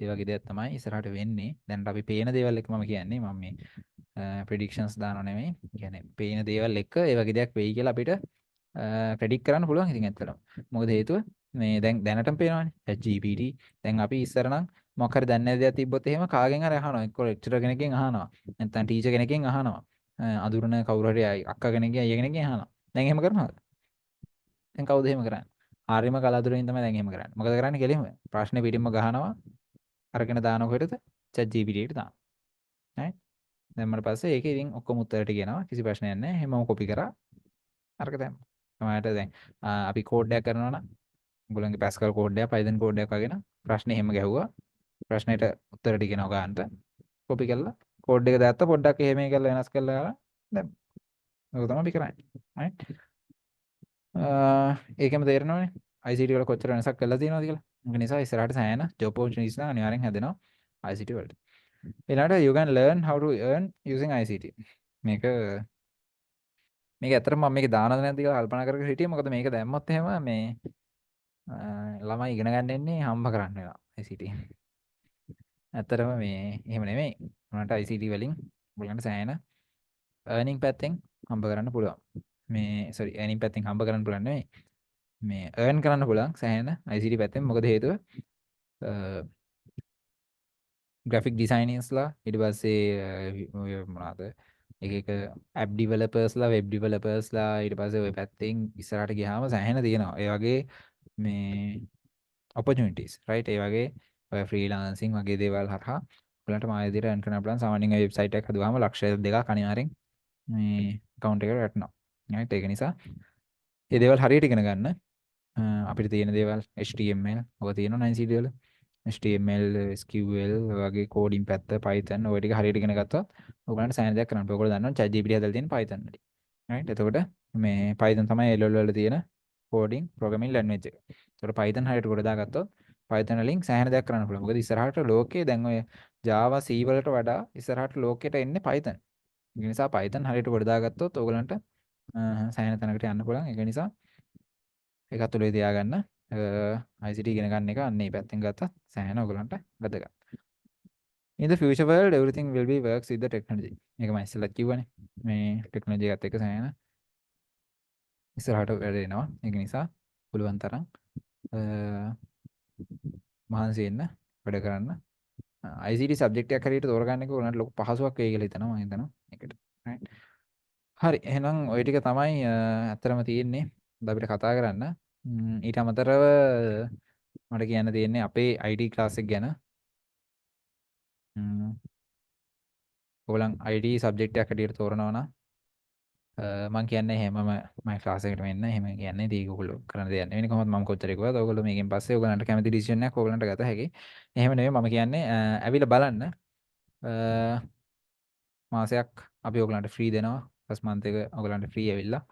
ඒ වගේ දෙයක් තමයි ඉස්සරහට වෙන්නේ. දැන් අපි පේන දේවල් එක මම කියන්නේ මම මේ ප්‍රෙඩික්ෂන්ස් දානව නෙමෙයි. කියන්නේ පේන දේවල් එක ඒ වගේ දෙයක් වෙයි කියලා අපිට ප්‍රෙඩික්ට් කරන්න පුළුවන් ඉතින් ඇත්තටම. මොකද හේතුව මේ දැන් දැනටම පේනවනේ. ChatGPT දැන් අපි ඉස්සර නම් මොකක් හරි දන්නේ නැති දෙයක් තිබ්බොත් එහෙම කාගෙන් හරි අහනවා. එක්ක ලෙක්චරර් කෙනකින් අහනවා. නැත්නම් ටීචර් කෙනකින් අහනවා. අඳුරන කවුරු හරි අක්කා කෙනකින් අයියා කෙනකින් අහනවා. දැන් එහෙම කරනවද? දැන් කවුද එහෙම කරන්නේ? ආර්යම කලාතුරකින් තමයි දැන් එහෙම කරන්නේ. මොකද කරන්නේ කෙලින්ම ප්‍රශ්නේ පිටින්ම ගහනවා. අරගෙන දානකොටද ChatGPT එකට දානවා. right? දැන් මට පස්සේ ඒකේ ඉතින් ඔක්කොම උත්තර ටික එනවා. කිසි ප්‍රශ්නයක් නැහැ. හැමෝම කොපි කරා අරක දැම්මා. තමයි දැන් අපි කෝඩ් එකක් කරනවා නම් උගලන්ගේ Pascal කෝඩ් එකක් Python කෝඩ් එකක් වගේ නම් ප්‍රශ්නේ එහෙම ගැහුවා. ප්‍රශ්නෙට උත්තර ටික එනවා ගන්නට. කොපි කරලා කෝඩ් එක දාත්තා පොඩ්ඩක් එහෙම කරලා වෙනස් කරලා දැන් ඒක තමයි අපි කරන්නේ. right? ඒකෙම තේරෙනවනේ ICT වල කොච්චර වෙනසක් කරලා තියෙනවද කියලා. ඒක නිසා ඉස්සරහට සෑහෙන job opportunities නම් අනිවාර්යෙන් හැදෙනවා ICT වලට. ඊළඟට you can learn how to earn using ICT. මේක ඇත්තටම මම මේක දානවද නැද්ද කියලා කල්පනා කරගෙන හිටියේ. මොකද මේක දැම්මොත් එහෙම මේ ළමයි ඉගෙන ගන්න එන්නේ හම්බ කරන්න වෙනවා ICT. ඇත්තටම මේ එහෙම නෙමෙයි. උනට ICT වලින් ඔයගලන්ට සෑහෙන earning පැත්තෙන් හම්බ කරන්න පුළුවන්. earning පැත්තෙන් හම්බ කරන්න පුළුවන් නෙමෙයි. මේ earn කරන්න පුළුවන් සෑහෙන ICT පැත්තෙන්. මොකද හේතුව graphic designers ලා ඊට පස්සේ ඔය මොනවාද එක එක ඇප් ඩිවෙලපර්ස්ලා වෙබ් ඩිවෙලපර්ස්ලා ඊට පස්සේ ওই පැත්තෙන් ඉස්සරහට ගියාම සෑහෙන තියෙනවා. ඒ වගේ මේ opportunities right ඒ වගේ ඔය ෆ්‍රීලාන්සින් වගේ දේවල් හරහා ඔයාලට මා විදිහට earn කරන්න පුළුවන්. සාමාන්‍යයෙන් ඔය වෙබ්සයිට් එකක් හදුවාම ලක්ෂ දෙකක් අනිවාර්යෙන් මේ account එකට වැටෙනවා. right ඒක නිසා මේ දේවල් හරියට ඉගෙන ගන්න අපිට තියෙන දේවල් HTML ඔය තියෙනවා 9CD වල HTML SQL වගේ කෝඩින් පැත්ත Python ඔය ටික හරියට ඉගෙන ගත්තොත් ඔයගලන්ට සෑහෙන දෙයක් කරන්න පුළුවන්. ඔයගොල්ලෝ දන්නවා ChatGPT හදලා තියෙන Python වලින්. right එතකොට මේ Python තමයි LLM වල තියෙන coding programming language එක. ඒතකොට Python හරියට කොට දාගත්තොත් Python වලින් සෑහෙන දෙයක් කරන්න පුළුවන්. මොකද ඉස්සරහට ලෝකේ දැන් ඔය Java C වලට වඩා ඉස්සරහට ලෝකෙට එන්නේ Python. ඒ නිසා Python හරියට කොට දාගත්තොත් ඔයගලන්ට සෑහෙන තැනකට යන්න පුළුවන්. ඒක නිසා ඒකත් ඔලේ තියාගන්න. ICT ඉගෙන ගන්න එක අන්න මේ පැත්තෙන් ගත්තත් සෑහෙන ඔයගලන්ට වැදගත්. In the future world everything will be works with the technology. මේක මම ඉස්සෙල්ලා කිව්වනේ. මේ ටෙක්නොලොජි එකත් එක්ක සෑහෙන ඉස්සරහට වැඩෙනවා. ඒක නිසා පුළුවන් තරම් මහන්සි වෙන්න වැඩ කරන්න. ICT සබ්ජෙක්ට් එකක් හරියට තෝරගන්න එක උනට ලොකු පහසුවක් වෙයි කියලා හිතනවා මම හිතනවා. ඒකට. right. හරි එහෙනම් ওই ටික තමයි ඇත්තටම තියෙන්නේ. අද අපිට කතා කරන්න. ඊට අමතරව මට කියන්න තියෙන්නේ අපේ IT ක්ලාස් එක ගැන. ඔයගොල්ලන් IT සබ්ජෙක්ට් එකක් හරියට තෝරනවා නම් මම කියන්නේ එහෙමම මම ක්ලාස් එකට මෙන්න එහෙම කියන්නේ ඒක ඔයගොල්ලෝ කරන්න දෙයක් නෙවෙයි කොහොමද මම කොච්චර කිව්වද ඔයගොල්ලෝ මේකෙන් පස්සේ ඔයගලන්ට කැමති ඩිසිෂන් එකක් ඔයගලන්ට ගත හැකියි. එහෙම නෙවෙයි මම කියන්නේ ඇවිල්ලා බලන්න මාසයක් අපි ඔයගලන්ට ෆ්‍රී දෙනවා. ෆස්ට් මන්ත් එක ඔයගලන්ට ෆ්‍රී ඇවිල්ලා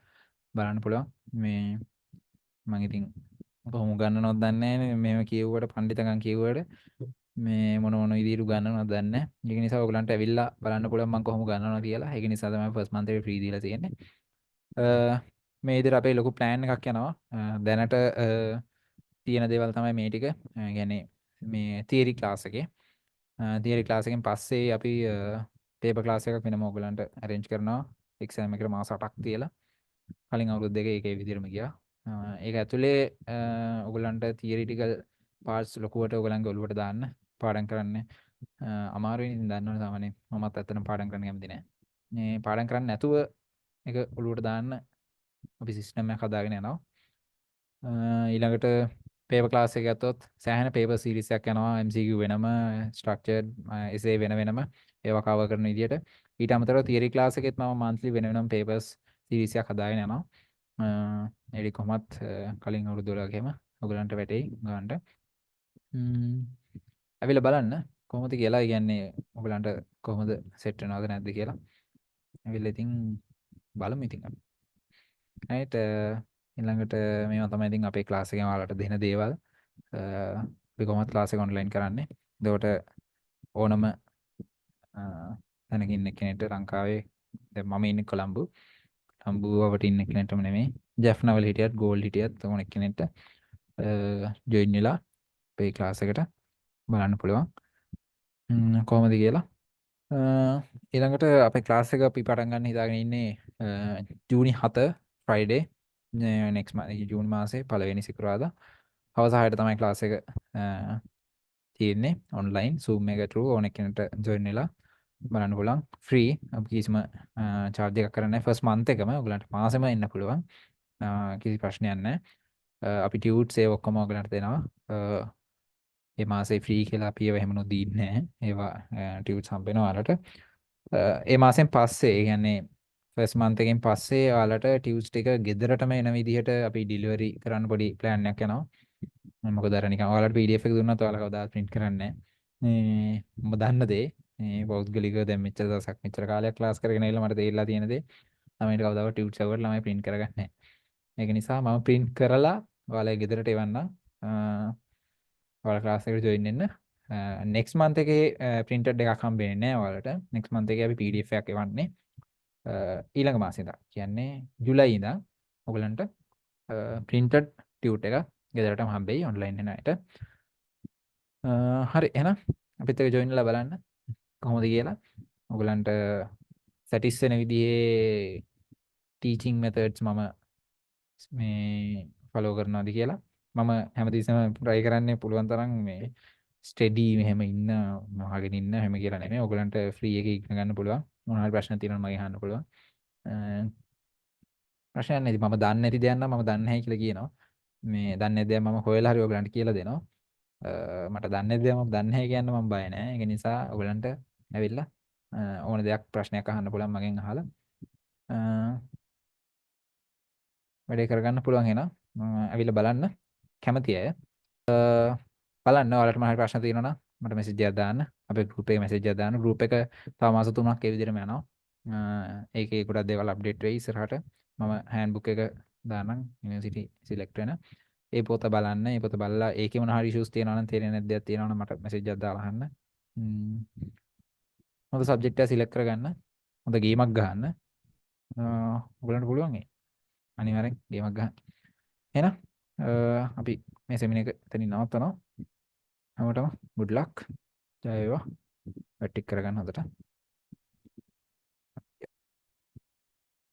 බලන්න පුළුවන්. මේ මම ඉතින් කොහොම ගන්නවද දන්නේ නැහැ. මේව කියුවට පඬිතකම් කියුවට මේ මොන විදිහට ගන්නවද දන්නේ නැහැ. ඒක නිසා ඔයගලන්ට ඇවිල්ලා බලන්න පුළුවන් මම කොහොම ගන්නවද කියලා. ඒක නිසා තමයි ෆස්ට් මන්ත් එක ෆ්‍රී දීලා තියෙන්නේ. මේ විදිහට අපේ ලොකු ප්ලෑන් එකක් යනවා. දැනට තියෙන දේවල් තමයි මේ ටික. يعني මේ තියරි ක්ලාස් එකේ. තියරි ක්ලාස් එකෙන් පස්සේ අපි පේපර් ක්ලාස් එකක් වෙනම ඔයගලන්ට arrange කරනවා. එක්සෑම් එකට මාස 8ක් තියලා. කලින් අවුරුදු දෙක ඒකේ විදිහටම ගියා. ඒක ඇතුලේ ඔයගලන්ට තියරිටිකල් පාර්ට්ස් ලොකුවට ඔයගලන්ගේ ඔළුවට දාන්න පාඩම් කරන්න අමාරුයි ඉතින් දන්නවනේ සාමාන්‍යයෙන් මමත් ඇත්තටම පාඩම් කරන්න කැමති නෑ. මේ පාඩම් කරන්නේ නැතුව ඒක ඔළුවට දාන්න අපි සිස්ටම් එකක් හදාගෙන යනවා. ඊළඟට පේපර් ක්ලාස් එක ගත්තොත් සෑහෙන පේපර් සීරීස් එකක් යනවා MCQ වෙනම ස්ට්‍රක්චර්ඩ් essay වෙනම ඒවා කවර් කරන විදියට. ඊට අමතරව තියරි ක්ලාස් එකෙත් මම monthly වෙනම papers සීරීස් එකක් හදාගෙන යනවා. ඒක කොහොමත් කලින් අවුරුදු 12කම ඔයගලන්ට වැටෙයි ගන්නට. ඇවිල්ලා බලන්න කොහොමද කියලා කියන්නේ ඔයගලන්ට කොහොමද සෙට් වෙනවද නැද්ද කියලා. ඇවිල්ලා ඉතින් බලමු ඉතින් අපි. right ඊළඟට මේවා තමයි ඉතින් අපේ ක්ලාස් එකෙන් ඔයාලට දෙන දේවල්. අපි කොහොමද ක්ලාස් එක ඔන්ලයින් කරන්නේ. එතකොට ඕනම තැනක ඉන්න කෙනෙක්ට ලංකාවේ දැන් මම ඉන්නේ කොළඹ. කොළඹවට ඉන්න කෙනෙක්ටම නෙමෙයි. ජැෆ්නා වල හිටියත් ගෝල්ඩ් හිටියත් ඕන කෙනෙක්ට ජොයින් වෙලා අපේ ක්ලාස් එකට බලන්න පුළුවන්. කොහොමද කියලා. ඊළඟට අපේ ක්ලාස් එක අපි පටන් ගන්න හිතාගෙන ඉන්නේ ජූනි 7 ෆ්‍රයිඩේ next month ජූන් මාසේ පළවෙනි සිකුරාදා හවස 6ට තමයි ක්ලාස් එක තියෙන්නේ ඔන්ලයින් Zoom එක through ඕන කෙනෙක්ට ජොයින් වෙලා බලන්න පුළුවන් ෆ්‍රී අපි කිසිම charge එකක් කරන්නේ නැහැ ෆස්ට් මන්ත් එකම ඔයගලන්ට මාසෙම එන්න පුළුවන් කිසි ප්‍රශ්නයක් නැහැ අපි ටියුට්ස් ඒ ඔක්කොම ඔයගලන්ට දෙනවා මේ මාසේ ෆ්‍රී කියලා අපි ඒව එහෙම නොදීන්නේ නැහැ ඒවා ටියුට්ස් හම්බ වෙනවා ඔයාලට ඒ මාසෙන් පස්සේ ඒ කියන්නේ ෆස්ට් මන්ත් එකෙන් පස්සේ ඔයාලට ටියුට්ස් ටික ගෙදරටම එන විදිහට අපි ඩිලිවරි කරන්න පොඩි ප්ලෑන් එකක් යනවා මොකද අර නිකන් ඔයාලට PDF එක දුන්නත් ඔයාලා කවදාවත් print කරන්නේ නැහැ මම දන්න දේ මේ පෞද්ගලිකව දැන් මෙච්චර දවසක් මෙච්චර කාලයක් ක්ලාස් කරගෙන ඉන්න මට තේරිලා තියෙන දේ ළමයින්ට කවදාවත් ටියුට්ස් එකකට ළමයි print කරගන්නේ නැහැ ඒක නිසා මම print කරලා ඔයාලගේ ගෙදරට එවන්නම් ඔයාලා ක්ලාස් එකට ජොයින් වෙන්න next month එකේ printed එකක් හම්බෙන්නේ නැහැ ඔයාලට next month එකේ අපි PDF එකක් එවන්නේ ඊළඟ මාසේ ඉඳන් කියන්නේ ජූලයි ඉඳන් ඔයගලන්ට printed tute එක ගෙදරටම හම්බෙයි ඔන්ලයින් වෙන අයට හරි එහෙනම් අපිත් එක්ක ජොයින් වෙලා බලන්න කොහොමද කියලා ඔයගලන්ට සැටිස් වෙන විදිහේ ටීචිං මෙතඩ්ස් මම මේ ෆලෝ කරනවාද කියලා මම හැමතිස්සෙම try කරන්නේ පුළුවන් තරම් මේ ස්ටඩි මෙහෙම ඉන්න මහගෙන ඉන්න හැම කියලා නෙමෙයි ඔයගලන්ට ෆ්‍රී එකේ ඉගෙන ගන්න පුළුවන් මොනවා හරි ප්‍රශ්න තියෙනවා නම් මගෙන් අහන්න පුළුවන්. ප්‍රශ්නයක් නැති මම දන්නේ නැති දෙයක් නම් මම දන්නේ නැහැ කියලා කියනවා. මේ දන්නේ නැති දෙයක් මම හොයලා හරි ඔයගලන්ට කියලා දෙනවා. මට දන්නේ නැති දෙයක් මම දන්නේ නැහැ කියන්න මම බය නැහැ. ඒක නිසා ඔයගලන්ට ඇවිල්ලා ඕන දෙයක් ප්‍රශ්නයක් අහන්න පුළුවන් මගෙන් අහලා. වැඩේ කරගන්න පුළුවන් එහෙනම් ඇවිල්ලා බලන්න කැමති අය. බලන්න ඔයාලට මොනවා හරි ප්‍රශ්න තියෙනවා නම් මට මෙසේජ් එකක් දාන්න. අපේ ගෲප් එකේ මෙසේජ් එකක් දාන්න. ගෲප් එක තව මාස 3ක් ඒ විදිහටම යනවා. ඒකේ ගොඩක් දේවල් අප්ඩේට් වෙයි ඉස්සරහට. මම හෑන්ඩ්බුක් එක දාන්නම් යුනිවර්සිටි සිලෙක්ට් වෙන. ඒ පොත බලන්න. ඒ පොත බලලා ඒකේ මොනවා හරි ඉෂුස් තියෙනවා නම් තේරෙන්නේ නැති දේවල් තියෙනවා නම් මට මෙසේජ් එකක් දාලා අහන්න. හොඳ සබ්ජෙක්ට් එකක් සිලෙක්ට් කරගන්න. හොඳ ගේමක් ගහන්න. ඔයගලන්ට පුළුවන් ඒ. අනිවාර්යෙන් ගේමක් ගහන්න. එහෙනම් අපි මේ සෙමින එක එතනින් නවත්තනවා. හැමෝටම good luck. ජය වේවා. වැටික් කරගන්න හොඳට.